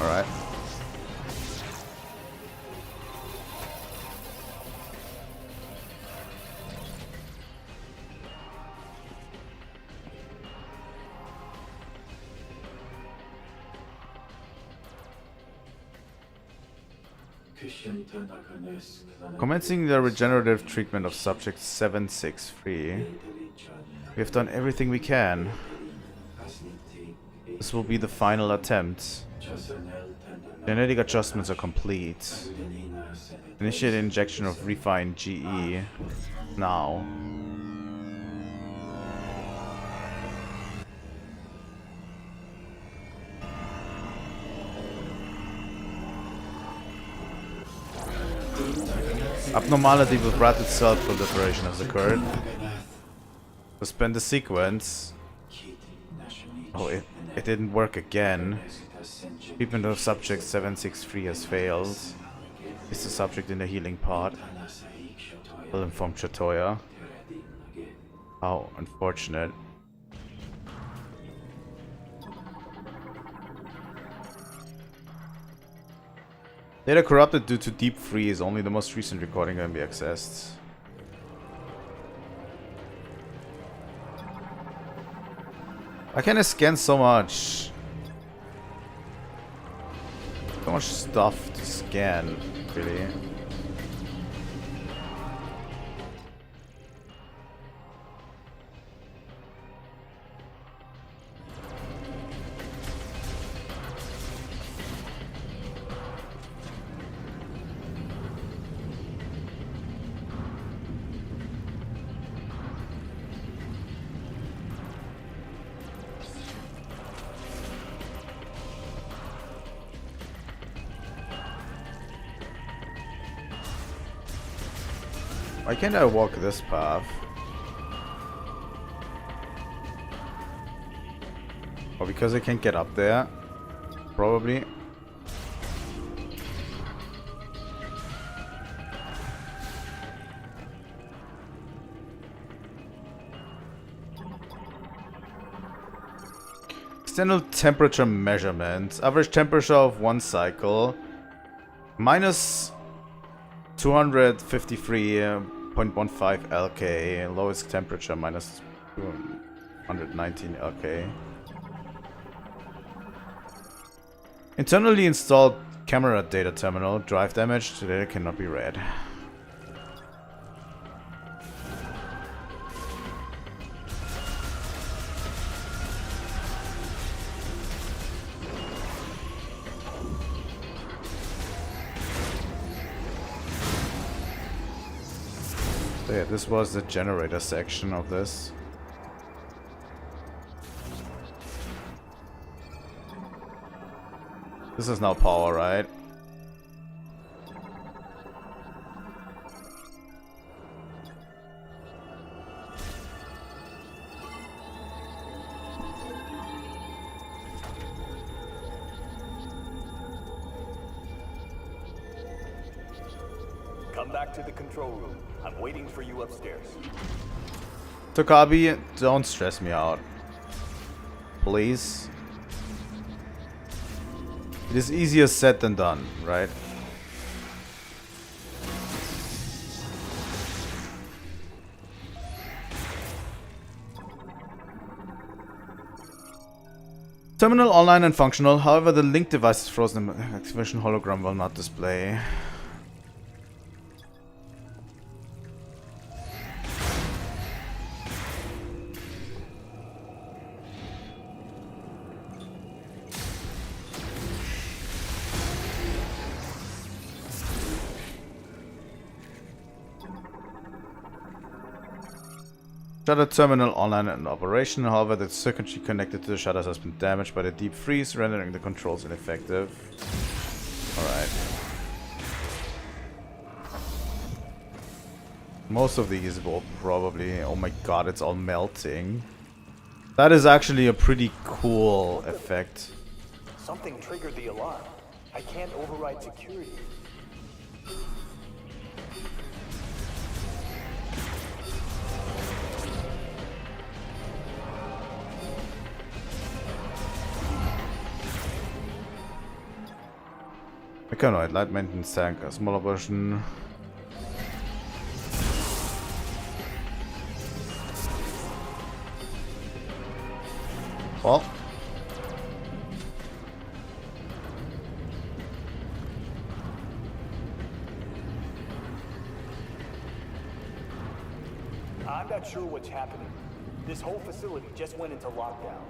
Alright. Commencing the regenerative treatment of subject 763. We have done everything we can. This will be the final attempt. Genetic adjustments are complete. Initiate injection of refined GE. Now. Abnormality with rapid cell proliferation has occurred. Suspend the sequence. Oh, it didn't work again. Treatment of subject 763 has failed. Is the subject in the healing pod? Will inform Chatoya. How unfortunate. Data corrupted due to deep freeze. Only the most recent recording can be accessed. I can scan so much. So much stuff to scan, really. Why can't I walk this path? Oh, because I can't get up there? Probably. External temperature measurements. Average temperature of one cycle. Minus 253.15 LK. Lowest temperature minus 119 LK. Internally installed camera data terminal. Drive damage. The data cannot be read. So yeah, this was the generator section of this. This is now power, right? Come back to the control room. I'm waiting for you upstairs. Tokabi, don't stress me out. Please. It is easier said than done, right? Terminal online and functional, however the link device is frozen. Activation hologram will not display. Shutter terminal online and operational. However, the circuitry connected to the shutters has been damaged by the deep freeze, rendering the controls ineffective. Alright. Most of these will probably... Oh my god, it's all melting. That is actually a pretty cool effect. Something triggered the alarm. I can't override security. Mechanoid, light maintenance tank, a smaller version. Well. I'm not sure what's happening. This whole facility just went into lockdown.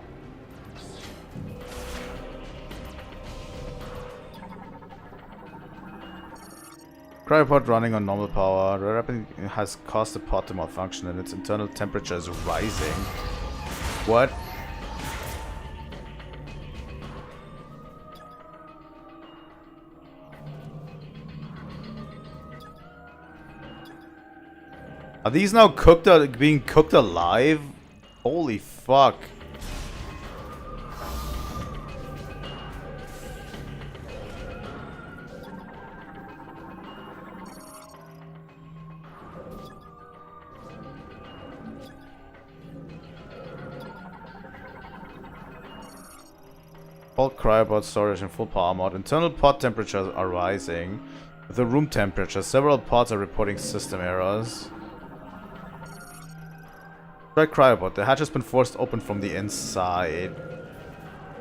Cryopod running on normal power. The rapid has caused the pod to malfunction and its internal temperature is rising. What? Are these now being cooked alive? Holy fuck. All cryopod storage in full power mode. Internal pod temperatures are rising. With the room temperature, several pods are reporting system errors. Try cryopod. The hatch has been forced open from the inside.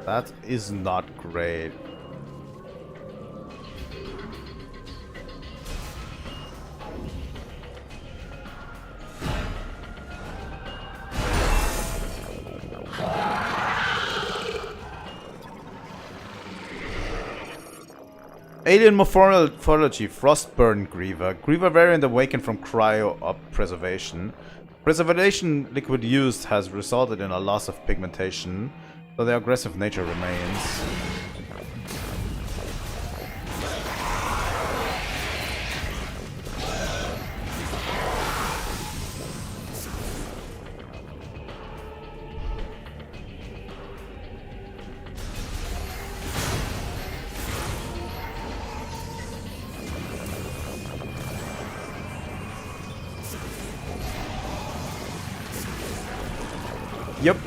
That is not great. Alien morphology, Frostburn Griever. Griever variant awakened from cryo preservation. Preservation liquid used has resulted in a loss of pigmentation, though their aggressive nature remains. Yep,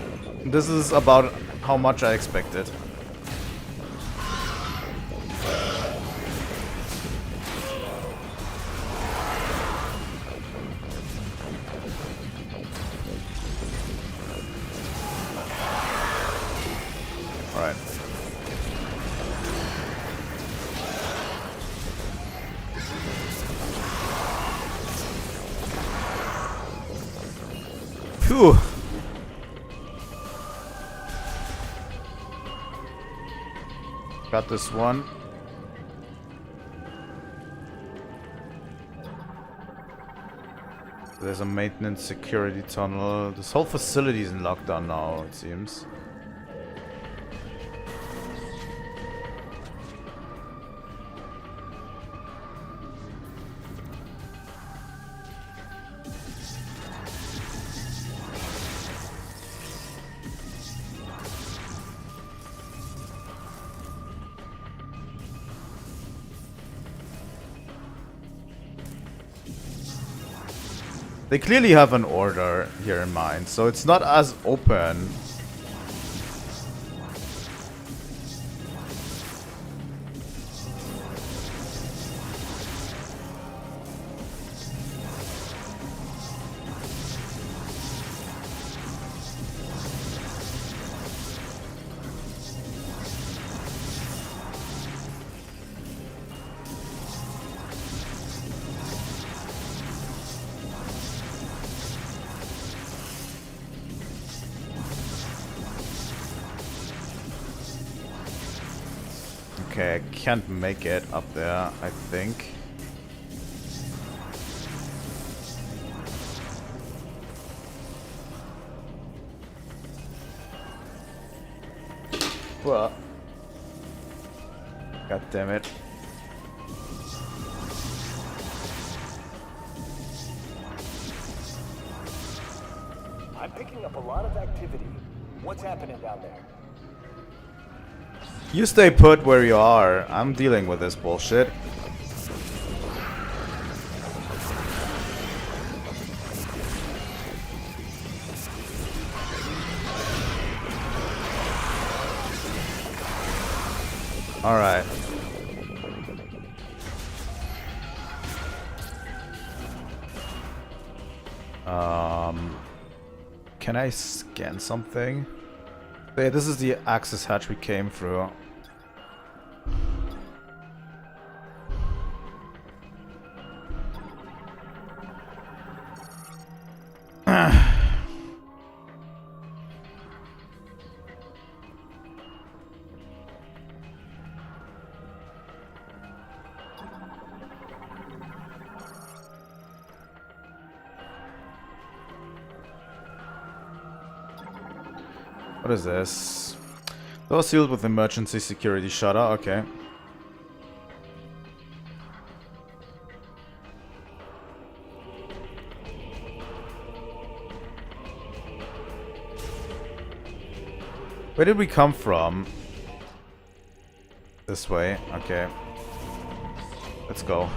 this is about how much I expected. Alright. Phew. Got this one. There's a maintenance security tunnel. This whole facility is in lockdown now, it seems. They clearly have an order here in mind, so it's not as open. Okay, I can't make it up there, I think. Well, god damn it. I'm picking up a lot of activity. What's happening down there? You stay put where you are. I'm dealing with this bullshit. Alright. Can I scan something? Yeah, this is the access hatch we came through. What is this? Door sealed with emergency security shutter. Okay. Where did we come from? This way. Okay. Let's go.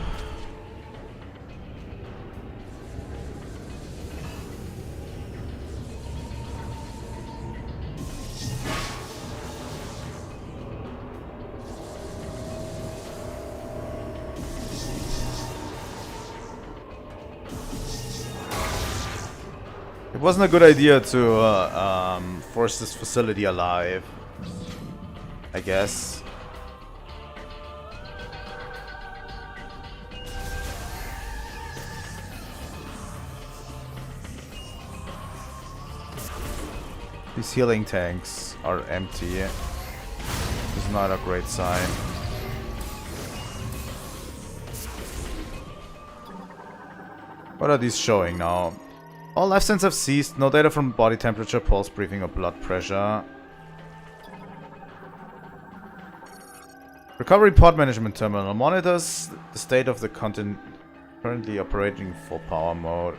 It wasn't a good idea to force this facility alive, I guess. These healing tanks are empty. It's not a great sign. What are these showing now? All life signs have ceased. No data from body temperature, pulse, breathing, or blood pressure. Recovery pod management terminal monitors the state of the content currently operating full power mode.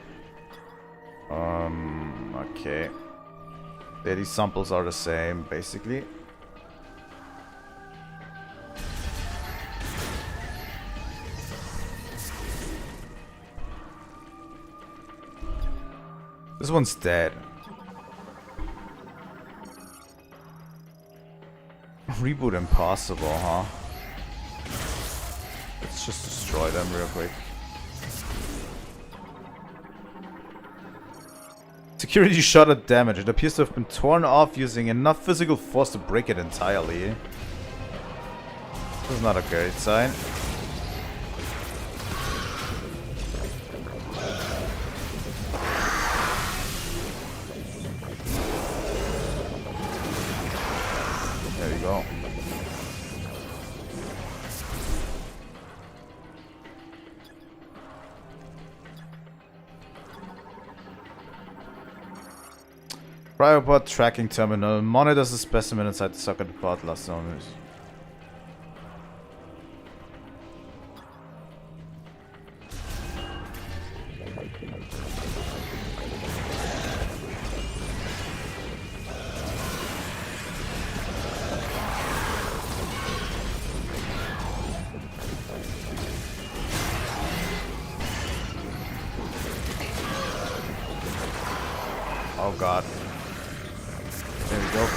Okay. Yeah, these samples are the same, basically. This one's dead. Reboot impossible, huh? Let's just destroy them real quick. Security shutter damage. It appears to have been torn off using enough physical force to break it entirely. This is not a great sign. There you go. Cryopod tracking terminal monitors the specimen inside the socket pod last owners. Oh god. There we go.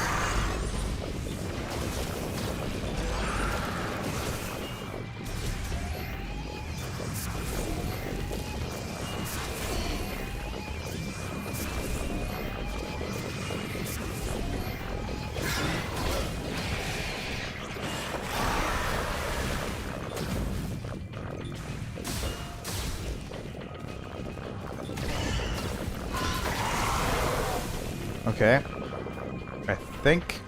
Okay. I think.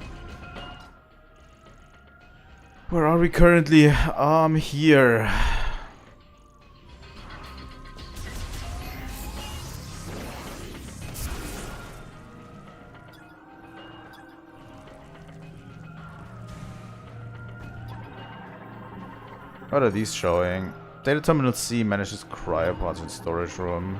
Where are we currently? Here. What are these showing? Data terminal C manages cryopods in storage room.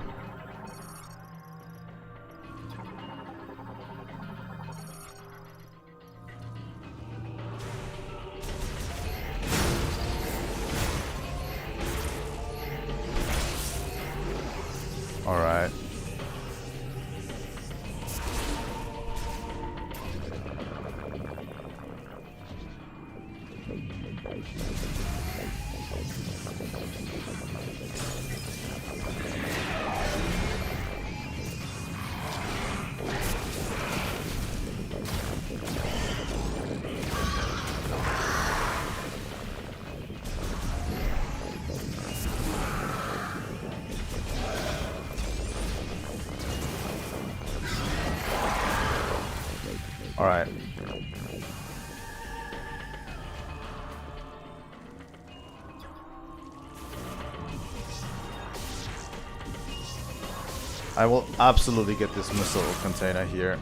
Alright. Alright. I will absolutely get this missile container here.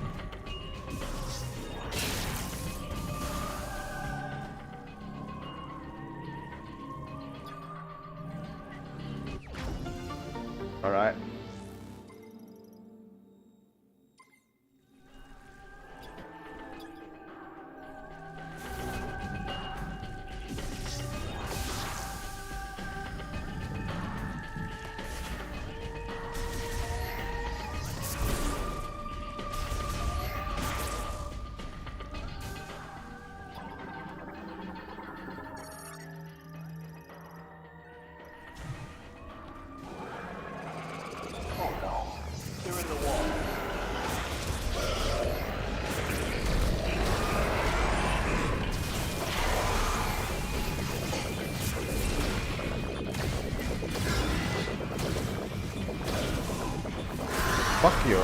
Fuck you.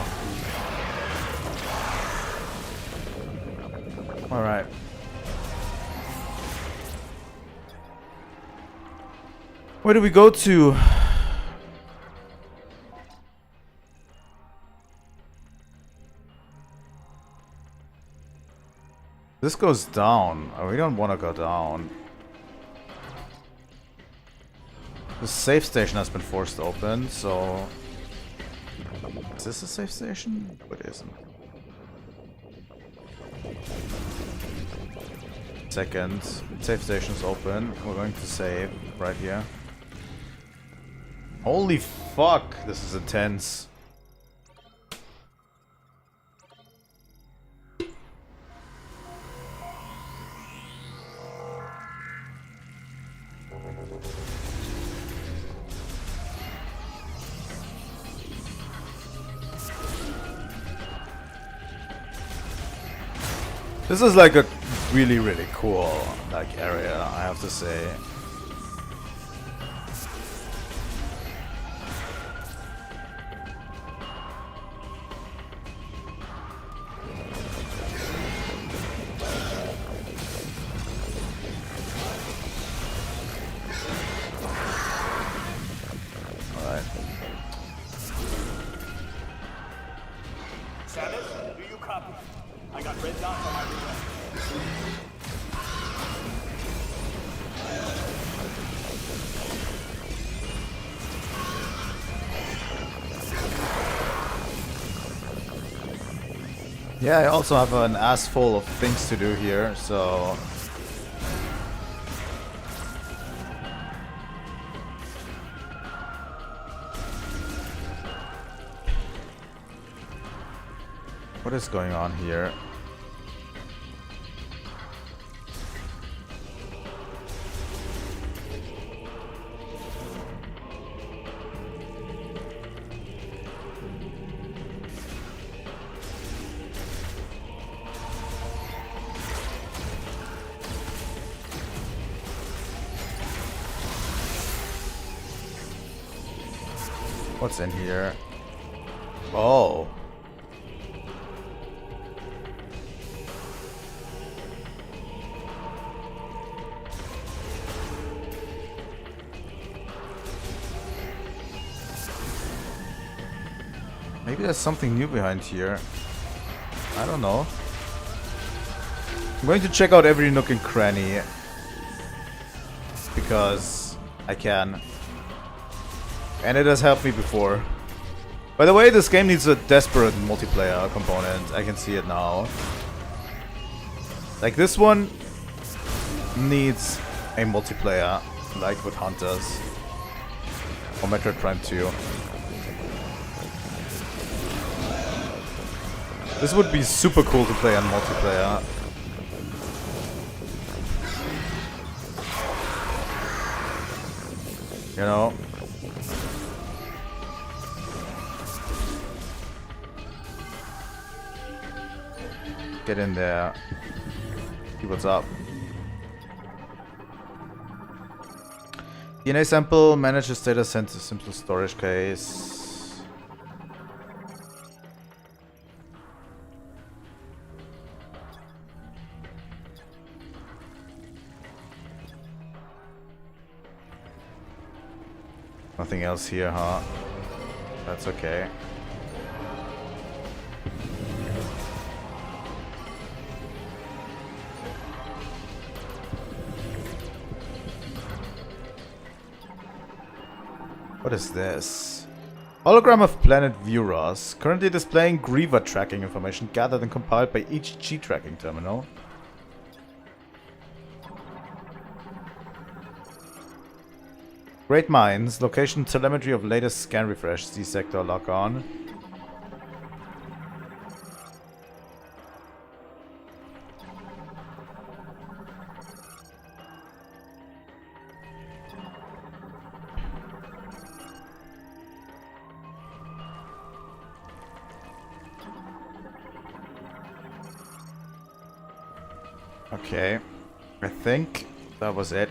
Alright. Where do we go to? This goes down. Oh, we don't want to go down. The safe station has been forced open, so... Is this a safe station? What isn't? Second. Safe station's open. We're going to save right here. Holy fuck! This is intense. This is like a really, really cool like area, I have to say. Alright. Samus, do you copy? I got red dots on my radar. Yeah, I also have an ass full of things to do here, so... What is going on here? What's in here? Oh. Maybe there's something new behind here. I don't know. I'm going to check out every nook and cranny. Because I can. And it has helped me before. By the way, this game needs a desperate multiplayer component. I can see it now. Like this one needs a multiplayer, like with Hunters. Or Metroid Prime 2. This would be super cool to play on multiplayer. You know? Get in there. See what's up. DNA sample, manages data sent to simple storage case. Nothing else here, huh? That's okay. What is this? Hologram of planet Vuros, currently displaying Griever tracking information gathered and compiled by each G-tracking terminal. Great Minds, location telemetry of latest scan refresh, Z-sector lock on. Okay, I think that was it.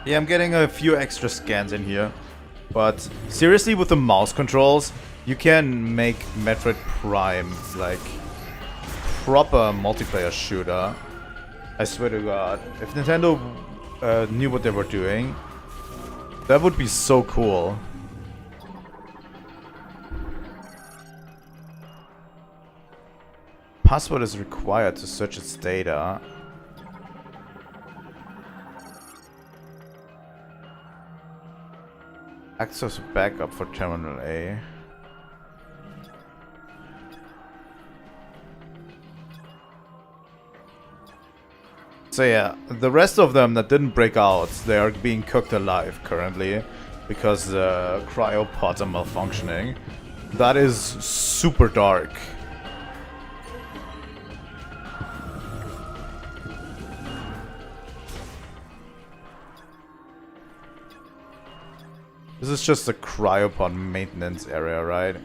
Yeah, I'm getting a few extra scans in here. But seriously, with the mouse controls, You can make Metroid Prime like proper multiplayer shooter. I swear to God, if Nintendo knew what they were doing, that would be so cool. Password is required to search its data. Access backup for Terminal A. So yeah, the rest of them that didn't break out, they are being cooked alive currently because the cryopods are malfunctioning. That is super dark. This is just a cryopod maintenance area, right?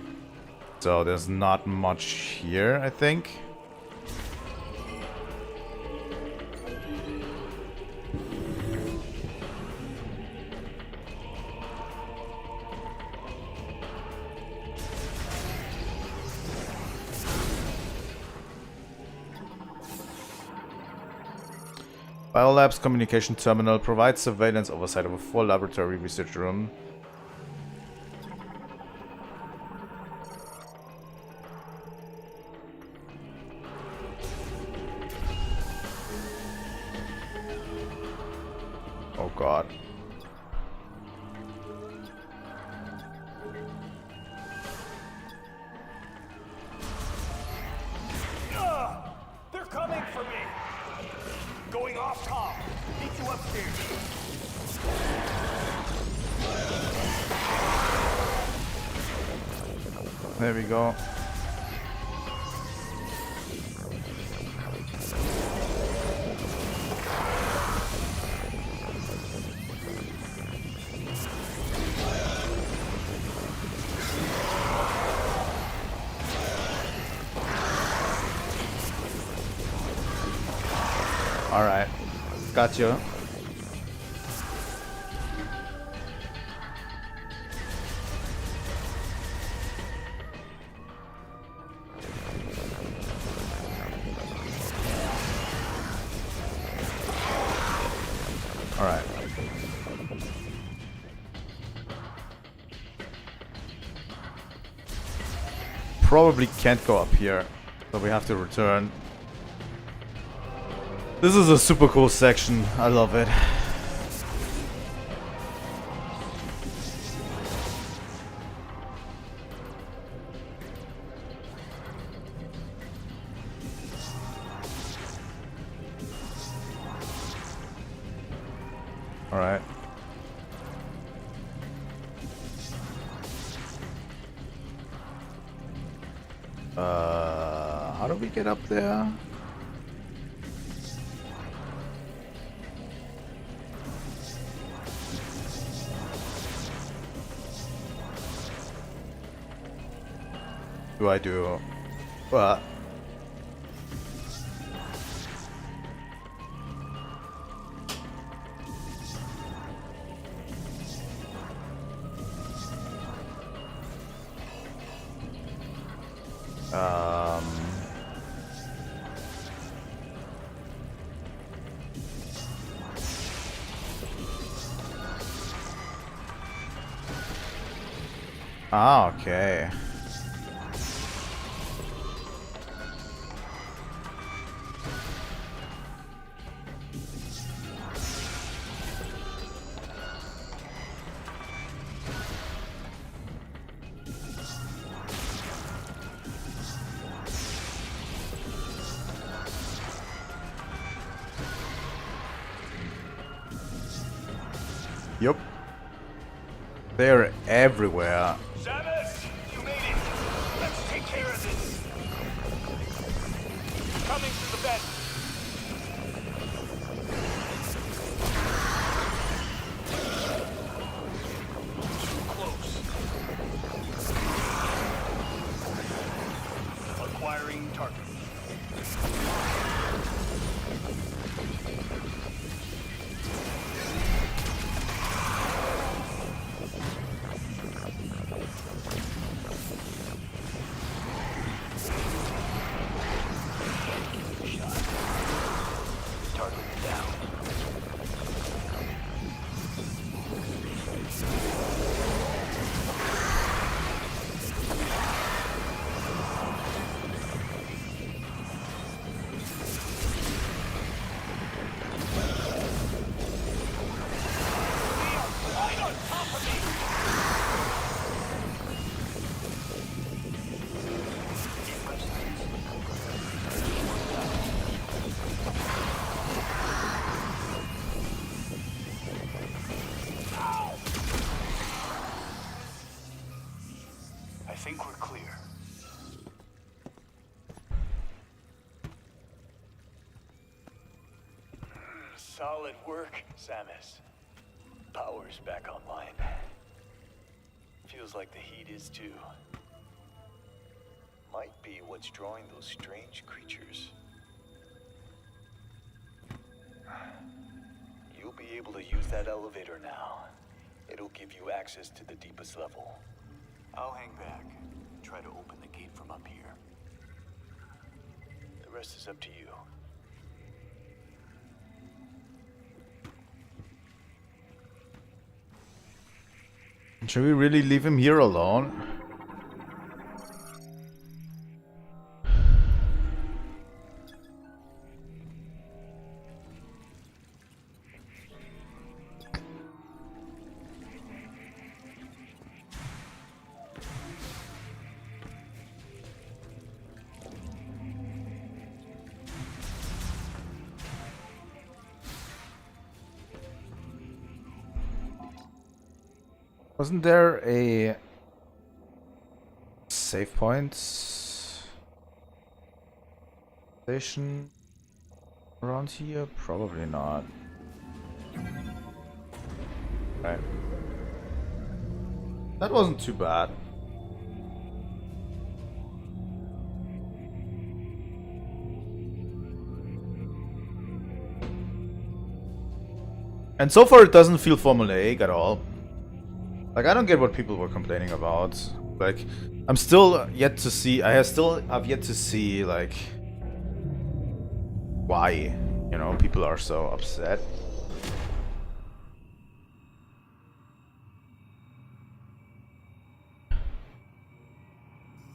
So there's not much here, I think. Biolab's communication terminal provides surveillance oversight of a full laboratory research room. Oh God. They're coming for me! Going off top. Meet you upstairs. There we go. Alright. Got you. Alright. Probably can't go up here, so we have to return. This is a super cool section. I love it. All right. How do we get up there? Do I do? What? Ah, okay. Yup. They're everywhere. Samus, you made it. Let's take care of this. Coming to the bed. Close. Acquiring target. Solid work, Samus. Power's back online. Feels like the heat is too. Might be what's drawing those strange creatures. You'll be able to use that elevator now. It'll give you access to the deepest level. I'll hang back. Try to open the gate from up here. The rest is up to you. Should we really leave him here alone? Wasn't there a save point station around here? Probably not. Right. That wasn't too bad. And so far it doesn't feel formulaic at all. Like, I don't get what people were complaining about. Like, I'm still yet to see, I have yet to see, like, why, you know, people are so upset.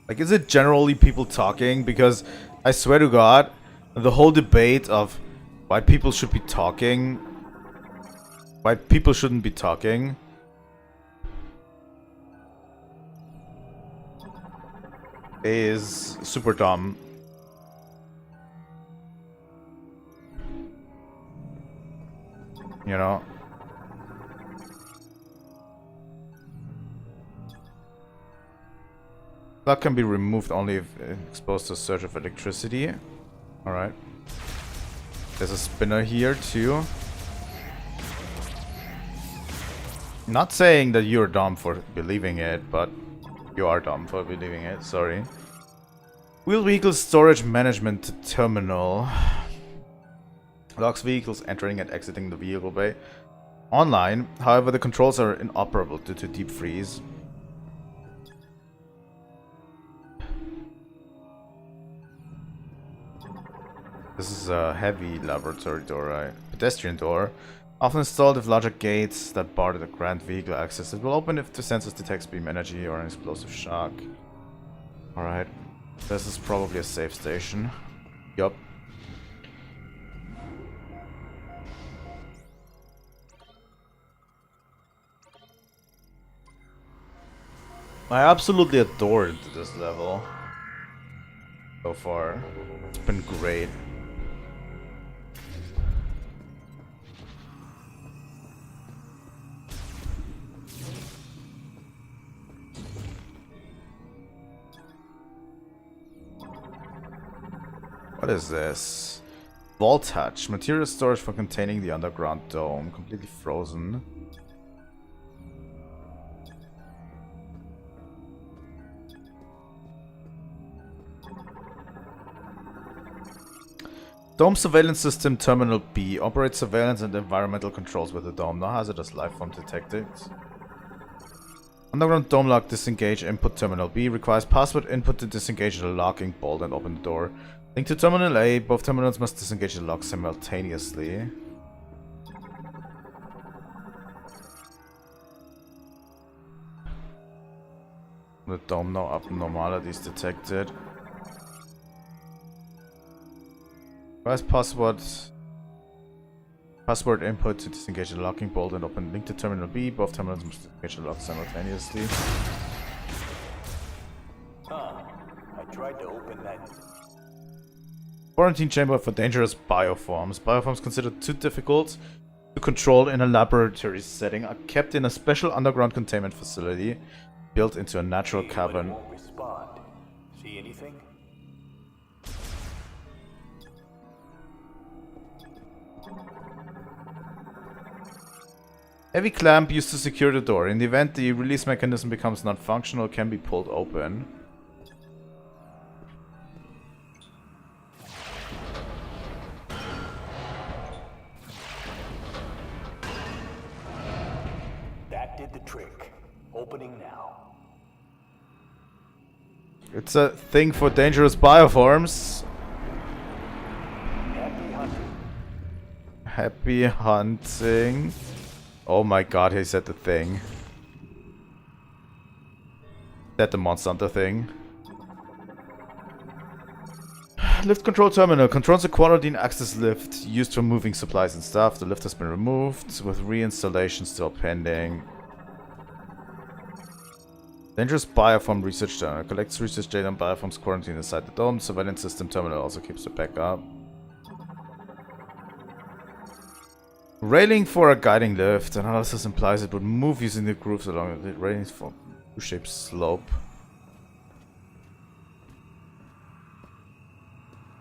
Like, is it generally people talking? Because I swear to God, the whole debate of why people should be talking, why people shouldn't be talking, is super dumb. You know? That can be removed only if exposed to a surge of electricity. Alright. There's a spinner here too. Not saying that you're dumb for believing it, but you are dumb for believing it, sorry. Wheel vehicle storage management terminal. Locks vehicles entering and exiting the vehicle bay. Online, however, the controls are inoperable due to deep freeze. This is a heavy laboratory door, right? Pedestrian door. Often installed with larger gates that bar the grand vehicle access. It will open if the sensors detect beam energy or an explosive shock. Alright. This is probably a safe station. Yup. I absolutely adored this level. So far. It's been great. What is this? Vault hatch. Material storage for containing the underground dome. Completely frozen. Dome surveillance system terminal B. Operates surveillance and environmental controls with the dome. No hazardous life form detected. Underground dome lock disengage input terminal B. Requires password input to disengage the locking bolt and open the door. Link to terminal A. Both terminals must disengage the lock simultaneously. The dome no abnormalities detected. Requires password input to disengage the locking bolt and open link to terminal B. Both terminals must disengage the lock simultaneously. Huh. I tried to open that. Quarantine chamber for dangerous bioforms. Bioforms considered too difficult to control in a laboratory setting are kept in a special underground containment facility built into a natural cavern. Won't respond. See anything? Heavy clamp used to secure the door. In the event the release mechanism becomes non-functional, can be pulled open. That did the trick. Opening now. It's a thing for dangerous bioforms. Happy hunting. Happy hunting. Oh my god, he said the thing. That the Monster Hunter thing. Lift control terminal. Controls the quarantine access lift used for moving supplies and stuff. The lift has been removed, with reinstallation still pending. Dangerous bioform research terminal. Collects research data on bioforms quarantined inside the dome. Surveillance system terminal also keeps the backup. Railing for a guiding lift. Analysis implies it would move using the grooves along the railings for U-shaped slope.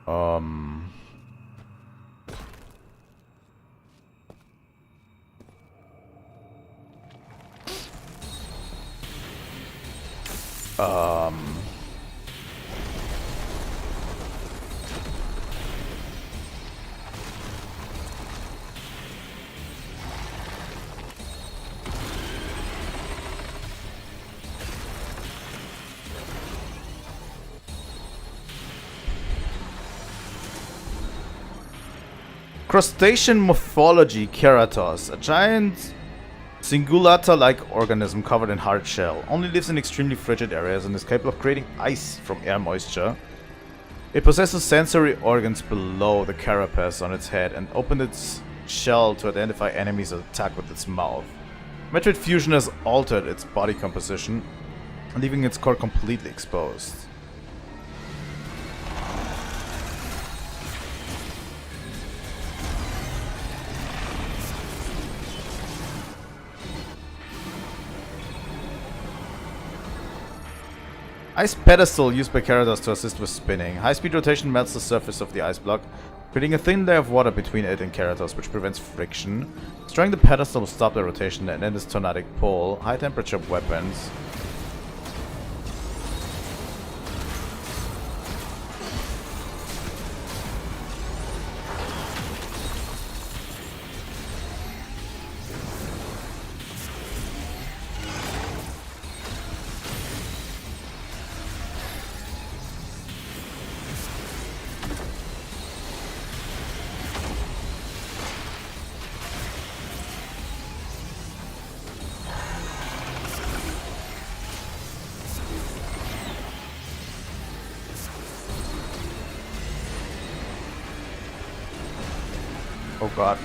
Um, Crustacean morphology, Keratos, a giant cingulata-like organism covered in hard shell. Only lives in extremely frigid areas and is capable of creating ice from air moisture. It possesses sensory organs below the carapace on its head and opened its shell to identify enemies and attack with its mouth. Metroid fusion has altered its body composition, leaving its core completely exposed. Ice pedestal used by Keratos to assist with spinning. High-speed rotation melts the surface of the ice block, creating a thin layer of water between it and Keratos, which prevents friction. Destroying the pedestal will stop the rotation and end its tornadic pull. High-temperature weapons. Oh god.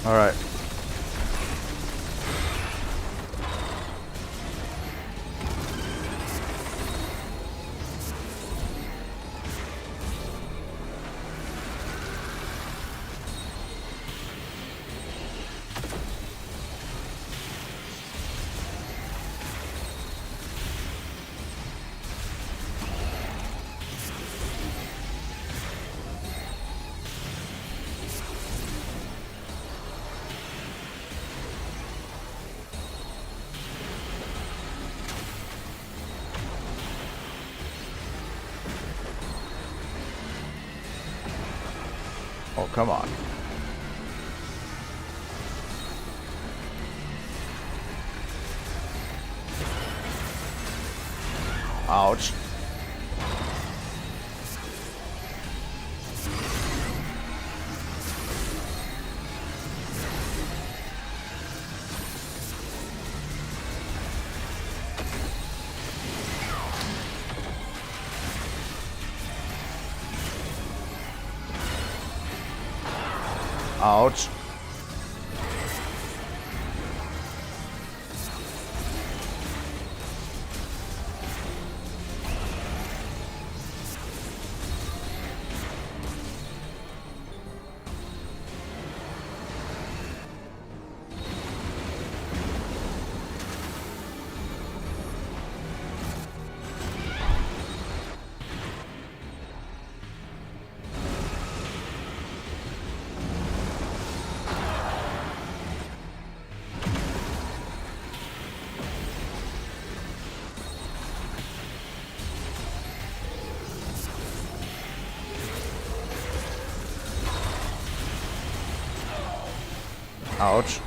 Alright. Oh, come on. Ouch. Ouch. Ouch.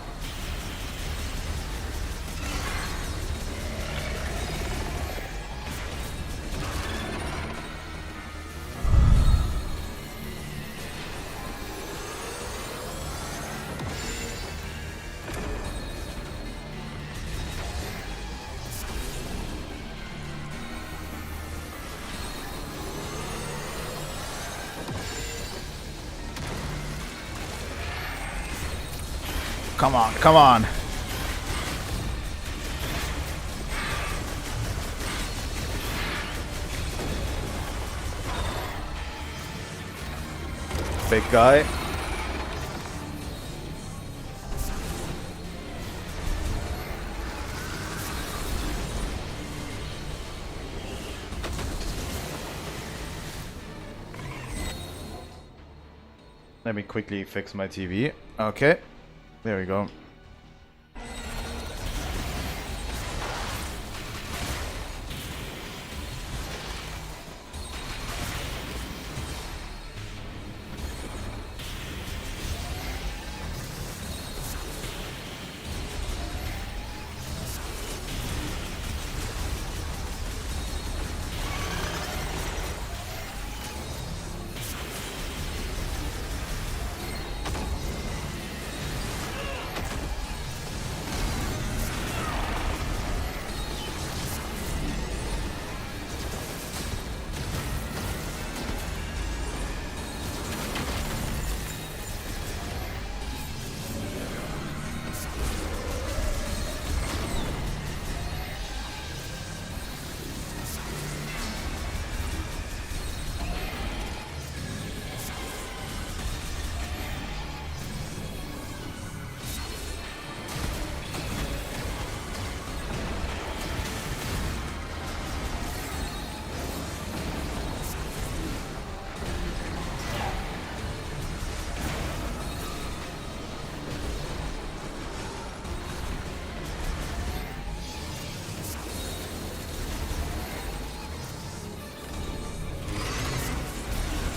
Come on, come on. Big guy. Let me quickly fix my TV. Okay. There we go.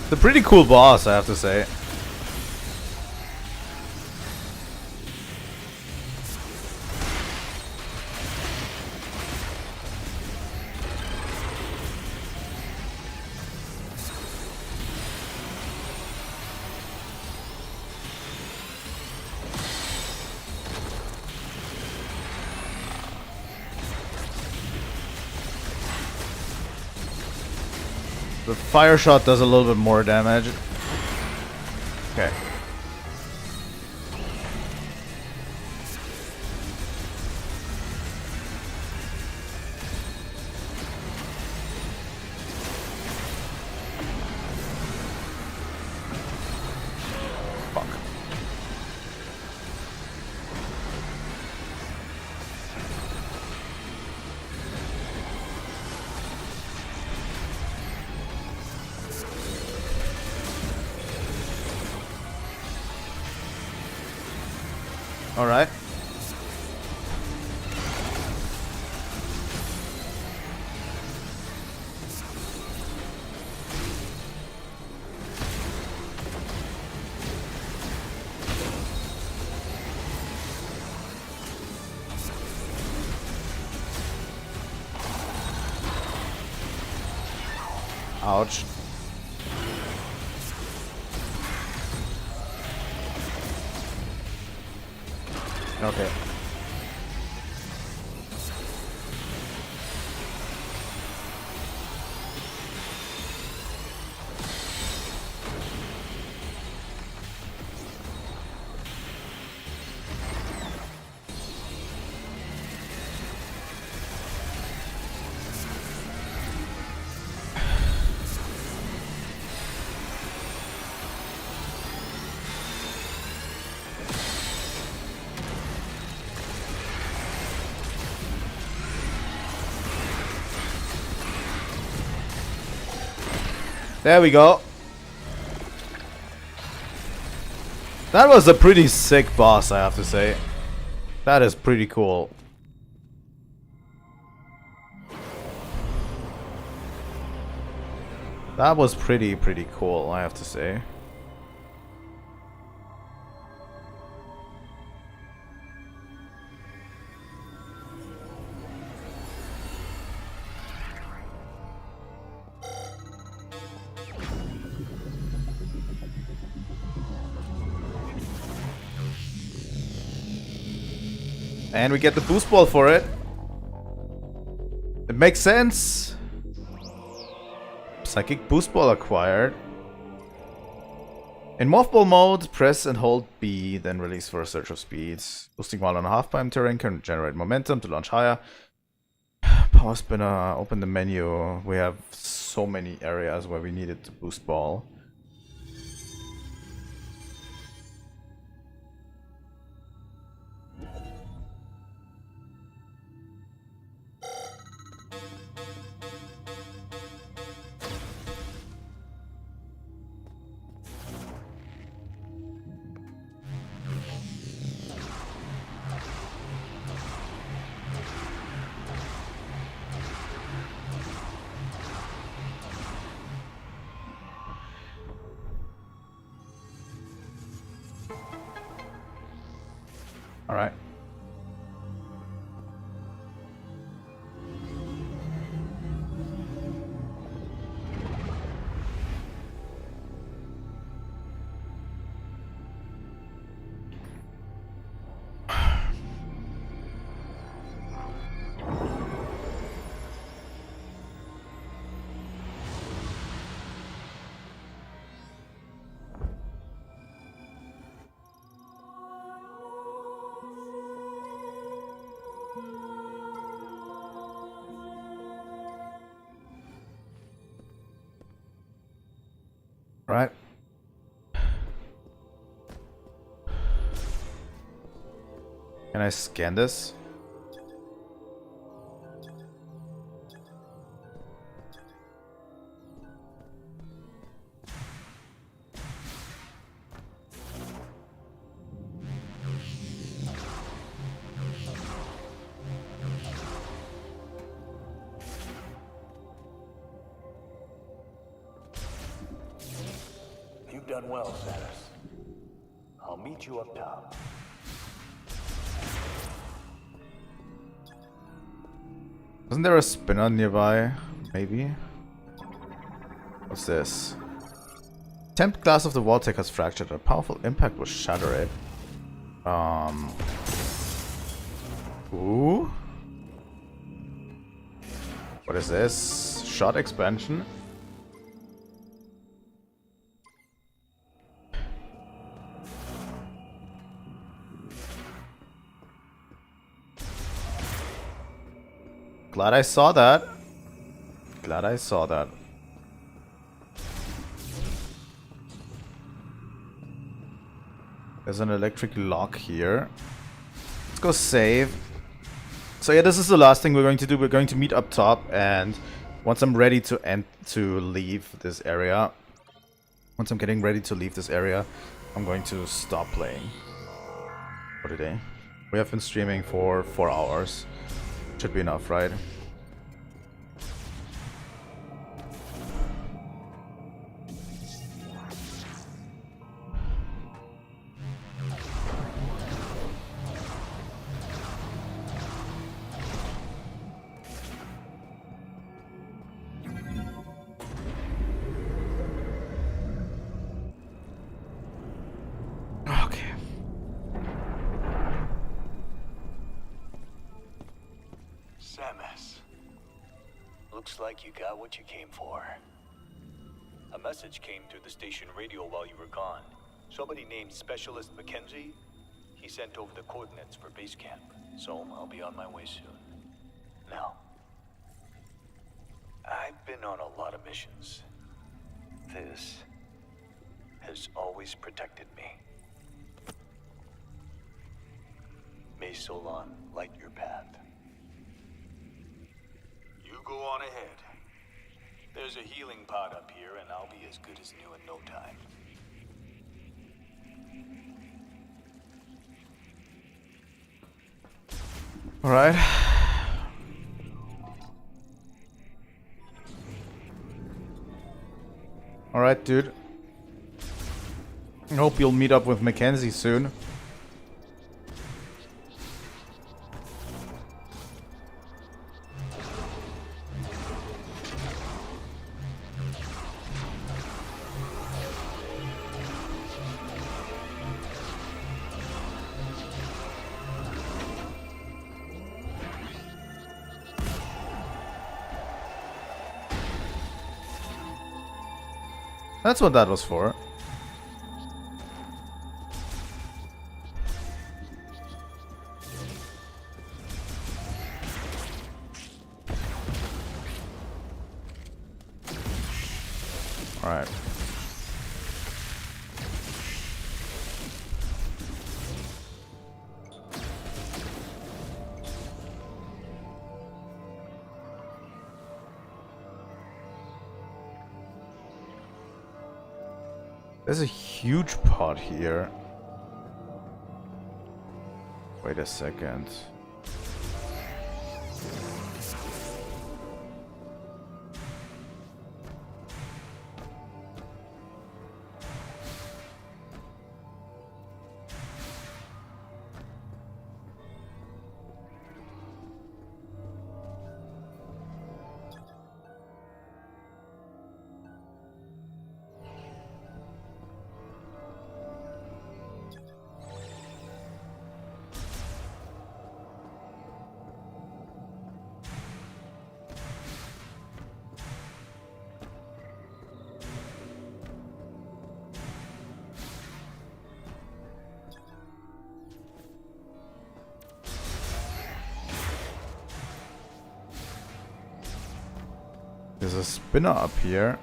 It's a pretty cool boss, I have to say. The fire shot does a little bit more damage. Okay. Fuck. All right. Ouch. Okay. There we go. That was a pretty sick boss, I have to say. That is pretty cool. That was pretty cool, I have to say. And we get the boost ball for it. It makes sense. Psychic boost ball acquired. In mothball mode, press and hold B, then release for a surge of speed. Boosting while on a half-pipe terrain can generate momentum to launch higher. Power spinner, open the menu. We have so many areas where we needed the boost ball. Alright. Right. Can I scan this? You've done well, Samus. I'll meet you up top. Isn't there a spinner nearby? Maybe? What's this? Temp glass of the wall tech has fractured. A powerful impact will shatter it. Ooh. What is this? Shot expansion? Glad I saw that. Glad I saw that. There's an electric lock here. Let's go save. So yeah, this is the last thing we're going to do. We're going to meet up top, and once I'm ready to leave this area, once I'm getting ready to leave this area, I'm going to stop playing for today. We have been streaming for 4 hours. Should be enough, right? Okay. Samus. Looks like you got what you came for. A message came through the station radio while you were gone. Somebody named Specialist Mackenzie. He sent over the coordinates for base camp, so I'll be on my way soon. Now, I've been on a lot of missions. This has always protected me. May Solon light your path. You go on ahead. There's a healing pod up here, and I'll be as good as new in no time. Alright. Alright, dude. I hope you'll meet up with Mackenzie soon. That's what that was for. Alright. There's a huge pot here. Wait a second. There's a spinner up here.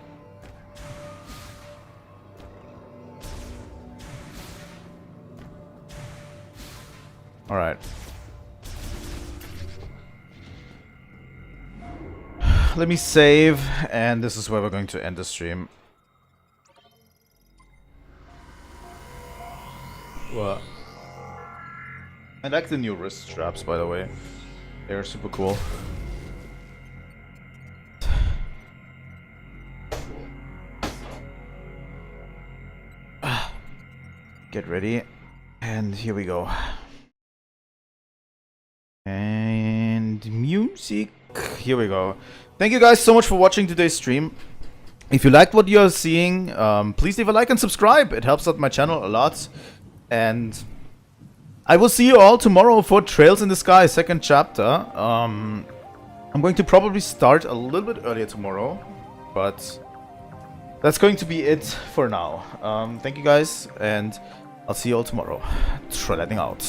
Alright. Let me save, and this is where we're going to end the stream. What? I like the new wrist straps, by the way. They're super cool. Get ready, and here we go. And music. Here we go. Thank you guys so much for watching today's stream. If you liked what you're seeing, please leave a like and subscribe. It helps out my channel a lot. And I will see you all tomorrow for Trails in the Sky, second chapter. I'm going to probably start a little bit earlier tomorrow, but that's going to be it for now. Thank you guys, and I'll see you all tomorrow. Trilightning out.